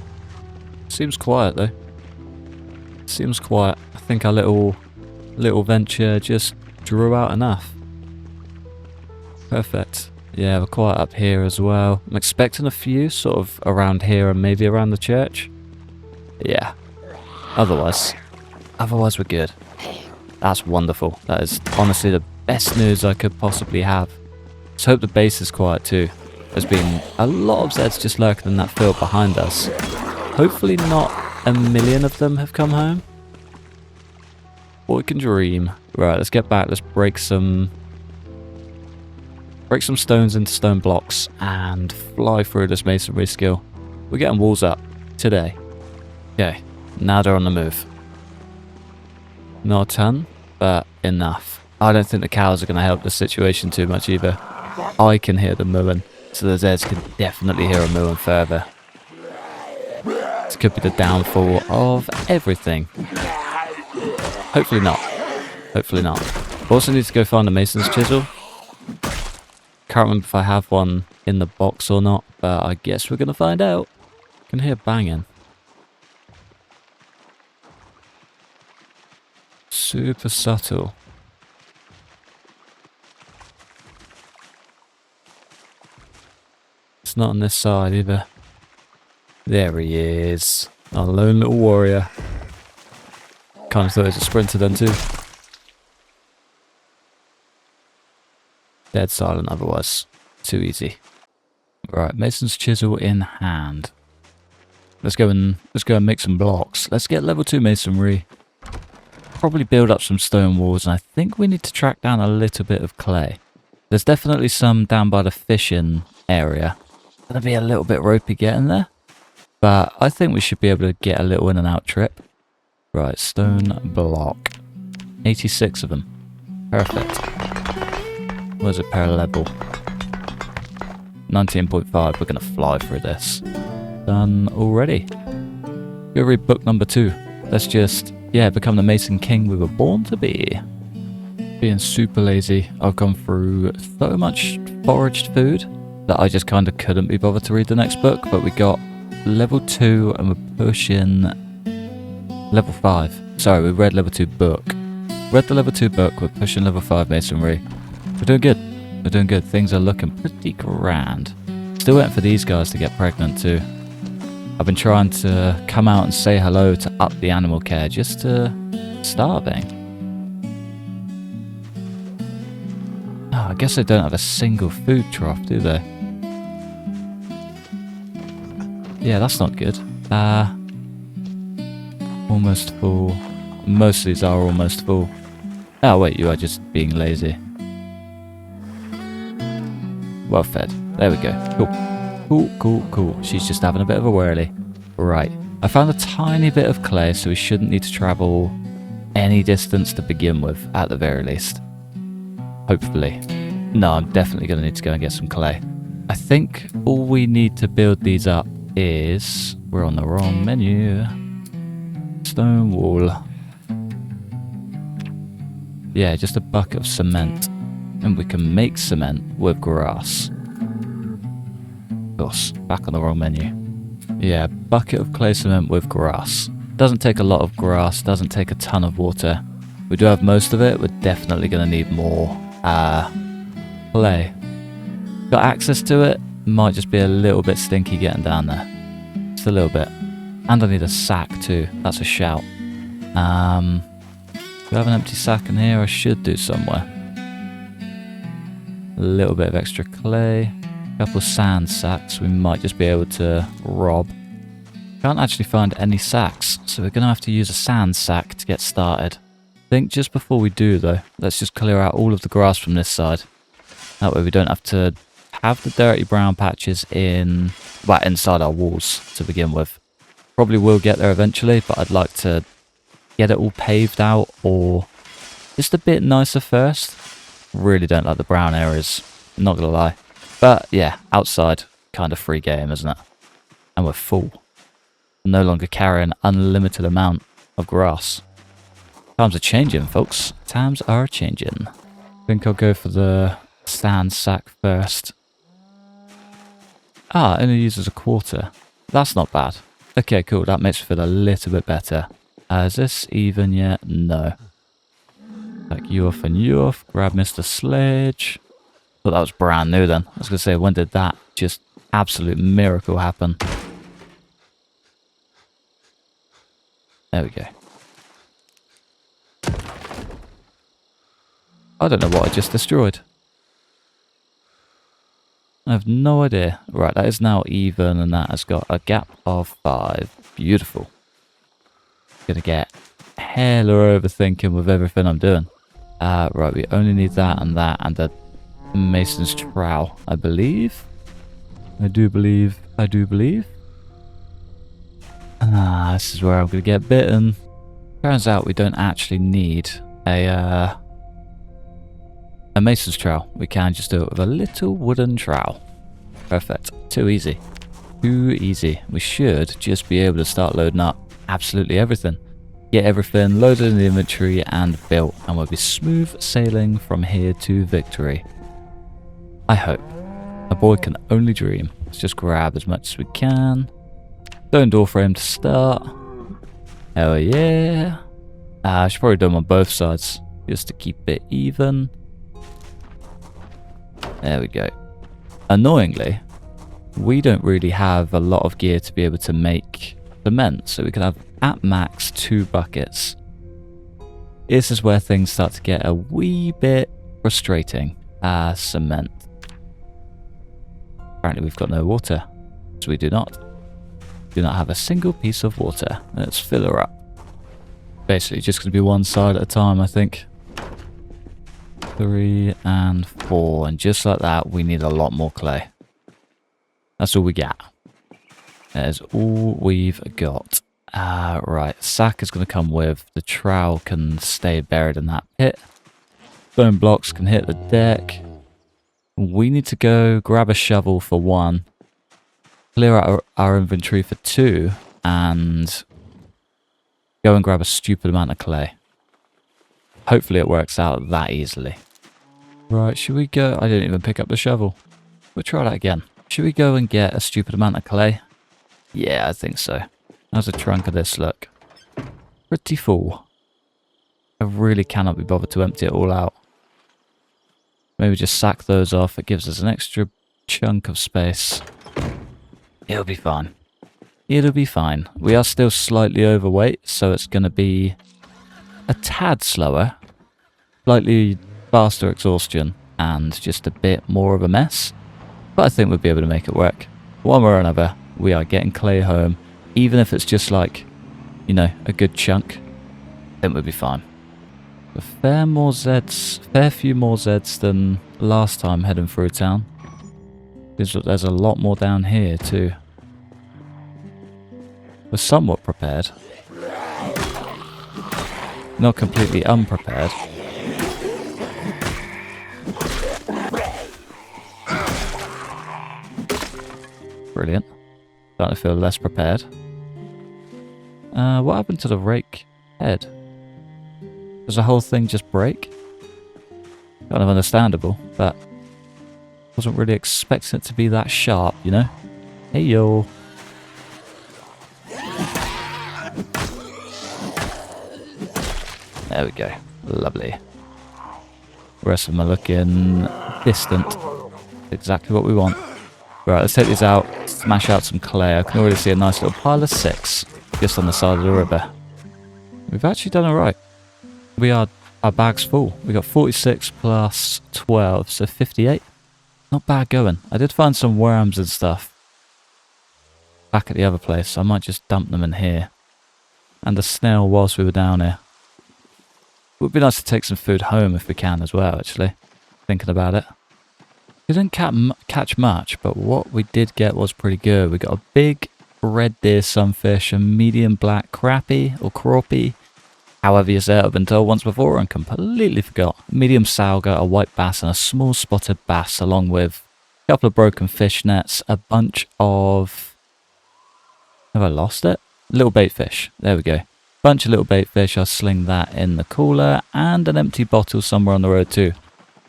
Seems quiet though. Seems quiet. I think our little venture just drew out enough. Perfect. Yeah, we're quiet up here as well. I'm expecting a few sort of around here and maybe around the church. Yeah. Otherwise we're good. That's wonderful. That is honestly the best news I could possibly have. Let's hope the base is quiet too. There's been a lot of Zeds just lurking in that field behind us. Hopefully not a million of them have come home. But we can dream. Right, let's get back. Let's break some stones into stone blocks and fly through this masonry skill. We're getting walls up today. Okay, now they're on the move. Not a ton, but enough. I don't think the cows are going to help the situation too much either. I can hear them mooing, so the Zeds can definitely hear them mooing further. This could be the downfall of everything. Hopefully not. Hopefully not. Also need to go find a mason's chisel. Can't remember if I have one in the box or not, but I guess we're going to find out. Can hear banging. Super subtle. It's not on this side either. There he is. Our lone little warrior. Kind of thought he was a sprinter then too. Dead silent otherwise. Too easy. Right, mason's chisel in hand. Let's go and make some blocks. Let's get level 2 masonry. Probably build up some stone walls, and I think we need to track down a little bit of clay. There's definitely some down by the fishing area. Gonna be a little bit ropey getting there, but I think we should be able to get a little in and out trip. Right, stone block. 86 of them. Perfect. Where's it per level? 19.5. We're gonna fly through this. Done already. Go read book number 2. Let's just, yeah, become the Mason King we were born to be. Being super lazy, I've gone through so much foraged food that I just kind of couldn't be bothered to read the next book, but we got level 2 and we're pushing level 5. Sorry, we read level 2 book. Read the level 2 book, we're pushing level 5 masonry. We're doing good. We're doing good. Things are looking pretty grand. Still waiting for these guys to get pregnant too. I've been trying to come out and say hello to up the animal care just to starving. Oh, I guess they don't have a single food trough, do they? Yeah, that's not good. Almost full. Most of these are almost full. Oh wait, you are just being lazy. Well fed. There we go. Cool. She's just having a bit of a whirly. Right. I found a tiny bit of clay, so we shouldn't need to travel any distance to begin with, at the very least. Hopefully. No, I'm definitely going to need to go and get some clay. I think all we need to build these up is... We're on the wrong menu. Stone wall. Yeah, just a bucket of cement. And we can make cement with grass. Of course, back on the wrong menu. Yeah, bucket of clay cement with grass. Doesn't take a lot of grass, doesn't take a ton of water. We do have most of it, we're definitely going to need more clay. Got access to it, might just be a little bit stinky getting down there. Just a little bit. And I need a sack too, that's a shout. Do I have an empty sack in here? I should do somewhere. A little bit of extra clay. A couple of sand sacks we might just be able to rob. Can't actually find any sacks, so we're going to have to use a sand sack to get started. I think just before we do though, let's just clear out all of the grass from this side. That way we don't have to have the dirty brown patches inside our walls to begin with. Probably will get there eventually, but I'd like to get it all paved out or just a bit nicer first. Really don't like the brown areas, not gonna lie. But yeah, outside, kind of free game, isn't it? And we're full. No longer carrying unlimited amount of grass. Times are changing, folks. Times are changing. I think I'll go for the sand sack first. Ah, it only uses a quarter. That's not bad. Okay, cool. That makes me feel a little bit better. Is this even yet? No. Like you off and you off. Grab Mr. Sledge. Thought that was brand new then. I was going to say, when did that just absolute miracle happen? There we go. I don't know what I just destroyed. I have no idea. Right, that is now even and that has got a gap of 5. Beautiful. Gonna get hella overthinking with everything I'm doing. Right, we only need that and the mason's trowel, I believe. I do believe. This is where I'm gonna get bitten. Turns out we don't actually need a mason's trowel. We can just do it with a little wooden trowel. Perfect. Too easy. Too easy. We should just be able to start loading up absolutely everything. Get everything loaded in the inventory and built, and we'll be smooth sailing from here to victory. I hope. A boy can only dream. Let's just grab as much as we can. Stone door frame to start. Hell yeah. I should probably do them on both sides, just to keep it even. There we go. Annoyingly, we don't really have a lot of gear to be able to make cement, so we can have at max 2 buckets. This is where things start to get a wee bit frustrating. Cement. Apparently we've got no water, so we do not have a single piece of water. Let's fill her up. Basically just going to be one side at a time, I think. 3 and 4, and just like that we need a lot more clay. That's all we got. That is all we've got. Right, sack is going to come with. The trowel can stay buried in that pit. Stone blocks can hit the deck. We need to go grab a shovel for 1. Clear out our inventory for 2. And go and grab a stupid amount of clay. Hopefully it works out that easily. Right, should we go? I didn't even pick up the shovel. We'll try that again. Should we go and get a stupid amount of clay? Yeah, I think so. How's the trunk of this look? Pretty full. I really cannot be bothered to empty it all out. Maybe just sack those off. It gives us an extra chunk of space. It'll be fine. It'll be fine. We are still slightly overweight, so it's going to be a tad slower. Slightly faster exhaustion and just a bit more of a mess. But I think we'll be able to make it work. One way or another, we are getting clay home. Even if it's just like, you know, a good chunk, then we'll be fine. A fair few more zeds than last time heading through town. There's a lot more down here too. We're somewhat prepared. Not completely unprepared. Brilliant. Starting to feel less prepared. What happened to the rake head? Does the whole thing just break? Kind of understandable, but wasn't really expecting it to be that sharp, you know? Hey yo. There we go. Lovely. The rest of them are looking distant. Exactly what we want. Right, let's take these out, smash out some clay. I can already see a nice little pile of 6 just on the side of the river. We've actually done alright. Our bag's full. We got 46 plus 12, so 58. Not bad going. I did find some worms and stuff back at the other place, so I might just dump them in here. And a snail whilst we were down here. It would be nice to take some food home if we can as well, actually. Thinking about it. We didn't catch much, but what we did get was pretty good. We got a big red deer sunfish, a medium black crappie or crappie. However you say it, I've been told once before and completely forgot. Medium sauger, a white bass and a small spotted bass, along with a couple of broken fish nets, a bunch of... Have I lost it? Little bait fish. There we go. Bunch of little bait fish. I'll sling that in the cooler, and an empty bottle somewhere on the road too.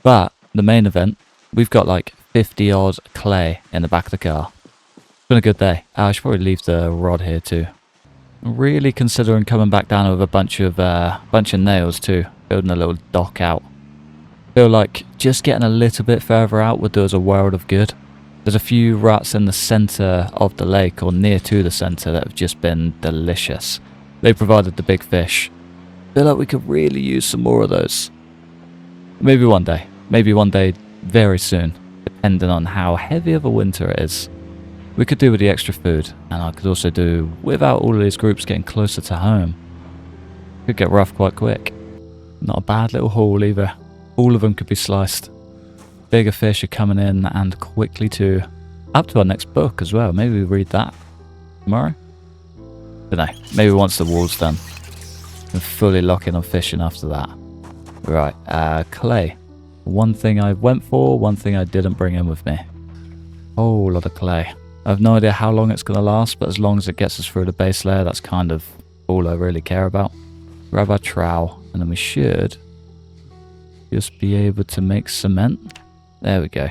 But the main event, we've got like 50 odd clay in the back of the car. It's been a good day. I should probably leave the rod here too. Really considering coming back down with a bunch of nails too, building a little dock out. Feel like just getting a little bit further out would do us a world of good. There's a few ruts in the centre of the lake, or near to the centre, that have just been delicious. They provided the big fish. Feel like we could really use some more of those. Maybe one day very soon, depending on how heavy of a winter it is. We could do with the extra food, and I could also do without all of these groups getting closer to home. Could get rough quite quick. Not a bad little haul either. All of them could be sliced. Bigger fish are coming in, and quickly too. Up to our next book as well. Maybe we read that tomorrow? Dunno. Maybe once the wall's done. And fully lock in on fishing after that. Right, clay. One thing I went for, one thing I didn't bring in with me. Whole lot of clay. I have no idea how long it's going to last, but as long as it gets us through the base layer, that's kind of all I really care about. Grab our trowel, and then we should just be able to make cement. There we go.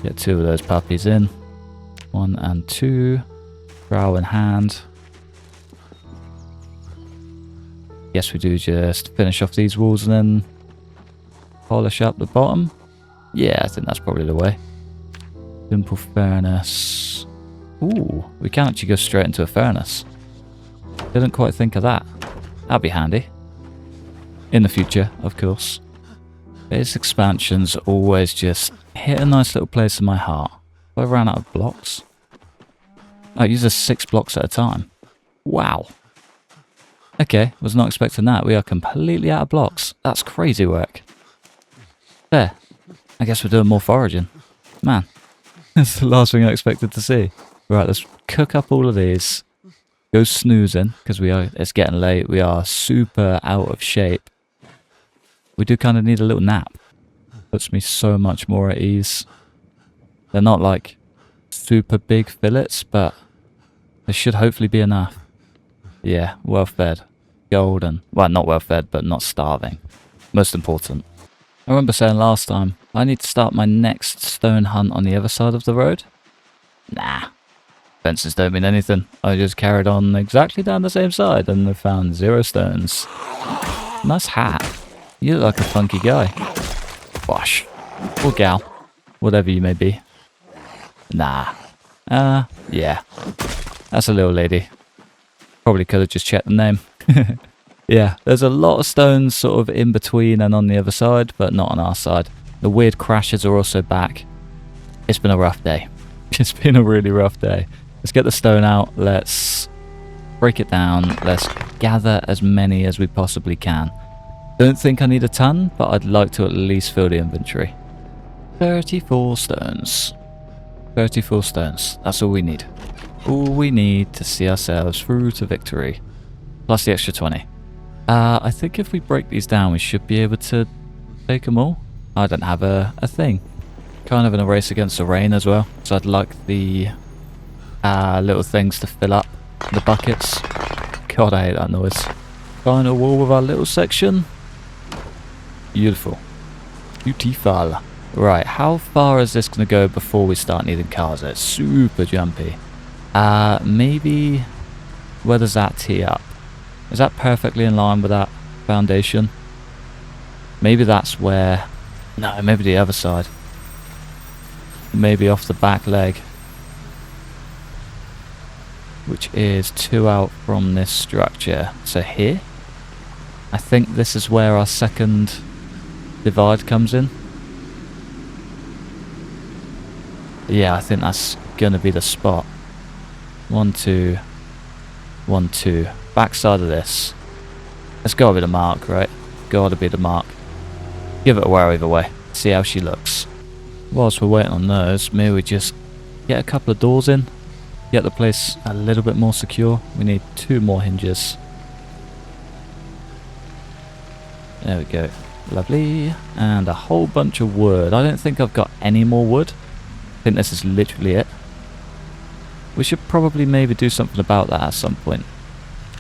Get 2 of those puppies in. 1 and 2. Trowel in hand. Guess we do just finish off these walls and then polish up the bottom. Yeah, I think that's probably the way. Simple furnace. Ooh, we can actually go straight into a furnace. Didn't quite think of that. That'd be handy. In the future, of course. Base expansions always just hit a nice little place in my heart. I ran out of blocks. Oh, it uses 6 blocks at a time. Wow. Okay, was not expecting that. We are completely out of blocks. That's crazy work. There. I guess we're doing more foraging. Man. That's the last thing I expected to see. Right, let's cook up all of these. Go snoozing, because it's getting late. We are super out of shape. We do kind of need a little nap. Puts me so much more at ease. They're not like super big fillets, but there should hopefully be enough. Yeah, well fed. Golden. Well, not well fed, but not starving. Most important. I remember saying last time, I need to start my next stone hunt on the other side of the road. Nah. Fences don't mean anything. I just carried on exactly down the same side and I found 0 stones. Nice hat. You look like a funky guy. Wash. Or gal. Whatever you may be. Nah. Yeah. That's a little lady. Probably could have just checked the name. Yeah, there's a lot of stones sort of in between and on the other side, but not on our side. The weird crashes are also back. It's been a rough day. It's been a really rough day. Let's get the stone out. Let's break it down. Let's gather as many as we possibly can. Don't think I need a ton, but I'd like to at least fill the inventory. 34 stones. 34 stones. That's all we need. All we need to see ourselves through to victory. Plus the extra 20. I think if we break these down, we should be able to take them all. I don't have a thing. Kind of in a race against the rain as well. So I'd like the little things to fill up the buckets. God, I hate that noise. Final wall with our little section. Beautiful. Beautiful. Right, how far is this going to go before we start needing cars? It's super jumpy. Maybe... Where does that tee up? Is that perfectly in line with that foundation? Maybe that's where... No, maybe the other side. Maybe off the back leg. Which is 2 out from this structure. So here? I think this is where our second divide comes in. Yeah, I think that's gonna be the spot. 1, 2, 1, 2. Backside of this. It's gotta be the mark, right? Gotta be the mark. Give it a whirl either way. See how she looks. Whilst we're waiting on those, maybe we just get a couple of doors in. Get the place a little bit more secure. We need 2 more hinges. There we go. Lovely. And a whole bunch of wood. I don't think I've got any more wood. I think this is literally it. We should probably maybe do something about that at some point.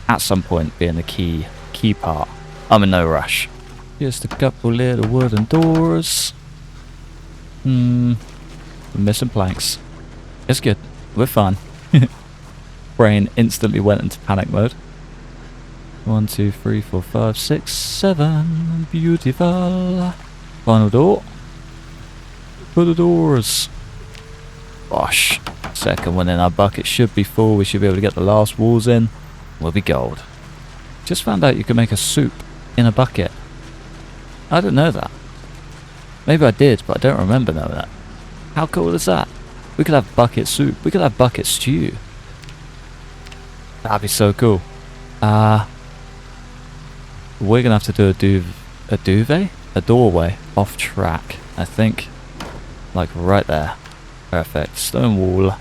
At some point being the key part. I'm in no rush. Just a couple little wooden doors. We're missing planks. It's good. We're fine. Brain instantly went into panic mode. 1, 2, 3, 4, 5, 6, 7. Beautiful. Final door. For the doors. Gosh. Second one in our bucket should be full. We should be able to get the last walls in. We'll be gold. Just found out you can make a soup in a bucket. I didn't know that. Maybe I did, but I don't remember knowing that. How cool is that? We could have bucket soup. We could have bucket stew. That'd be so cool. We're gonna have to do a duvet? A doorway off track, I think. Like right there. Perfect. Stone wall.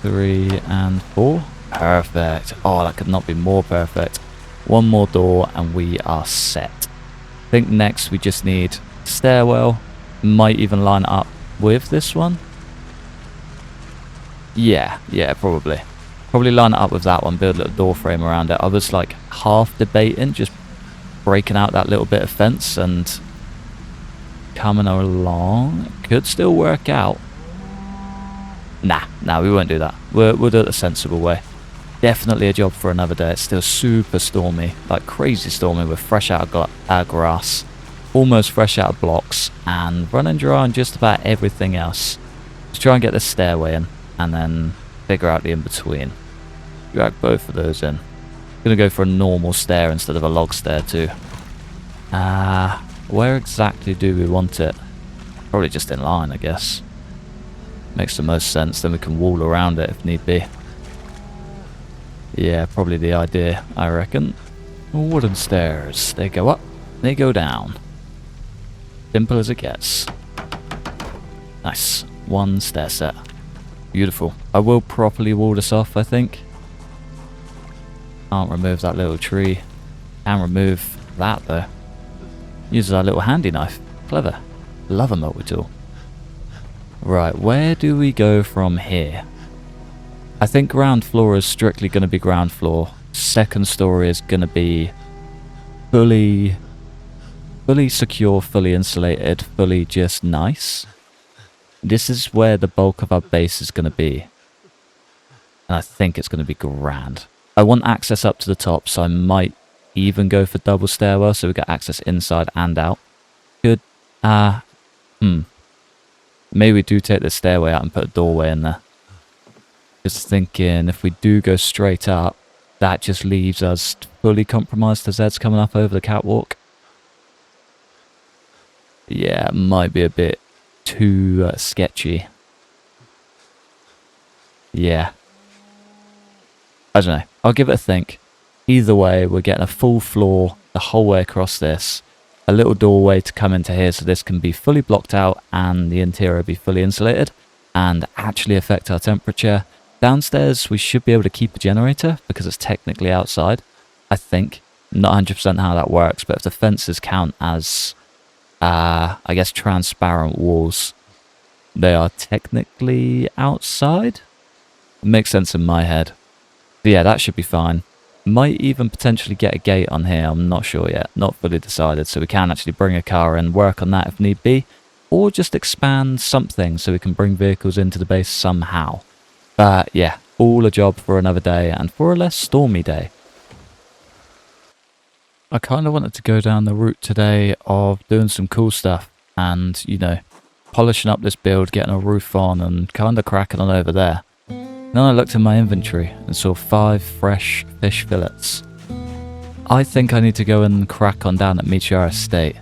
3 and 4. Perfect. Oh, that could not be more perfect. 1 more door and we are set. I think next we just need stairwell. Might even line it up with this one. Yeah, probably. Probably line it up with that one, build a little door frame around it. I was like half debating just breaking out that little bit of fence and coming along. Could still work out. Nah, we won't do that. We'll do it the sensible way. Definitely a job for another day. It's still super stormy, like crazy stormy. We're fresh out of grass, almost fresh out of blocks, and running dry on just about everything else. Let's try and get this stairway in, and then figure out the in-between. Drag both of those in. Gonna go for a normal stair instead of a log stair too. Where exactly do we want it? Probably just in line, I guess. Makes the most sense, then we can wall around it if need be. Yeah, probably the idea, I reckon. Wooden stairs. They go up, they go down. Simple as it gets. Nice. 1 stair set. Beautiful. I will properly wall this off, I think. Can't remove that little tree. Can remove that, though. Uses our little handy knife. Clever. Love a multi-tool. Right, where do we go from here? I think ground floor is strictly going to be ground floor. Second story is going to be fully secure, fully insulated, fully just nice. This is where the bulk of our base is going to be. And I think it's going to be grand. I want access up to the top, so I might even go for double stairwell so we get access inside and out. Good. Maybe we do take the stairway out and put a doorway in there. Just thinking, if we do go straight up, that just leaves us fully compromised to zeds coming up over the catwalk. Yeah, it might be a bit too sketchy. Yeah. I don't know. I'll give it a think. Either way, we're getting a full floor the whole way across this. A little doorway to come into here so this can be fully blocked out and the interior be fully insulated. and actually affect our temperature. Downstairs, we should be able to keep a generator because it's technically outside, I think. Not 100% how that works, but if the fences count as, I guess, transparent walls, they are technically outside? It makes sense in my head. But yeah, that should be fine. Might even potentially get a gate on here, I'm not sure yet. Not fully decided, so we can actually bring a car in, work on that if need be, or just expand something so we can bring vehicles into the base somehow. But yeah, all a job for another day and for a less stormy day. I kind of wanted to go down the route today of doing some cool stuff and, you know, polishing up this build, getting a roof on and kind of cracking on over there. Then I looked in my inventory and saw 5 fresh fish fillets. I think I need to go and crack on down at Meadshire Estate.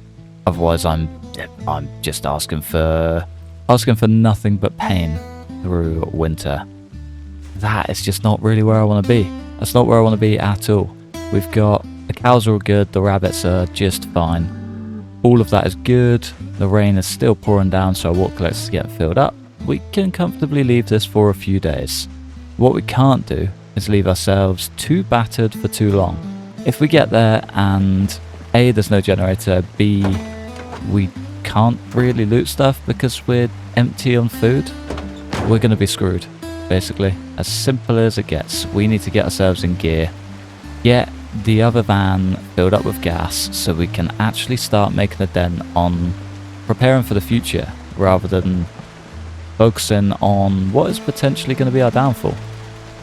Otherwise I'm just asking for nothing but pain through winter. That is just not really where I want to be. That's not where I want to be at all. We've got the cows are all good, the rabbits are just fine. All of that is good. The rain is still pouring down, so our water collectors are getting filled up. We can comfortably leave this for a few days. What we can't do is leave ourselves too battered for too long. If we get there and A, there's no generator, B, we can't really loot stuff because we're empty on food, we're going to be screwed, basically. As simple as it gets. We need to get ourselves in gear, get the other van filled up with gas so we can actually start making a dent on preparing for the future rather than focusing on what is potentially going to be our downfall.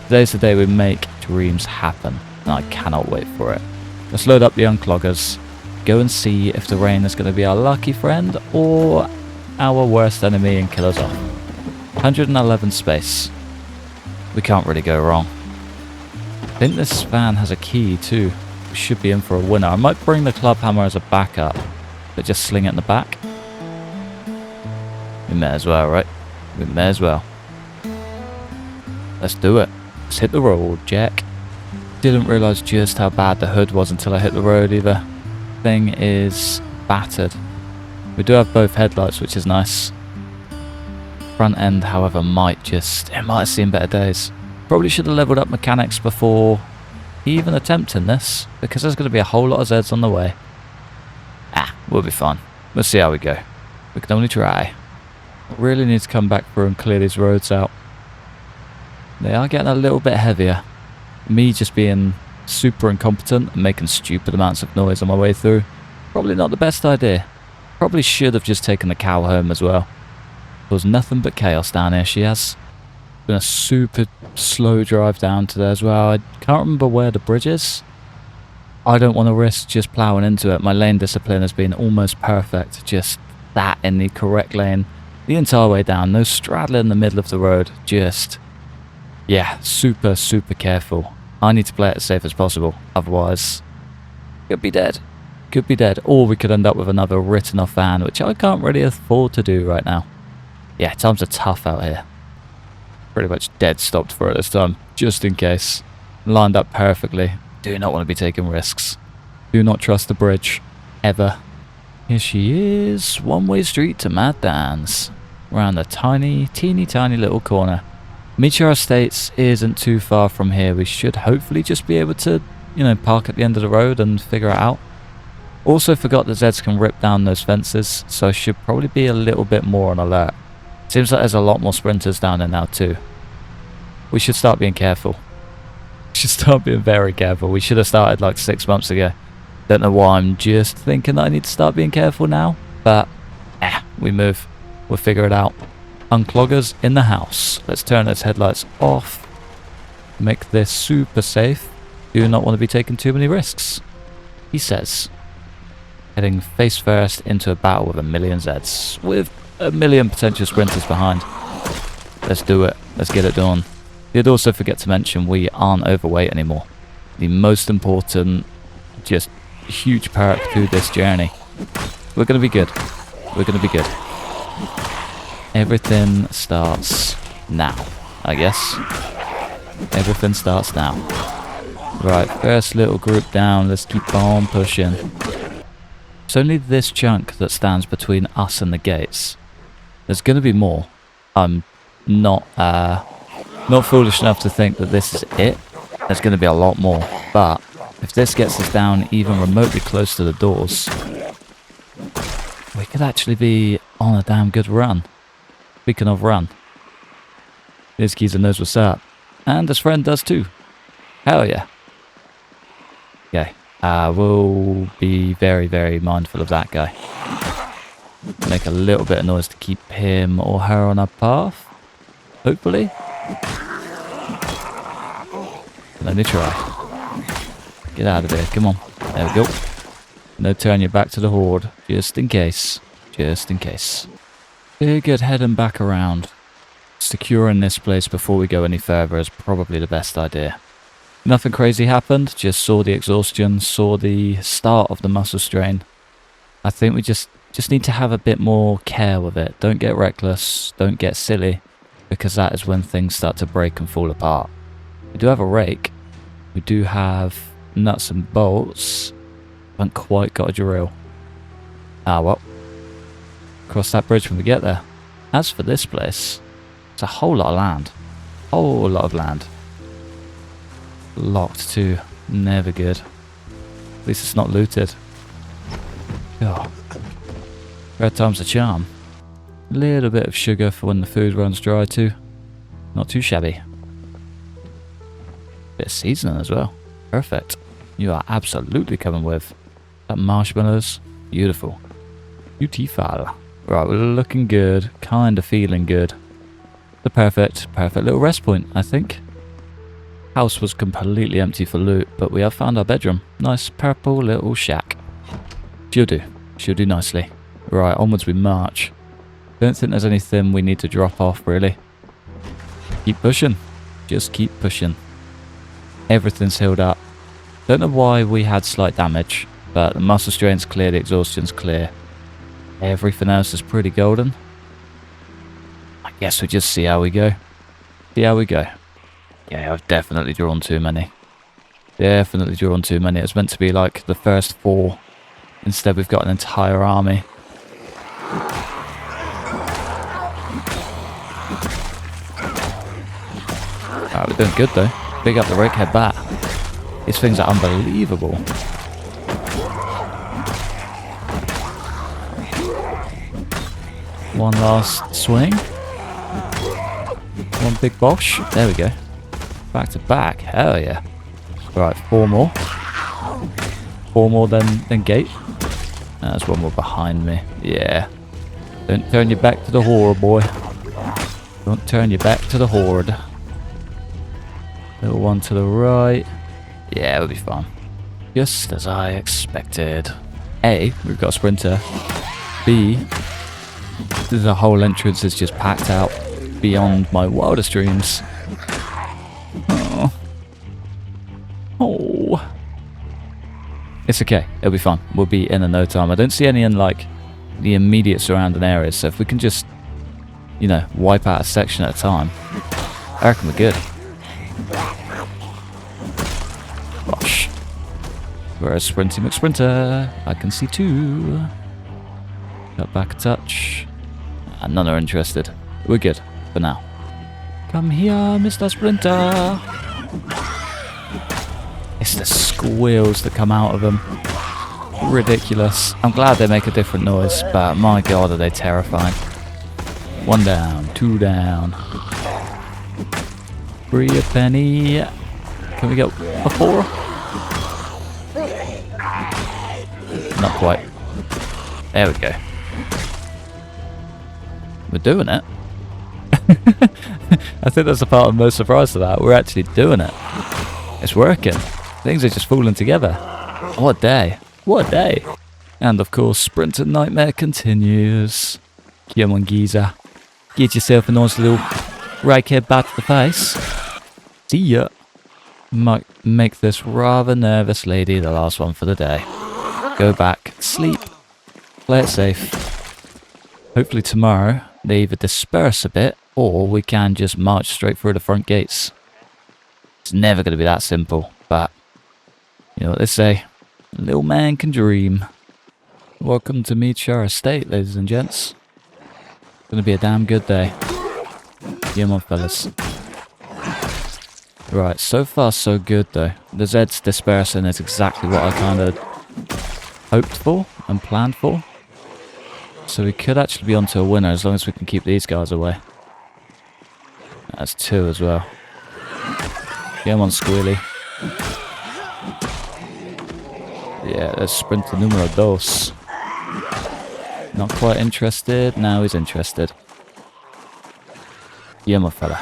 Today's the day we make dreams happen, and I cannot wait for it. Let's load up the uncloggers, go and see if the rain is going to be our lucky friend or our worst enemy and kill us off. 111 space. We can't really go wrong. I think this van has a key too. We should be in for a winner. I might bring the club hammer as a backup, but just sling it in the back. We may as well, right? We may as well. Let's do it. Let's hit the road, Jack. Didn't realise just how bad the hood was until I hit the road either. Thing is battered. We do have both headlights, which is nice. Front end, however, might have seen better days. Probably should have leveled up mechanics before even attempting this, because there's going to be a whole lot of zeds on the way. We'll be fine. We'll see how we go. We can only try. Really need to come back through and clear these roads out. They are getting a little bit heavier. Me just being super incompetent and making stupid amounts of noise on my way through. Probably not the best idea. Probably should have just taken the cow home as well. There was nothing but chaos down here, she has. Been a super slow drive down to there as well. I can't remember where the bridge is. I don't want to risk just ploughing into it. My lane discipline has been almost perfect. Just that in the correct lane the entire way down. No straddling in the middle of the road. Just, yeah, super, super careful. I need to play it as safe as possible. Otherwise, could be dead. Could be dead. Or we could end up with another written off van, which I can't really afford to do right now. Yeah, times are tough out here. Pretty much dead stopped for it this time, just in case. Lined up perfectly. Do not want to be taking risks. Do not trust the bridge. Ever. Here she is. One-way street to Mad Dan's. Around the teeny tiny little corner. Meadshire Estates isn't too far from here. We should hopefully just be able to, park at the end of the road and figure it out. Also forgot that zeds can rip down those fences, so I should probably be a little bit more on alert. Seems like there's a lot more sprinters down there now too. We should start being careful. We should start being very careful. We should have started like 6 months ago. Don't know why I'm just thinking that I need to start being careful now. But, we move. We'll figure it out. Uncloggers in the house. Let's turn those headlights off. Make this super safe. Do not want to be taking too many risks. He says. Heading face first into a battle with a million zeds. With a million potential sprinters behind. Let's do it. Let's get it done. Did also forget to mention we aren't overweight anymore. The most important, just huge perk to this journey. We're going to be good. We're going to be good. Everything starts now, I guess. Everything starts now. Right, first little group down. Let's keep on pushing. It's only this chunk that stands between us and the gates. There's going to be more. I'm not foolish enough to think that this is it. There's going to be a lot more. But if this gets us down even remotely close to the doors, we could actually be on a damn good run. Speaking of run, this geezer knows what's up. And his friend does too. Hell yeah. Okay. We'll be very, very mindful of that guy. Make a little bit of noise to keep him or her on our path. Hopefully. Let me try. Get out of here. Come on. There we go. No turn your back to the horde. Just in case. Just in case. Good, heading back around. Securing this place before we go any further is probably the best idea. Nothing crazy happened. Just saw the exhaustion. Saw the start of the muscle strain. I think we just need to have a bit more care with it. Don't get reckless. Don't get silly. Because that is when things start to break and fall apart. We do have a rake. We do have nuts and bolts. Haven't quite got a drill. Ah, well. Cross that bridge when we get there. As for this place, it's a whole lot of land. Whole lot of land. Locked too. Never good. At least it's not looted. Oh. Red time's a charm. A little bit of sugar for when the food runs dry too. Not too shabby. Bit of seasoning as well. Perfect. You are absolutely coming with. That marshmallows. Beautiful. Beautiful. Right, we're looking good. Kind of feeling good. The perfect little rest point, I think. House was completely empty for loot, but we have found our bedroom. Nice purple little shack. She'll do. She'll do nicely. Right, onwards we march. Don't think there's anything we need to drop off, really. Keep pushing. Just keep pushing. Everything's healed up. Don't know why we had slight damage, but the muscle strain's clear, the exhaustion's clear. Everything else is pretty golden. I guess we just see how we go. See how we go. Yeah, I've definitely drawn too many. Definitely drawn too many. It was meant to be like the first 4. Instead we've got an entire army. Alright, we're doing good though. Big up the rakehead bat. These things are unbelievable. One last swing. One big bosh. There we go. Back to back. Hell yeah. Right, 4 more. 4 more than gate. There's one more behind me. Yeah. Don't turn your back to the horde, boy. Don't turn your back to the horde. Little one to the right. Yeah, it'll be fun. Just as I expected. A, we've got a sprinter. B, the whole entrance is just packed out beyond my wildest dreams. Oh. Oh. It's okay. It'll be fun. We'll be in no time. I don't see any in, like, the immediate surrounding areas. So if we can just, you know, wipe out a section at a time, I reckon we're good. Gosh. Whereas Sprinty McSprinter, I can see 2. Got back a touch. None are interested. We're good for now. Come here, Mr. Sprinter. It's the squeals that come out of them. Ridiculous. I'm glad they make a different noise, but my god are they terrifying. 1 down, 2 down. Free a penny. Can we get a 4? Not quite. There we go. We're doing it. I think that's the part I'm most surprised to that. We're actually doing it. It's working. Things are just falling together. What a day. What a day. And of course, Sprinter Nightmare continues. Come on, geezer. Get yourself a nice little rakehead bat to the face. See ya. Might make this rather nervous lady the last one for the day. Go back, sleep, play it safe. Hopefully tomorrow they either disperse a bit or we can just march straight through the front gates. It's never going to be that simple, but you know what they say, a little man can dream. Welcome to Meadshire Estate, ladies and gents. It's going to be a damn good day. Yeah, on, fellas. Right, so far so good though. The Zeds dispersing is exactly what I kind of hoped for and planned for. So we could actually be onto a winner as long as we can keep these guys away. That's 2 as well. Come on, Squealy. Yeah, let's sprint to numero 2. Not quite interested. Now he's interested. Yeah, my fella.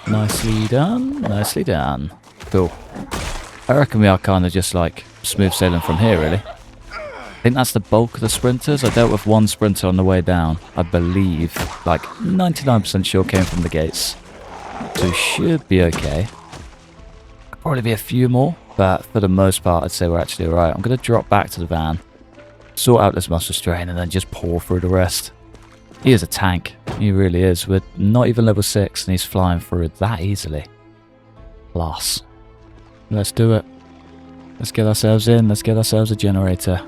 Nicely done. Nicely done. Cool. I reckon we are kind of just like smooth sailing from here, really. I think that's the bulk of the sprinters. I dealt with 1 sprinter on the way down, I believe. Like 99% sure came from the gates. So we should be okay. Probably be a few more, but for the most part, I'd say we're actually alright. I'm going to drop back to the van, sort out this muscle strain, and then just pour through the rest. He is a tank. He really is. We're not even level 6, and he's flying through it that easily. Class. Let's do it. Let's get ourselves in. Let's get ourselves a generator.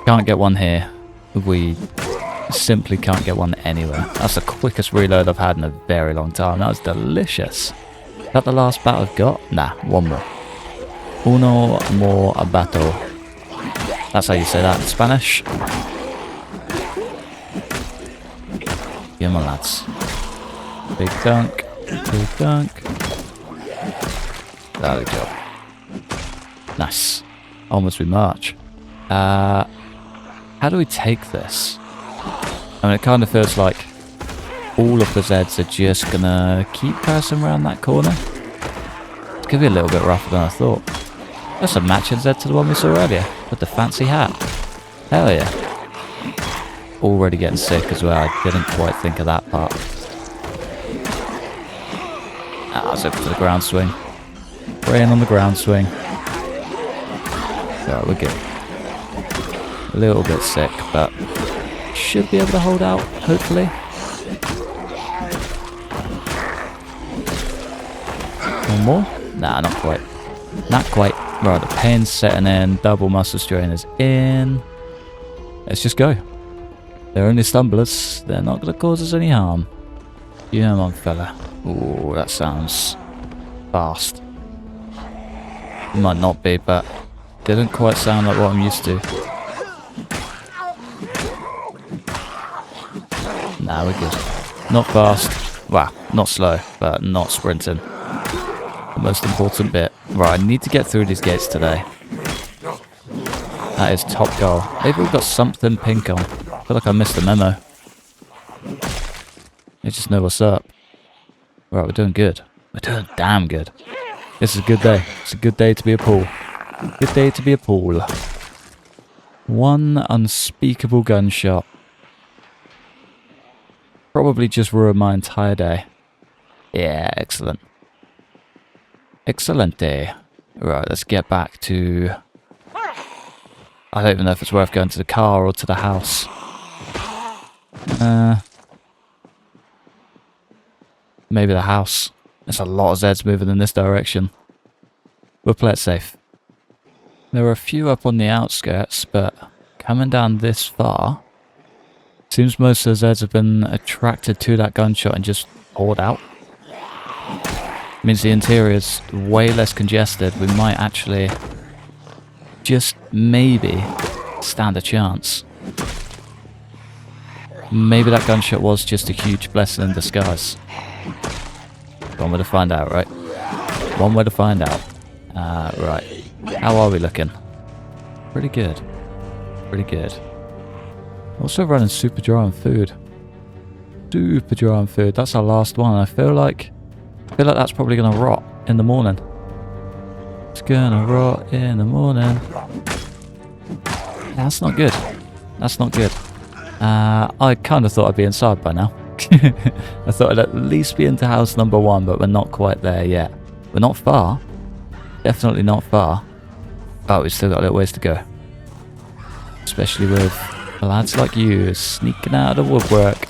Can't get one here. We simply can't get one anywhere. That's the quickest reload I've had in a very long time. That was delicious. Is that the last bat I've got? Nah, 1 more. Uno more bato. That's how you say that in Spanish. Yeah, my lads. Big dunk. Big dunk. There we go. Nice. Onwards we march. How do we take this? I mean, it kind of feels like all of the Zeds are just gonna keep passing around that corner. It's gonna be a little bit rougher than I thought. That's a matching Zed to the one we saw earlier, with the fancy hat. Hell yeah. Already getting sick as well, I didn't quite think of that part. Let's over to the ground swing. Rain on the ground swing. Alright, we're good. A little bit sick, but should be able to hold out, hopefully. One more? Nah, not quite. Not quite. Right, the pain's setting in, double muscle strain is in. Let's just go. They're only stumblers, they're not going to cause us any harm. Yeah, man, fella. Ooh, that sounds fast. It might not be, but didn't quite sound like what I'm used to. Nah, we're good. Not fast. Well, not slow, but not sprinting. The most important bit. Right, I need to get through these gates today. That is top goal. They've all got something pink on. I feel like I missed the memo. They just know what's up. Right, we're doing good. We're doing damn good. This is a good day. It's a good day to be a pool. Good day to be a pool. 1 unspeakable gunshot. Probably just ruined my entire day. Yeah, excellent. Excellente. Right, let's get back to... I don't even know if it's worth going to the car or to the house. Maybe the house. There's a lot of Zeds moving in this direction. We'll play it safe. There are a few up on the outskirts, but coming down this far... Seems most of the Zeds have been attracted to that gunshot and just poured out. Means the interior's way less congested. We might actually just maybe stand a chance. Maybe that gunshot was just a huge blessing in disguise. One way to find out, right? One way to find out. Right. How are we looking? Pretty good. Pretty good. Also running super dry on food. Super dry on food. That's our last one. I feel like that's probably gonna rot in the morning. It's gonna rot in the morning. That's not good. That's not good. I kind of thought I'd be inside by now. I thought I'd at least be into house number 1, but we're not quite there yet. We're not far. Definitely not far. But we've still got a little ways to go. Especially with lads like you sneaking out of the woodwork,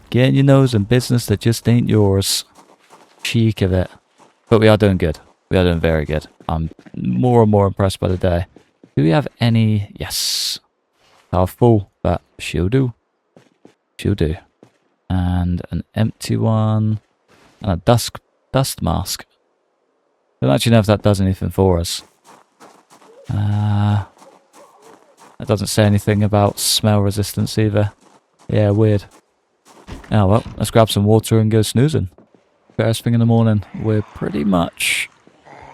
getting your nose in business that just ain't yours. Cheek of it. But we are doing good. We are doing very good. I'm more and more impressed by the day. Do we have any... Yes. Half full, but she'll do. She'll do. And an empty one. And a dust mask. Don't actually know if that does anything for us. That doesn't say anything about smell resistance either. Yeah, weird. Oh well, let's grab some water and go snoozing. First thing in the morning, we're pretty much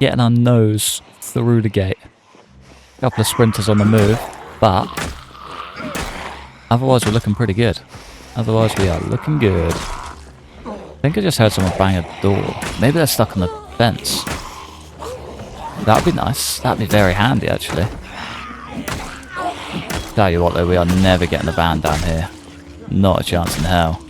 getting our nose through the gate. A couple of sprinters on the move, but otherwise we're looking pretty good. Otherwise we are looking good. I think I just heard someone bang a door. Maybe they're stuck on the fence. That'd be nice. That'd be very handy, actually. Tell you what, though, we are never getting the van down here. Not a chance in hell.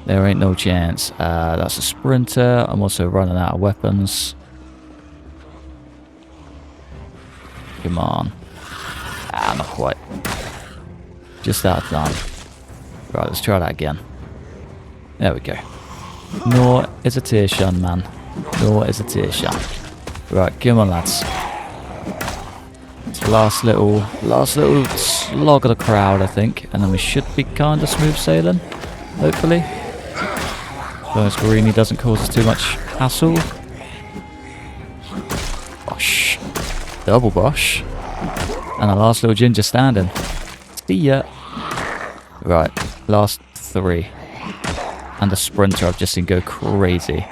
There ain't no chance. That's a sprinter. I'm also running out of weapons. Come on. Not quite. Just out of time. Right, let's try that again. There we go. No hesitation, man. No hesitation. Right, come on, lads. It's the last little slog of the crowd, I think, and then we should be kind of smooth sailing, hopefully. As Greenie doesn't cause us too much hassle. Bosh. Double bosh. And the last little ginger standing. See ya. Right, last 3. And a sprinter I've just seen go crazy.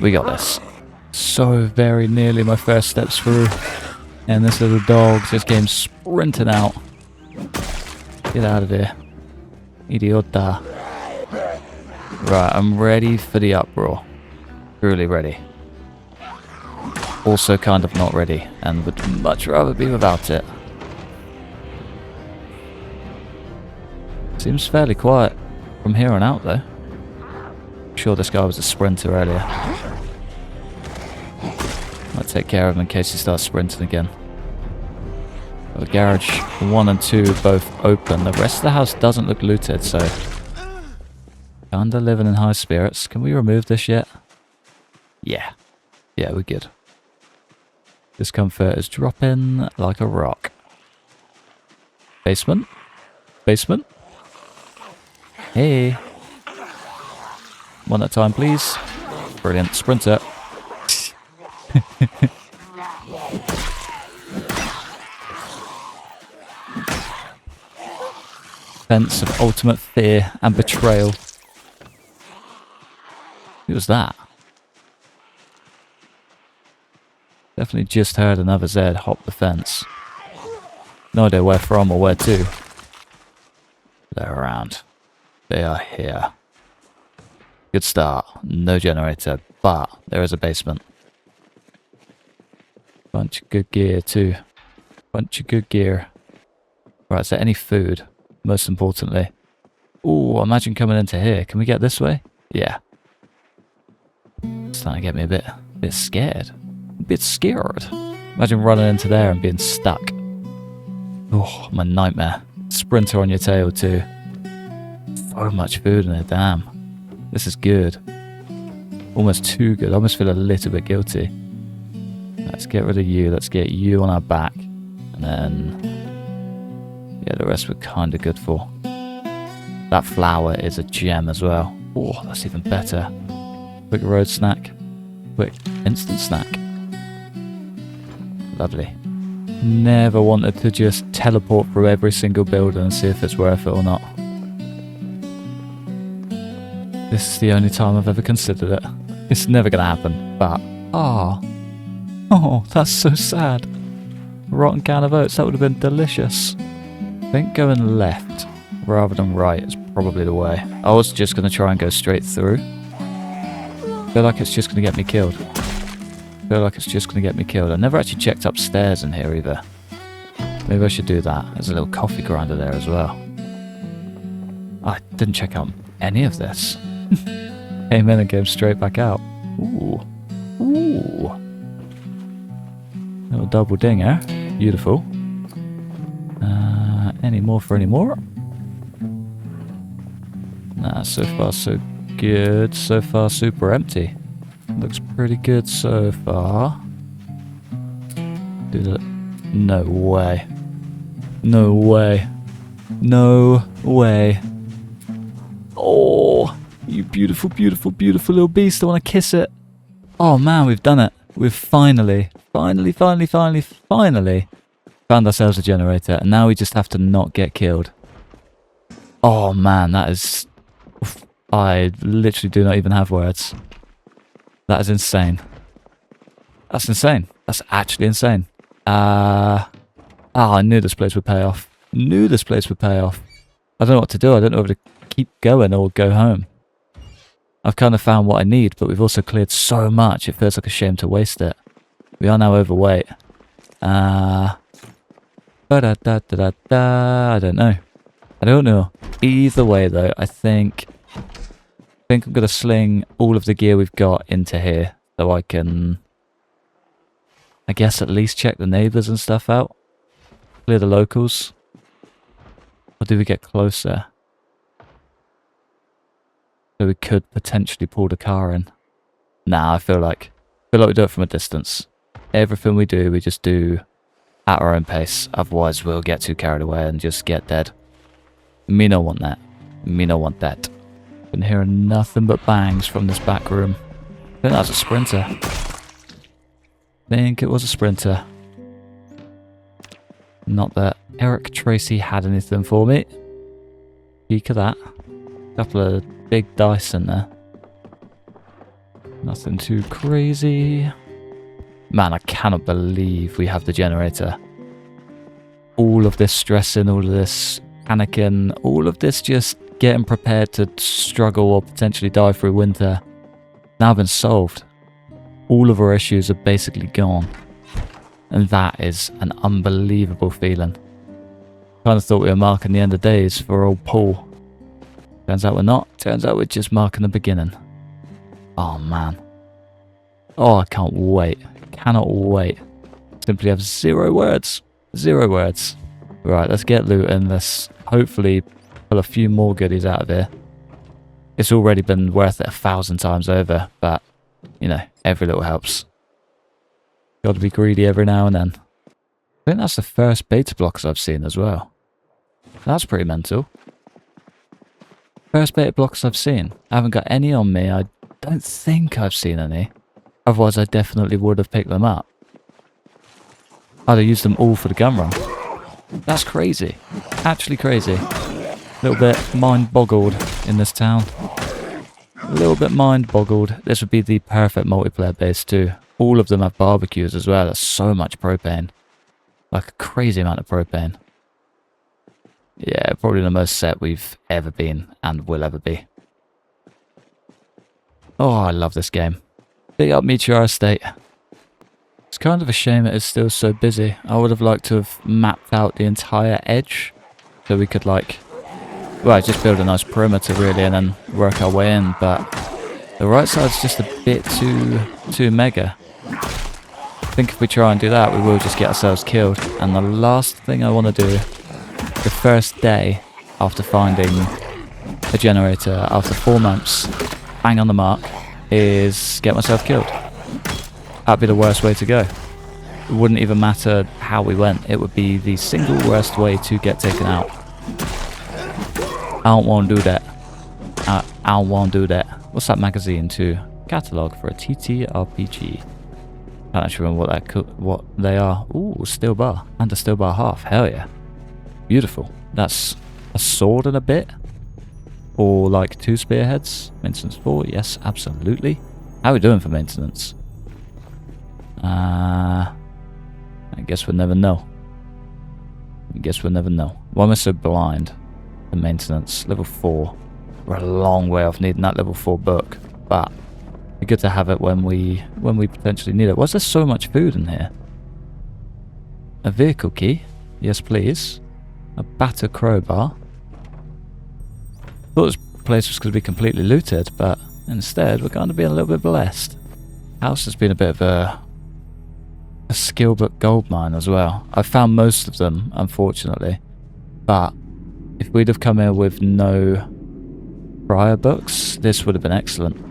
We got this. So very nearly my first steps through. And this little dog just came sprinting out. Get out of here. Idiota. Right, I'm ready for the uproar. Truly ready. Also kind of not ready, and would much rather be without it. Seems fairly quiet from here on out, though. I'm sure this guy was a sprinter earlier. I'll take care of him in case he starts sprinting again. The garage 1 and 2 both open. The rest of the house doesn't look looted, so kinda living in high spirits. Can we remove this yet? Yeah. Yeah, we're good. Discomfort is dropping like a rock. Basement? Basement? Hey. One at a time, please. Brilliant. Sprinter. Sense of ultimate fear and betrayal. Who was that? Definitely just heard another Zed hop the fence. No idea where from or where to. They're around. They are here. Good start. No generator, but there is a basement. Bunch of good gear too. Bunch of good gear. Right, is there any food? Most importantly. Ooh, imagine coming into here. Can we get this way? Yeah. It's starting to get me a bit scared. A bit scared. Imagine running into there and being stuck. Oh, my nightmare. Sprinter on your tail too. So much food in there, damn. This is good. Almost too good. I almost feel a little bit guilty. Let's get rid of you. Let's get you on our back. And then yeah, the rest we're kind of good for. That flour is a gem as well. Oh, that's even better. Quick road snack. Quick instant snack. Lovely. Never wanted to just teleport through every single building and see if it's worth it or not. This is the only time I've ever considered it. It's never going to happen, but oh, that's so sad. Rotten can of oats, that would have been delicious. I think going left rather than right is probably the way. I was just going to try and go straight through. I feel like it's just going to get me killed. I never actually checked upstairs in here either. Maybe I should do that. There's a little coffee grinder there as well. I didn't check out any of this. Came in and came straight back out. Ooh. Little double dinger. Beautiful. Any more for any more? Nah, so far so good. So far super empty. Looks pretty good so far. Do that. No way. No way. No way. Oh, you beautiful, beautiful, beautiful little beast. I want to kiss it. Oh man, we've done it. We've finally found ourselves a generator. And now we just have to not get killed. Oh man, that is... I literally do not even have words. That is insane. That's insane. That's actually insane. I knew this place would pay off. I don't know what to do. I don't know whether to keep going or go home. I've kind of found what I need, but we've also cleared so much. It feels like a shame to waste it. We are now overweight. I don't know. Either way, though, I think I'm going to sling all of the gear we've got into here so I can, I guess, at least check the neighbours and stuff out. Clear the locals. Or do we get closer? So we could potentially pull the car in. Nah, I feel like we do it from a distance. Everything we do, we just do at our own pace. Otherwise, we'll get too carried away and just get dead. Me no want that. Been hearing nothing but bangs from this back room. I think that was a sprinter. Think it was a sprinter. Not that Eric Tracy had anything for me. Peek of that. Couple of big dice in there. Nothing too crazy. Man, I cannot believe we have the generator. All of this stressing, all of this panicking, all of this just getting prepared to struggle or potentially die through winter, now been solved. All of our issues are basically gone. And that is an unbelievable feeling. Kind of thought we were marking the end of days for old Paul. Turns out we're not. Turns out we're just marking the beginning. Oh man. Oh, I can't wait. Cannot wait. Simply have 0 words. 0 words. Right, let's get looting. Let's hopefully pull a few more goodies out of here. It's already been worth it 1,000 times over, but, you know, every little helps. Got to be greedy every now and then. I think that's the first beta blocks I've seen as well. That's pretty mental. First beta blocks I've seen. I haven't got any on me. I don't think I've seen any. Otherwise, I definitely would have picked them up. I'd have used them all for the gun run. That's crazy. Actually crazy. A little bit mind-boggled in this town. A little bit mind-boggled. This would be the perfect multiplayer base too. All of them have barbecues as well. That's so much propane. Like a crazy amount of propane. Yeah, probably the most set we've ever been and will ever be. Oh, I love this game. Big up Meadshire Estate. It's kind of a shame it is still so busy. I would have liked to have mapped out the entire edge so we could like, well, just build a nice perimeter really and then work our way in, but the right side's just a bit too mega. I think if we try and do that, we will just get ourselves killed. And the last thing I want to do, the first day after finding a generator, after 4 months, bang on the mark, is get myself killed. That'd be the worst way to go. It wouldn't even matter how we went. It would be the single worst way to get taken out. I don't want to do that. I don't want to do that. What's that magazine too? Catalogue for a TTRPG. I don't actually remember what they are. Ooh, steel bar. And a steel bar half. Hell yeah. Beautiful. That's a sword and a bit. Or like 2 spearheads. Maintenance 4. Yes, absolutely. How are we doing for maintenance? I guess we'll never know. Why am I so blind? The maintenance. Level 4. We're a long way off needing that level 4 book. But it'd be good to have it when we potentially need it. Why is there so much food in here? A vehicle key. Yes, please. A batter crowbar. Thought this place was going to be completely looted, but instead we're going to be a little bit blessed. House has been a bit of a skill book gold mine as well. I've found most of them, unfortunately, but if we'd have come here with no prior books, this would have been excellent.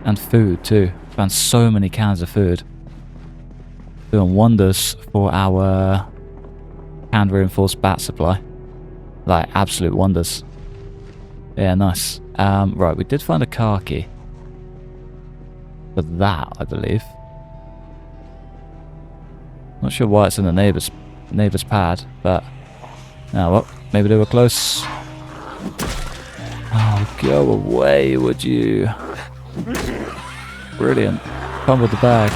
And food too. Found so many cans of food. Doing wonders for our canned reinforced bat supply. Like, absolute wonders. Yeah, nice. Right, we did find a car key. For that, I believe. Not sure why it's in the neighbour's pad, but... Oh, well, maybe they were close. Oh, go away, would you? Brilliant. Fumbled the bag.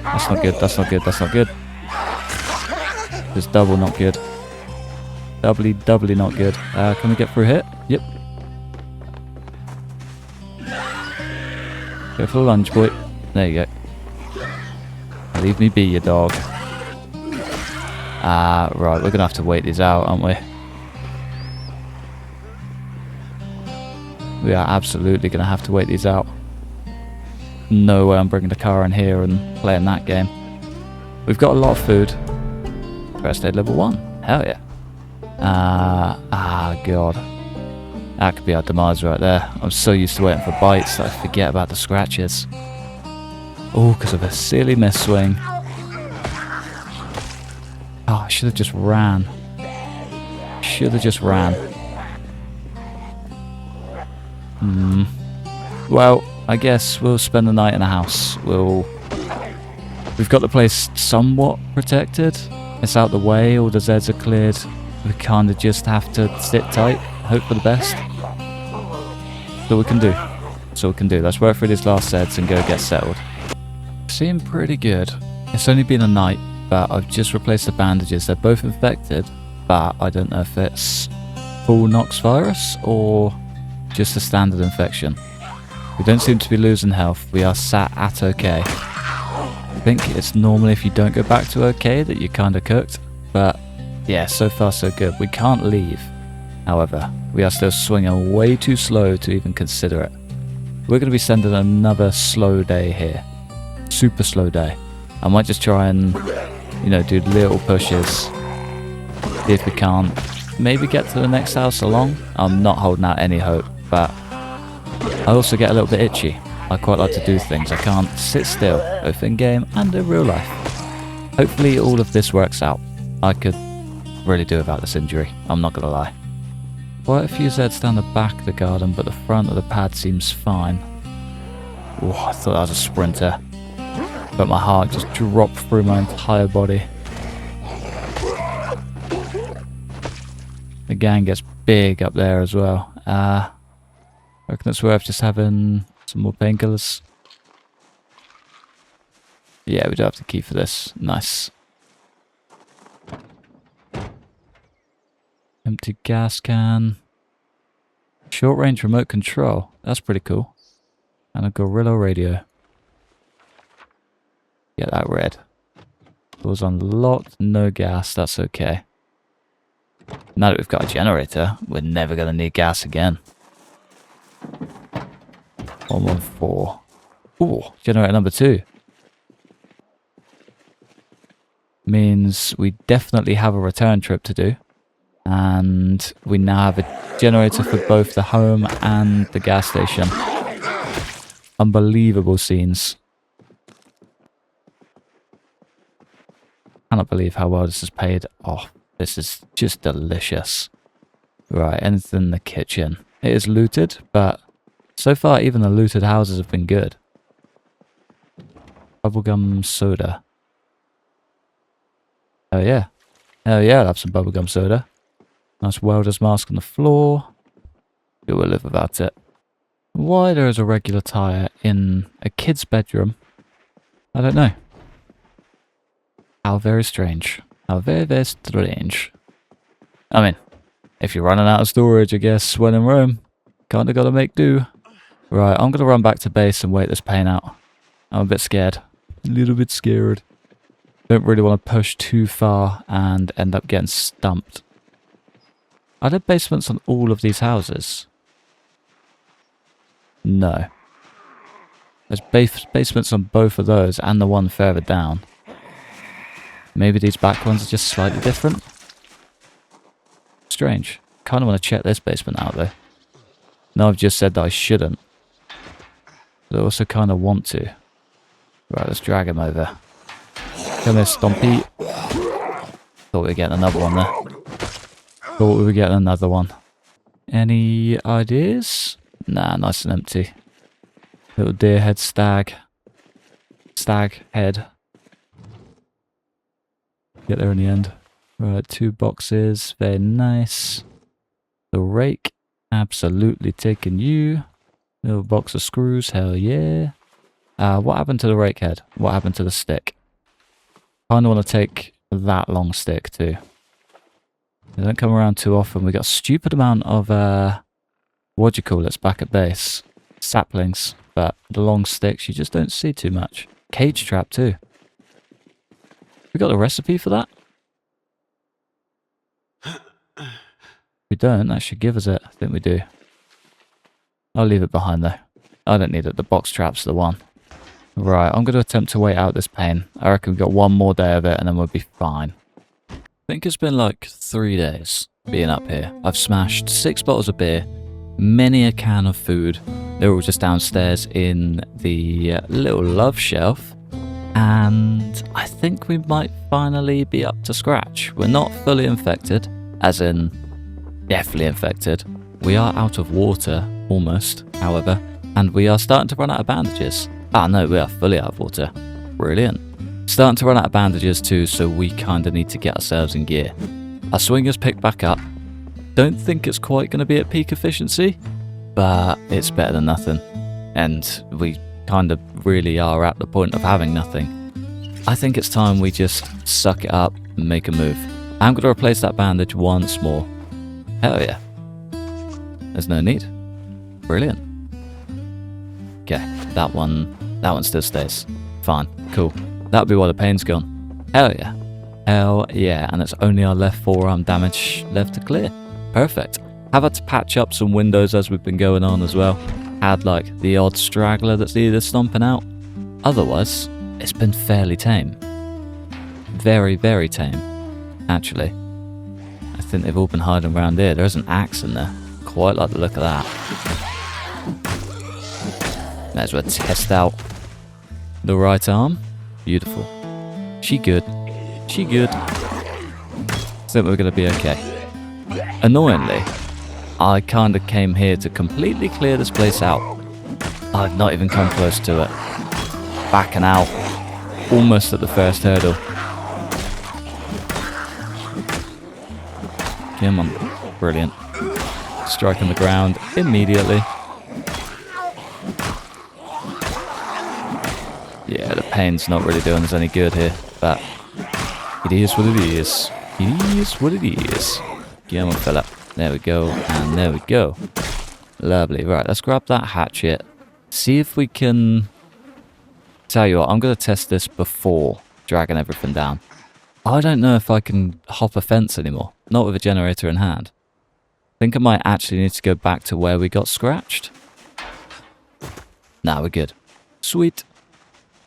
That's not good, that's not good, that's not good. It's double not good. Doubly not good. Can we get through here? Yep. Go for the lunge, boy. There you go. Leave me be, you dog. Right, we're gonna have to wait these out, aren't we? We are absolutely gonna have to wait these out. No way I'm bringing the car in here and playing that game. We've got a lot of food. First aid level 1. Hell yeah. God. That could be our demise right there. I'm so used to waiting for bites that I forget about the scratches. Oh, because of a silly miss swing. Oh, I should have just ran. Should have just ran. Well, I guess we'll spend the night in a house. We've got the place somewhat protected. It's out the way, all the zeds are cleared. We kind of just have to sit tight, hope for the best. That's all we can do. That's all we can do. Let's work through these last zeds and go get settled. Seem pretty good. It's only been a night, but I've just replaced the bandages. They're both infected, but I don't know if it's full Nox virus or just a standard infection. We don't seem to be losing health. We are sat at okay. I think it's normally if you don't go back to okay that you're kind of cooked, but yeah, so far so good. We can't leave. However, we are still swinging way too slow to even consider it. We're going to be sending another slow day here. Super slow day. I might just try and, you know, do little pushes. See if we can't maybe get to the next house along. I'm not holding out any hope, but I also get a little bit itchy. I quite like to do things. I can't sit still, both in game and in real life. Hopefully all of this works out. I could really do without this injury, I'm not gonna lie. Quite a few zeds down the back of the garden, but the front of the pad seems fine. Oh, I thought that was a sprinter. But my heart just dropped through my entire body. The gang gets big up there as well. I reckon it's worth just having some more painkillers. Yeah, we do have the key for this. Nice. Empty gas can. Short range remote control. That's pretty cool. And a gorilla radio. Get that red. Doors unlocked. No gas. That's okay. Now that we've got a generator, we're never going to need gas again. 114. Ooh, generator number 2. Means we definitely have a return trip to do. And we now have a generator for both the home and the gas station. Unbelievable scenes. Cannot believe how well this is paid off. This is just delicious. Right, anything in the kitchen. It is looted, but so far even the looted houses have been good. Bubblegum soda. Oh yeah. Oh yeah, I'll have some bubblegum soda. Nice welder's mask on the floor. We will live without it. Why there is a regular tyre in a kid's bedroom, I don't know. How very strange. How very, very strange. I mean, if you're running out of storage, I guess, when in Rome, kinda gotta make do. Right, I'm gonna run back to base and wait this pain out. I'm a bit scared. A little bit scared. Don't really want to push too far and end up getting stumped. Are there basements on all of these houses? No. There's basements on both of those and the one further down. Maybe these back ones are just slightly different. Strange. Kind of want to check this basement out though. No, I've just said that I shouldn't. But I also kind of want to. Right, let's drag him over. Come here, Stompy. Thought we were getting another one there. Thought we were getting another one. Any ideas? Nah, nice and empty. Little deer head stag. Stag head. Get there in the end. Right, 2 boxes. Very nice. The rake. Absolutely taking you. Little box of screws. Hell yeah. What happened to the rake head? What happened to the stick? Kinda want to take that long stick too. They don't come around too often. We got a stupid amount of, what do you call it, back at base. Saplings. But the long sticks, you just don't see too much. Cage trap too. We got a recipe for that? If we don't, that should give us it. I think we do. I'll leave it behind though. I don't need it. The box trap's the one. Right, I'm going to attempt to wait out this pain. I reckon we've got one more day of it and then we'll be fine. I think it's been like 3 days being up here. I've smashed 6 bottles of beer, many a can of food. They're all just downstairs in the little love shelf. And I think we might finally be up to scratch. We're not fully infected, as in definitely infected. We are out of water, almost, however, and we are starting to run out of bandages. Ah, no, we are fully out of water. Brilliant. Starting to run out of bandages too, so we kind of need to get ourselves in gear. Our swinger's picked back up. Don't think it's quite going to be at peak efficiency, but it's better than nothing. And we kind of really are at the point of having nothing. I think it's time we just suck it up and make a move. I'm going to replace that bandage once more. Hell yeah. There's no need. Brilliant. Okay, that one still stays. Fine, cool. That'll be why the pain's gone. Hell yeah. Hell yeah, and it's only our left forearm damage left to clear. Perfect. Have had to patch up some windows as we've been going on as well. Had like the odd straggler that's either stomping out. Otherwise, it's been fairly tame. Very, very tame, actually. I think they've all been hiding around here. There's an axe in there. Quite like the look of that. Might as well test out the right arm. Beautiful. She good. She good. I think we're going to be okay. Annoyingly, I kind of came here to completely clear this place out. I've not even come close to it. Backing out. Almost at the first hurdle. Come on. Brilliant. Striking the ground immediately. Yeah, the pain's not really doing us any good here, but it is what it is. It is what it is. Come on, fella. There we go, and there we go. Lovely. Right, let's grab that hatchet. See if we can... Tell you what, I'm going to test this before dragging everything down. I don't know if I can hop a fence anymore. Not with a generator in hand. I think I might actually need to go back to where we got scratched. Nah, we're good. Sweet.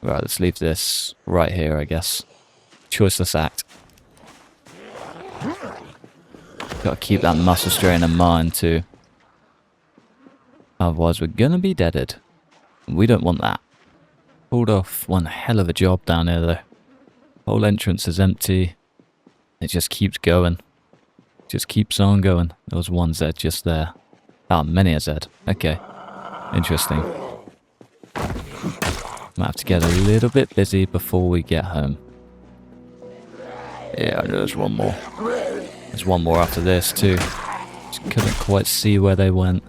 Right, let's leave this right here, I guess. Choiceless act. Gotta keep that muscle strain in mind too. Otherwise we're gonna be deaded. We don't want that. Pulled off one hell of a job down here though. Whole entrance is empty. It just keeps going. Just keeps on going. There was one Z just there. Ah, many a Z. Okay. Interesting. Might have to get a little bit busy before we get home. Yeah, there's one more. There's one more after this too. Just couldn't quite see where they went.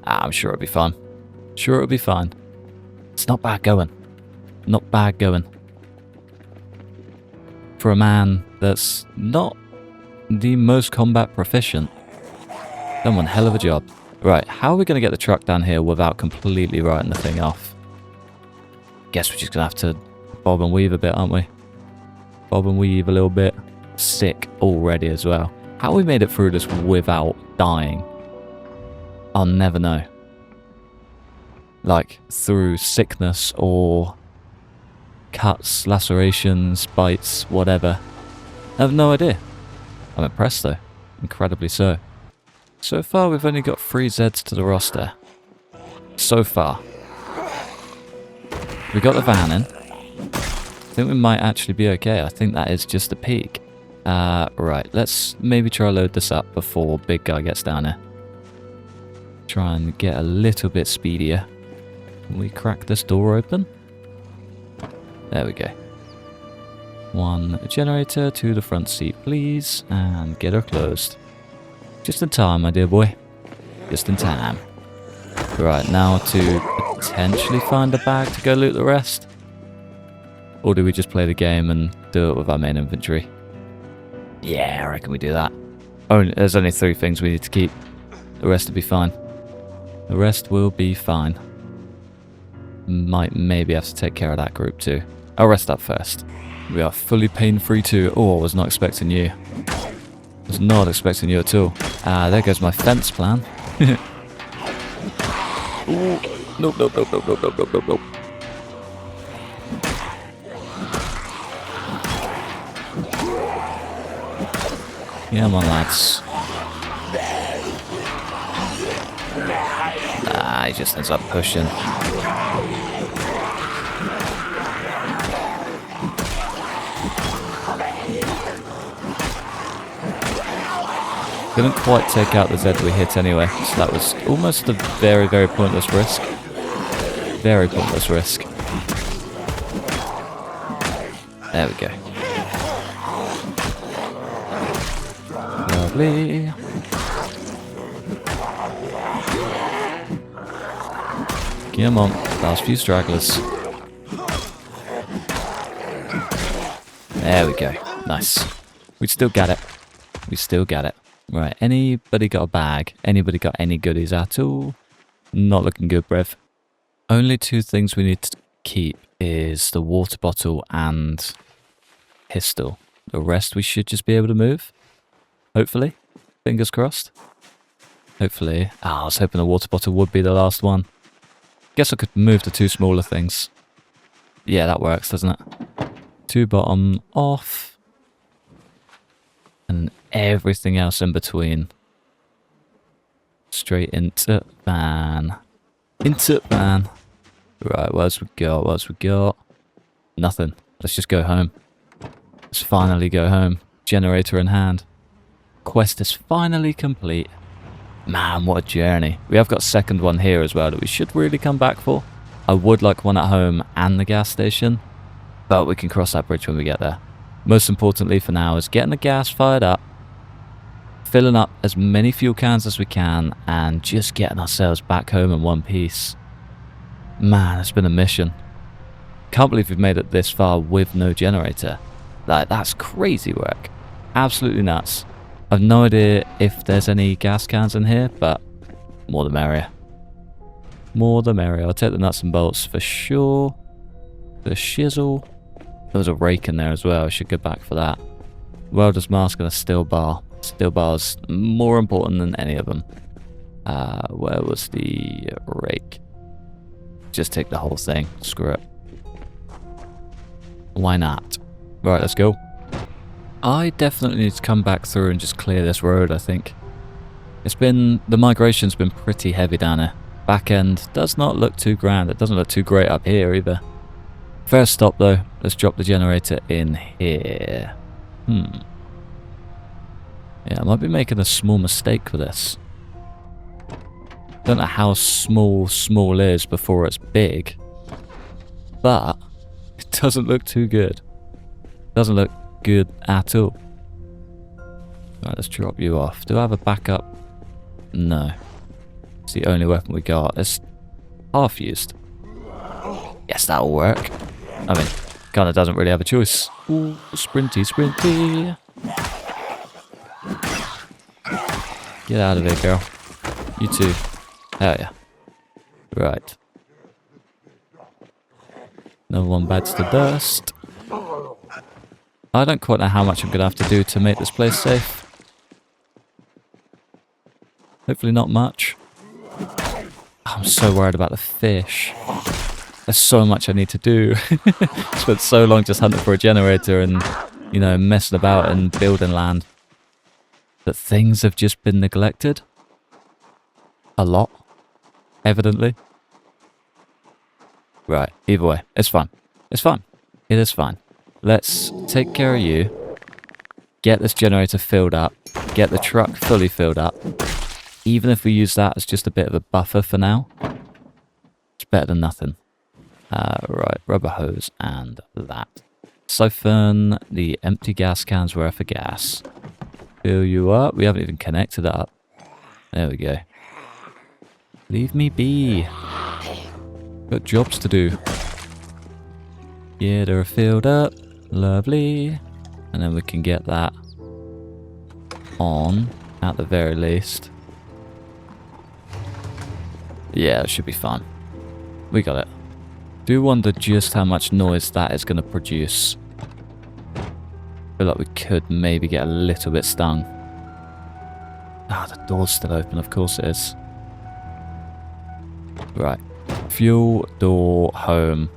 Ah, I'm sure it'll be fine. Sure it'll be fine. It's not bad going. Not bad going. For a man that's not the most combat proficient. Done one hell of a job. Right, how are we going to get the truck down here without completely writing the thing off? Guess we're just going to have to bob and weave a bit, aren't we? Bob and weave a little bit. Sick already as well. How we made it through this without dying, I'll never know. Like, through sickness or cuts, lacerations, bites, whatever. I have no idea. I'm impressed though. Incredibly so. So far we've only got 3 Zeds to the roster. So far. We got the van in. I think we might actually be okay. I think that is just a peak. Right, let's maybe try to load this up before big guy gets down here. Try and get a little bit speedier. Can we crack this door open? There we go. One generator to the front seat, please. And get her closed. Just in time, my dear boy. Just in time. Right, now to potentially find a bag to go loot the rest. Or do we just play the game and do it with our main inventory? Yeah, I reckon we do that. Oh, there's only 3 things we need to keep. The rest will be fine. The rest will be fine. Might maybe have to take care of that group too. I'll rest up first. We are fully pain-free too. Oh, I was not expecting you. Was not expecting you at all. There goes my fence plan. Ooh. Nope, nope, nope, nope, nope, nope, nope, nope, nope. Come on, lads. He just ends up pushing. Couldn't quite take out the Zed we hit anyway, so that was almost a very, very pointless risk. Very pointless risk. There we go. Lovely. Come on, last few stragglers. There we go. Nice. We still got it. We still got it. Right, anybody got a bag? Anybody got any goodies at all? Not looking good, Brev. Only 2 things we need to keep is the water bottle and pistol. The rest we should just be able to move. Hopefully. Fingers crossed. Hopefully. I was hoping the water bottle would be the last one. Guess I could move the 2 smaller things. Yeah, that works, doesn't it? 2 bottom off. And everything else in between. Straight into van. Into van. Right, what else we got? What else we got? Nothing. Let's just go home. Let's finally go home. Generator in hand. Quest is finally complete. Man, what a journey. We have got a second one here as well that we should really come back for. I would like one at home and the gas station, but we can cross that bridge when we get there. Most importantly for now is getting the gas fired up, filling up as many fuel cans as we can, and just getting ourselves back home in one piece. Man, it's been a mission. Can't believe we've made it this far with no generator. Like, that's crazy work. Absolutely nuts. I've no idea if there's any gas cans in here, but more the merrier. More the merrier. I'll take the nuts and bolts for sure. The shizzle. There was a rake in there as well. I should go back for that. Welder's mask and a steel bar. Steel bar's more important than any of them. Where was the rake? Just take the whole thing. Screw it. Why not? Right, let's go. I definitely need to come back through and just clear this road, I think. The migration's been pretty heavy down here. Back end does not look too grand. It doesn't look too great up here either. First stop though, let's drop the generator in here. Yeah, I might be making a small mistake with this. Don't know how small is before it's big. But it doesn't look too good. Doesn't look good at all. Right, let's drop you off. Do I have a backup? No. It's the only weapon we got. It's half used. Yes, that'll work. I mean, kinda doesn't really have a choice. Ooh, sprinty, sprinty. Get out of here, girl. You too. Hell yeah. Right. No one bites the dust. I don't quite know how much I'm going to have to do to make this place safe. Hopefully not much. I'm so worried about the fish. There's so much I need to do. Spent so long just hunting for a generator and, you know, messing about and building land. That things have just been neglected. A lot. Evidently. Right, either way, it's fine. It's fine. It is fine. Let's take care of you. Get this generator filled up. Get the truck fully filled up. Even if we use that as just a bit of a buffer for now, it's better than nothing. Right, rubber hose and that. Siphon the empty gas cans worth of gas. Fill you up. We haven't even connected up. There we go. Leave me be. Got jobs to do. Yeah, they're filled up. Lovely. And then we can get that on at the very least. Yeah, it should be fine. We got it. Do wonder just how much noise that is going to produce. Feel like we could maybe get a little bit stung. Ah, the door's still open, of course it is. Right. Fuel, door, home.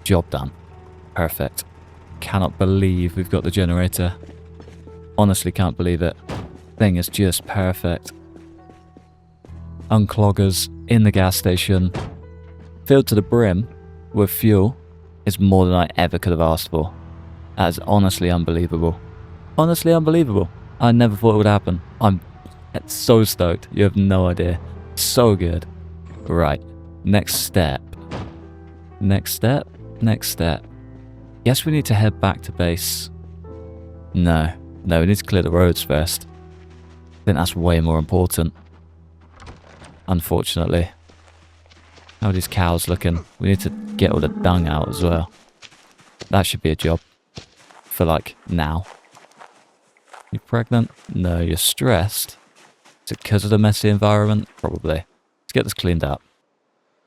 Job done. Perfect. Cannot believe we've got the generator. Honestly can't believe it. Thing is just perfect. Uncloggers in the gas station. Filled to the brim with fuel is more than I ever could have asked for. That is honestly unbelievable. Honestly unbelievable. I never thought it would happen. I'm so stoked. You have no idea. So good. Right. Next step. Next step. Next step. Guess we need to head back to base. No, we need to clear the roads first. I think that's way more important. Unfortunately. How are these cows looking? We need to get all the dung out as well. That should be a job. For like, now. You pregnant? No, you're stressed. Is it because of the messy environment? Probably. Let's get this cleaned up.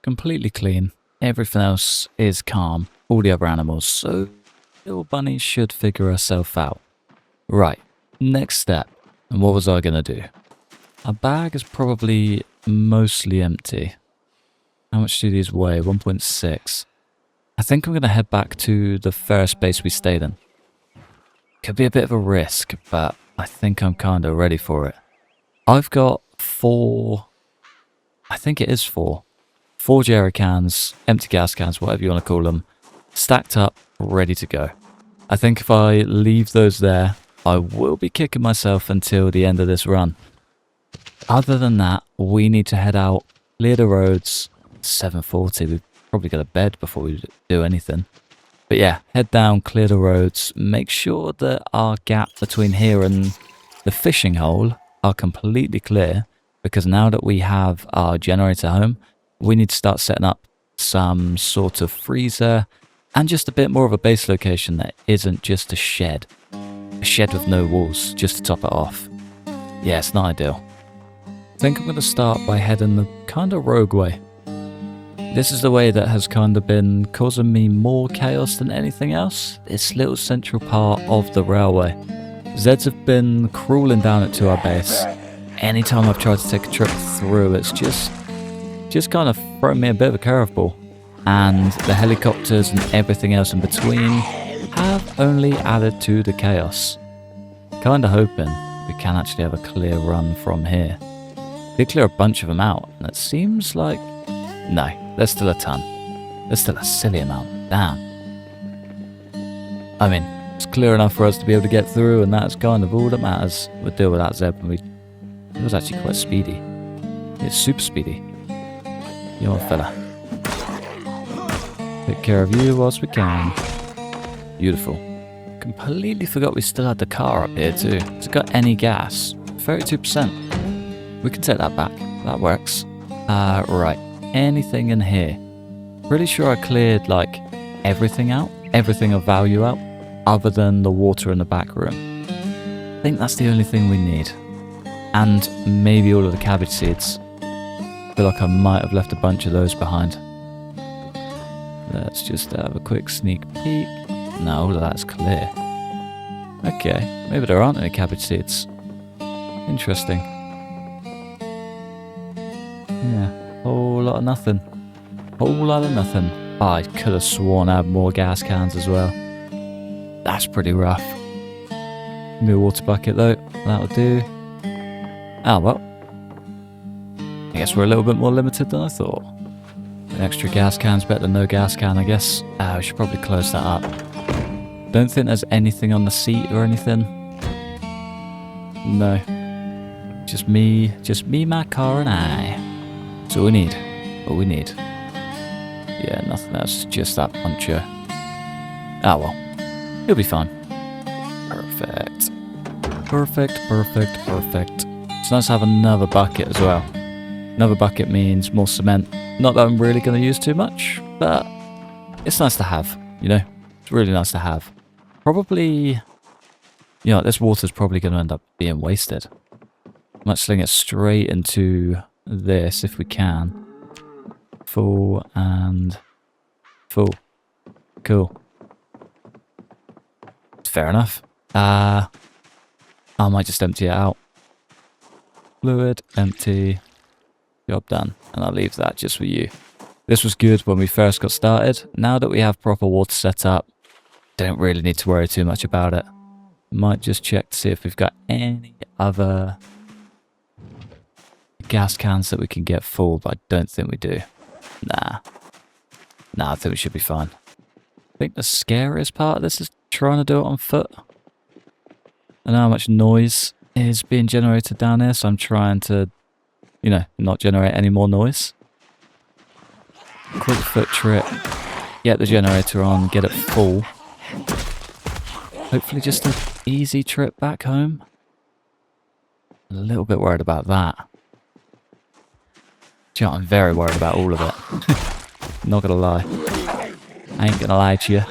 Completely clean. Everything else is calm. All the other animals. So, little bunny should figure herself out. Right. Next step. And what was I going to do? Our bag is probably mostly empty. How much do these weigh? 1.6. I think I'm going to head back to the first base we stayed in. Could be a bit of a risk, but I think I'm kind of ready for it. I've got 4... I think it is 4. 4 jerry cans, empty gas cans, whatever you want to call them, stacked up, ready to go. I think if I leave those there, I will be kicking myself until the end of this run. Other than that, we need to head out, clear the roads. 7:40, we've probably got a bed before we do anything. But yeah, head down, clear the roads, make sure that our gap between here and the fishing hole are completely clear, because now that we have our generator home, we need to start setting up some sort of freezer and just a bit more of a base location that isn't just a shed. A shed with no walls, just to top it off. Yeah, it's not ideal. I think I'm going to start by heading the kind of rogue way. This is the way that has kind of been causing me more chaos than anything else. This little central part of the railway. Zeds have been crawling down it to our base. Anytime I've tried to take a trip through, it's just kind of thrown me a bit of a curveball. And the helicopters and everything else in between have only added to the chaos. Kinda hoping we can actually have a clear run from here. Did clear a bunch of them out, and it seems like... No, there's still a ton. There's still a silly amount. Damn. I mean, it's clear enough for us to be able to get through, and that's kind of all that matters. We'll deal with that Zeb, and it was actually quite speedy. It's super speedy. You old fella. Take care of you whilst we can. Beautiful. Completely forgot we still had the car up here too. Has it got any gas? 32%. We can take that back. That works. Right. Anything in here? Pretty sure I cleared like everything out. Everything of value out. Other than the water in the back room. I think that's the only thing we need. And maybe all of the cabbage seeds. I feel like I might have left a bunch of those behind. Let's just have a quick sneak peek. No, all of that's clear. Okay, maybe there aren't any cabbage seeds. Interesting. Yeah, whole lot of nothing. Whole lot of nothing. Oh, I could have sworn I had more gas cans as well. That's pretty rough. Give me a water bucket though, that'll do. Ah, well. I guess we're a little bit more limited than I thought. An extra gas can's better than no gas can, I guess. We should probably close that up. Don't think there's anything on the seat or anything. No. Just me, my car, and I. That's all we need. All we need. Yeah, nothing else. Just that puncher. Ah, well. He'll be fine. Perfect. Perfect, perfect, perfect. It's nice to have another bucket as well. Another bucket means more cement. Not that I'm really going to use too much, but it's nice to have, you know? It's really nice to have. Probably, you know, this water's probably going to end up being wasted. Might sling it straight into this if we can. Full and full. Cool. Fair enough. I might just empty it out. Fluid, empty. Job done. And I'll leave that just for you. This was good when we first got started. Now that we have proper water set up, don't really need to worry too much about it. Might just check to see if we've got any other gas cans that we can get full, but I don't think we do. Nah, I think we should be fine. I think the scariest part of this is trying to do it on foot. I know how much noise is being generated down here, so I'm trying to, you know, not generate any more noise. Quick foot trip. Get the generator on, get it full. Hopefully just an easy trip back home. A little bit worried about that. Do you know, I'm very worried about all of it. Not gonna lie. I ain't gonna lie to you.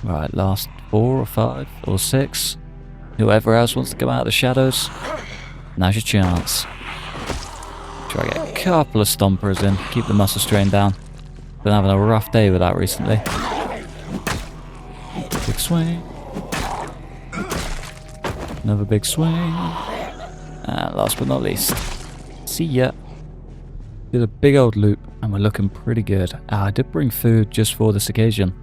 Right, last 4 or 5 or 6. Whoever else wants to come out of the shadows, now's your chance. Try to get a couple of stompers in, keep the muscle strain down. Been having a rough day with that recently. Big swing. Another big swing. And last but not least, see ya. Did a big old loop and we're looking pretty good. I did bring food just for this occasion.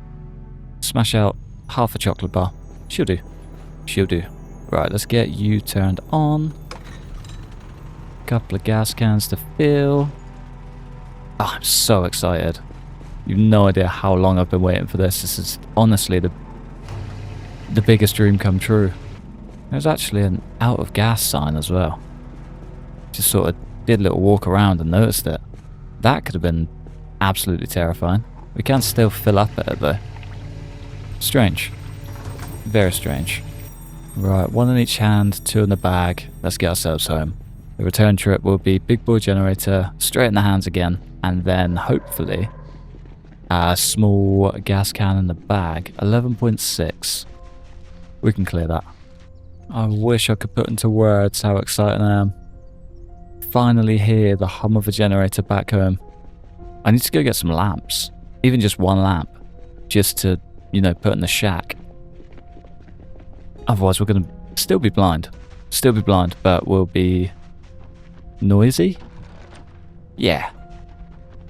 Smash out half a chocolate bar. She'll do. She'll do. Right, let's get you turned on. Couple of gas cans to fill. Oh, I'm so excited. You've no idea how long I've been waiting for this. This is honestly the biggest dream come true. There's actually an out of gas sign as well. Just sort of did a little walk around and noticed it. That could have been absolutely terrifying. We can still fill up at it though. Strange. Very strange. Right, 1 in each hand, 2 in the bag. Let's get ourselves home. The return trip will be big boy generator, straight in the hands again, and then hopefully a small gas can in the bag. 11.6. We can clear that. I wish I could put into words how excited I am. Finally hear the hum of a generator back home. I need to go get some lamps. Even just 1 lamp. Just to, you know, put in the shack. Otherwise we're going to still be blind. Still be blind, but we'll be noisy? Yeah.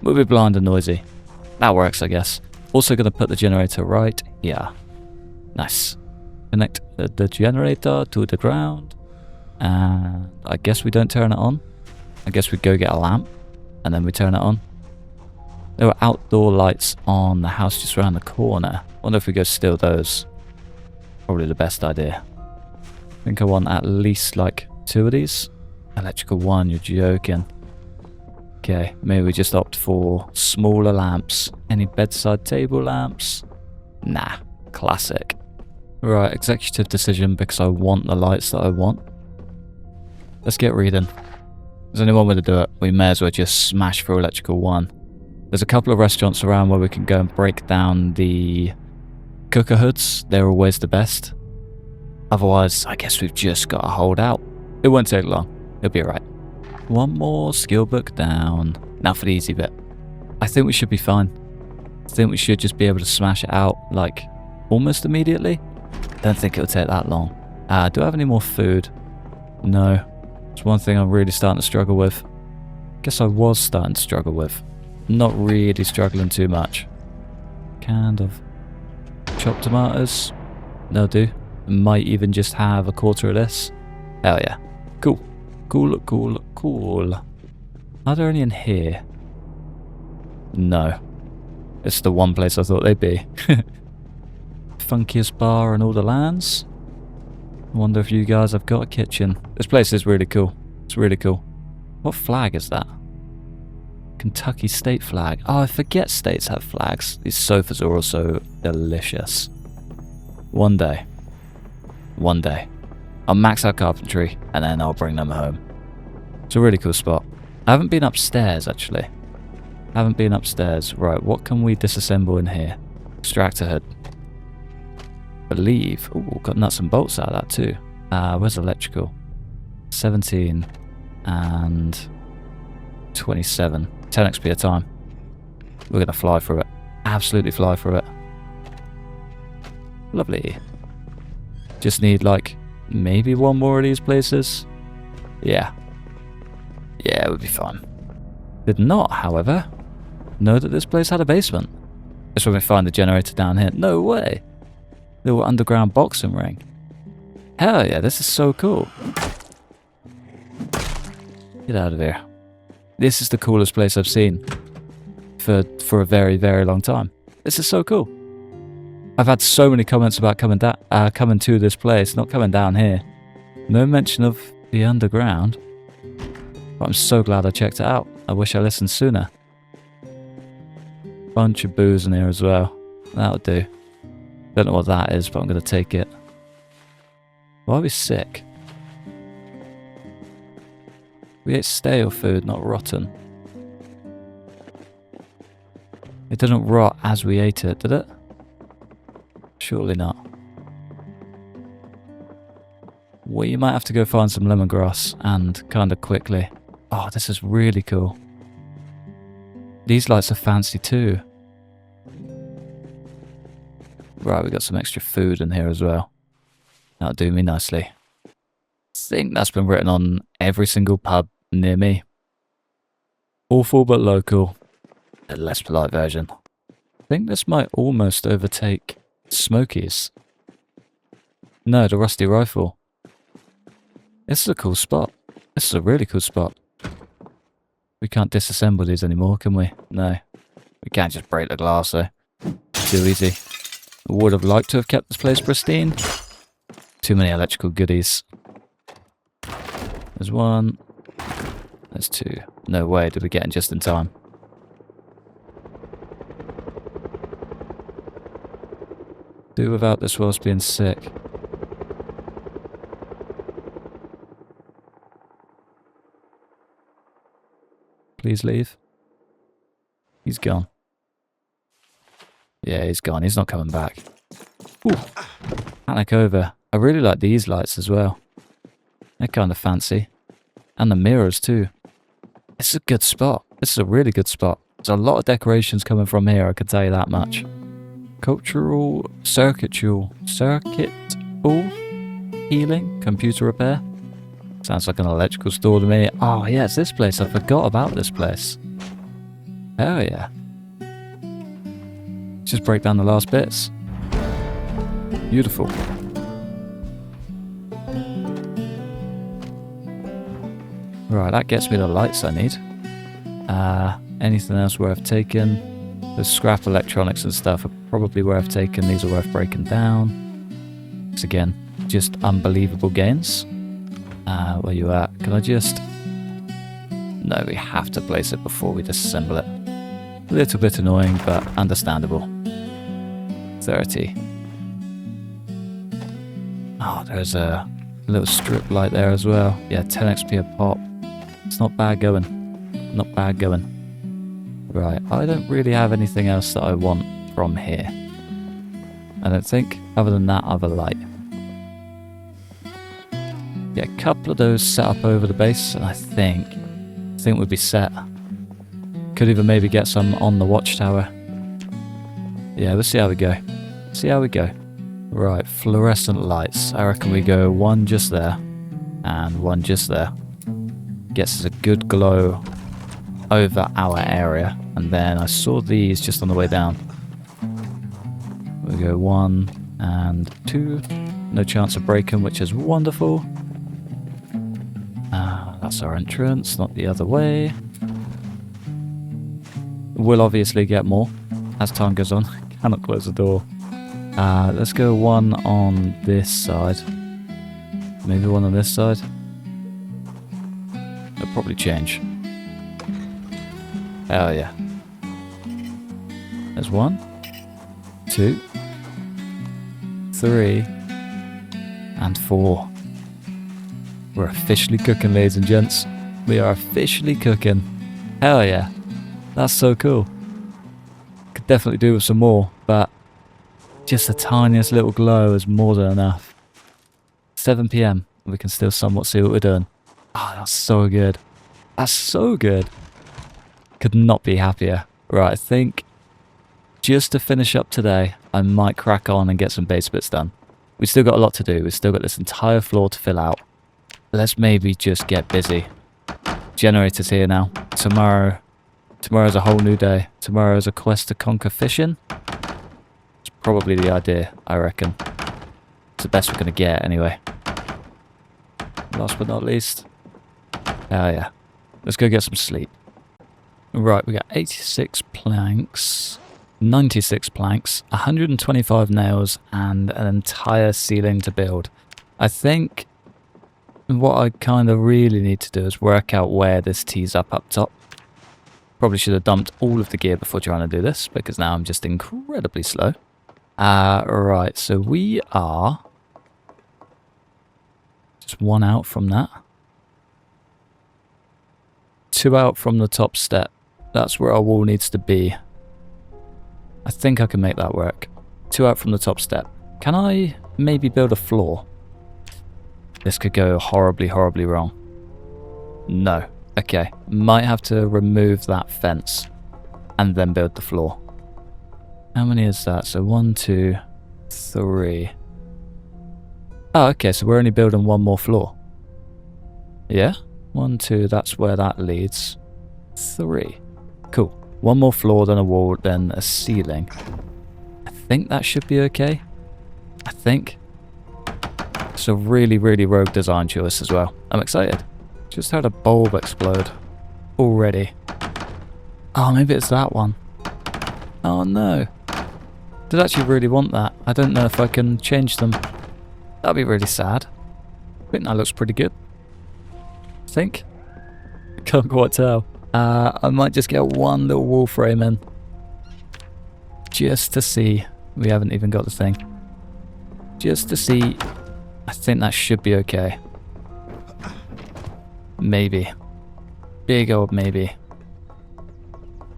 We'll be blind and noisy. That works, I guess. Also going to put the generator right here. Nice. Connect the generator to the ground. And I guess we don't turn it on. I guess we go get a lamp. And then we turn it on. There were outdoor lights on the house just around the corner. Wonder if we go steal those. Probably the best idea. I think I want at least like 2 of these. Electrical 1, you're joking. Okay, maybe we just opt for smaller lamps. Any bedside table lamps? Nah, classic. Right, executive decision because I want the lights that I want. Let's get reading. There's only one way to do it. We may as well just smash through electrical 1. There's a couple of restaurants around where we can go and break down the cooker hoods. They're always the best. Otherwise, I guess we've just got to hold out. It won't take long. It'll be alright. 1 more skill book down. Now for the easy bit. I think we should be fine. I think we should just be able to smash it out, like, almost immediately. Don't think it'll take that long. Do I have any more food? No. It's one thing I'm really starting to struggle with. Guess I was starting to struggle with. Not really struggling too much. Kind of. Chopped tomatoes. They'll do. Might even just have a quarter of this. Hell yeah. Cool. Cool, cool, cool. Are there any in here? No. It's the one place I thought they'd be. Funkiest bar in all the lands. I wonder if you guys have got a kitchen. This place is really cool. It's really cool. What flag is that? Kentucky state flag. Oh, I forget states have flags. These sofas are also delicious. One day. I'll max out carpentry and then I'll bring them home. It's a really cool spot. I haven't been upstairs actually. Right, what can we disassemble in here? Extractor hood. Believe. Ooh, got nuts and bolts out of that too. Where's electrical? 17 and 27. 10 XP a time. We're gonna fly through it. Absolutely fly through it. Lovely. Just need like maybe one more of these places. Yeah, it would be fine. Did not, however, know that this place had a basement. That's when we find the generator down here. No way. Little underground boxing ring. Hell yeah, this is so cool. Get out of here. This is the coolest place I've seen for a very, very long time. This is so cool. I've had so many comments about coming to this place, not coming down here. No mention of the underground. But I'm so glad I checked it out. I wish I listened sooner. Bunch of booze in here as well. That'll do. Don't know what that is, but I'm going to take it. Why are we sick? We ate stale food, not rotten. It didn't rot as we ate it, did it? Surely not. We might have to go find some lemongrass, and kind of quickly. Oh, this is really cool. These lights are fancy too. Right, we got some extra food in here as well. That'll do me nicely. I think that's been written on every single pub near me. Awful but local. A less polite version. I think this might almost overtake Smokies. No, the Rusty Rifle. This is a cool spot. This is a really cool spot. We can't disassemble these anymore, can we? No. We can't just break the glass though. Too easy. I would have liked to have kept this place pristine. Too many electrical goodies. There's one. There's two. No way did we get in just in time. Do without this whilst being sick. Please leave. He's gone. Yeah, he's gone. He's not coming back. Ooh. Panic over. I really like these lights as well. They're kind of fancy. And the mirrors too. It's a good spot. This is a really good spot. There's a lot of decorations coming from here, I can tell you that much. Cultural, circuitable, healing, computer repair. Sounds like an electrical store to me. Oh yeah, it's this place. I forgot about this place. Hell yeah. Just break down the last bits. Beautiful. Right, that gets me the lights I need. Anything else worth taking? The scrap electronics and stuff are probably worth taking. These are worth breaking down. It's again, just unbelievable gains. Where you at? Can I just... No, we have to place it before we disassemble it. A little bit annoying, but understandable. 30. Oh, there's a little strip light there as well. Yeah, 10 XP a pop. It's not bad going. Not bad going. Right, I don't really have anything else that I want from here. I don't think, other than that other light. Get a couple of those set up over the base, and I think we'd be set. Could even maybe get some on the watchtower. Yeah, we'll see how we go. See how we go. Right, fluorescent lights. I reckon we go one just there, and one just there. Gets us a good glow over our area, and then I saw these just on the way down. We go 1 and 2. No chance of breaking, which is wonderful. That's our entrance, not the other way. We'll obviously get more as time goes on. Cannot close the door. Let's go one on this side. Maybe one on this side. It'll probably change. Oh yeah. There's 1, 2, 3, and 4. We're officially cooking, ladies and gents. We are officially cooking. Hell yeah. That's so cool. Could definitely do with some more, but just the tiniest little glow is more than enough. 7 PM. We can still somewhat see what we're doing. Oh, that's so good. That's so good. Could not be happier. Right, I think just to finish up today, I might crack on and get some base bits done. We've still got a lot to do. We've still got this entire floor to fill out. Let's maybe just get busy. Generator's here now. Tomorrow's a whole new day. Tomorrow's a quest to conquer fishing. It's probably the idea, I reckon. It's the best we're going to get anyway. Last but not least. Oh yeah. Let's go get some sleep. Right, we got 86 planks, 96 planks, 125 nails, and an entire ceiling to build. I think what I kind of really need to do is work out where this tees up top. Probably should have dumped all of the gear before trying to do this, because now I'm just incredibly slow. Right, so we are just 1 out from that. 2 out from the top step. That's where our wall needs to be. I think I can make that work. 2 out from the top step. Can I maybe build a floor? This could go horribly, horribly wrong. No. Okay. Might have to remove that fence and then build the floor. How many is that? So 1, 2, 3. Oh, okay. So we're only building 1 more floor. Yeah? 1, 2. That's where that leads. 3. Cool. 1 more floor, then a wall, then a ceiling. I think that should be okay. I think. It's a really, really rogue design choice as well. I'm excited. Just had a bulb explode. Already. Oh, maybe it's that one. Oh no. Did actually really want that. I don't know if I can change them. That'd be really sad. I think that looks pretty good. I think. Can't quite tell. I might just get 1 little wall frame in. Just to see. We haven't even got the thing. Just to see. I think that should be okay. Maybe. Big old maybe.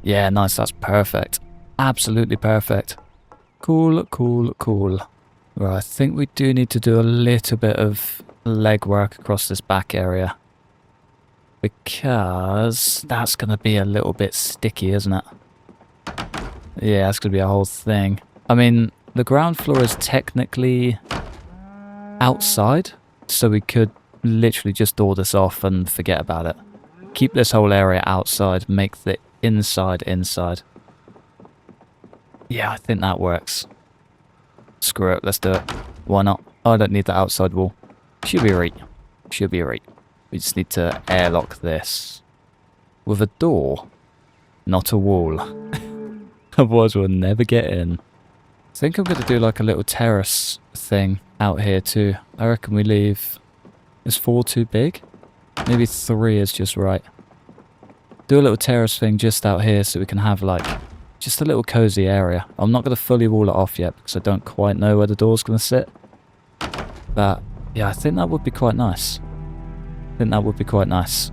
Yeah, nice. That's perfect. Absolutely perfect. Cool, cool, cool. Right, I think we do need to do a little bit of legwork across this back area. Because that's going to be a little bit sticky, isn't it? Yeah, that's going to be a whole thing. I mean, the ground floor is technically outside, so we could literally just door this off and forget about it. Keep this whole area outside, make the inside inside. Yeah, I think that works. Screw it, let's do it. Why not? I don't need the outside wall. Should be right. Should be right. We just need to airlock this with a door, not a wall. Otherwise we'll never get in. I think I'm going to do like a little terrace thing out here too. I reckon we leave... Is 4 too big? Maybe 3 is just right. Do a little terrace thing just out here so we can have like just a little cozy area. I'm not going to fully wall it off yet because I don't quite know where the door's going to sit. But yeah, I think that would be quite nice. I think that would be quite nice.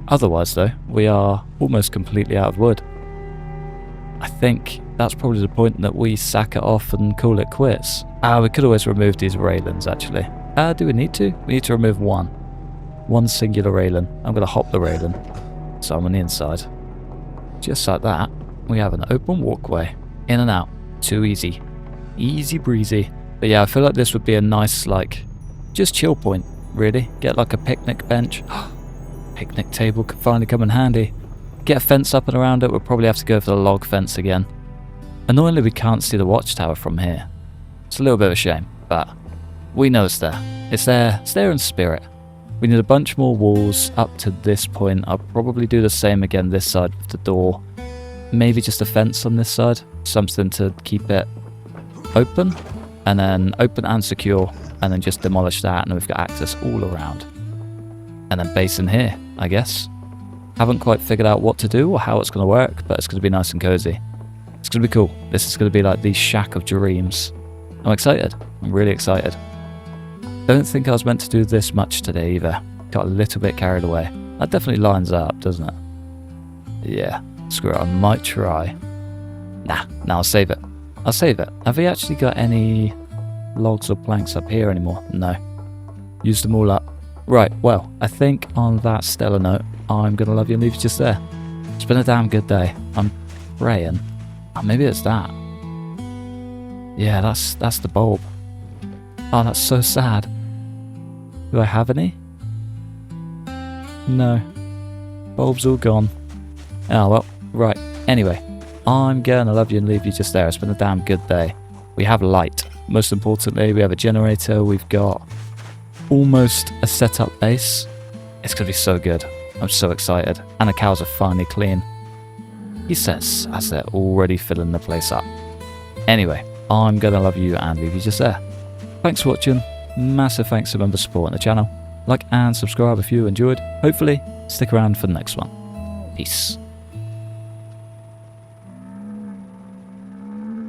Otherwise though, we are almost completely out of wood. I think that's probably the point that we sack it off and call it quits. We could always remove these railings actually. Do we need to? We need to remove 1. 1 singular railing. I'm going to hop the railing. So I'm on the inside. Just like that, we have an open walkway. In and out. Too easy. Easy breezy. But yeah, I feel like this would be a nice, like, just chill point, really. Get like a picnic bench. Picnic table could finally come in handy. Get a fence up and around it. We'll probably have to go for the log fence again. Annoyingly, we can't see the watchtower from here. It's a little bit of a shame, but we know it's there. It's there. It's there in spirit. We need a bunch more walls up to this point. I'll probably do the same again this side with the door. maybe just a fence on this side, something to keep it open, and then open and secure, and then just demolish that, and we've got access all around. And then base in here, I guess. Haven't quite figured out what to do or how it's going to work, but it's going to be nice and cozy. It's going to be cool. This is going to be like the shack of dreams. I'm excited. I'm really excited. Don't think I was meant to do this much today either. Got a little bit carried away. That definitely lines up, doesn't it? Yeah, screw it. I might try. Nah, I'll save it. I'll save it. Have we actually got any logs or planks up here anymore? No. Used them all up. Right, well, I think on that stellar note, I'm going to love you and leave you just there. It's been a damn good day. I'm praying. Oh, maybe it's that. Yeah, that's the bulb. Oh, that's so sad. Do I have any? No. Bulb's all gone. Oh, well, right. Anyway, I'm going to love you and leave you just there. It's been a damn good day. We have light. Most importantly, we have a generator. We've got almost a setup base. It's going to be so good. I'm so excited. And the cows are finally clean. He says, as they're already filling the place up. Anyway, I'm going to love you and leave you just there. Thanks for watching. Massive thanks to members supporting the channel. Like and subscribe if you enjoyed. Hopefully, stick around for the next one. Peace.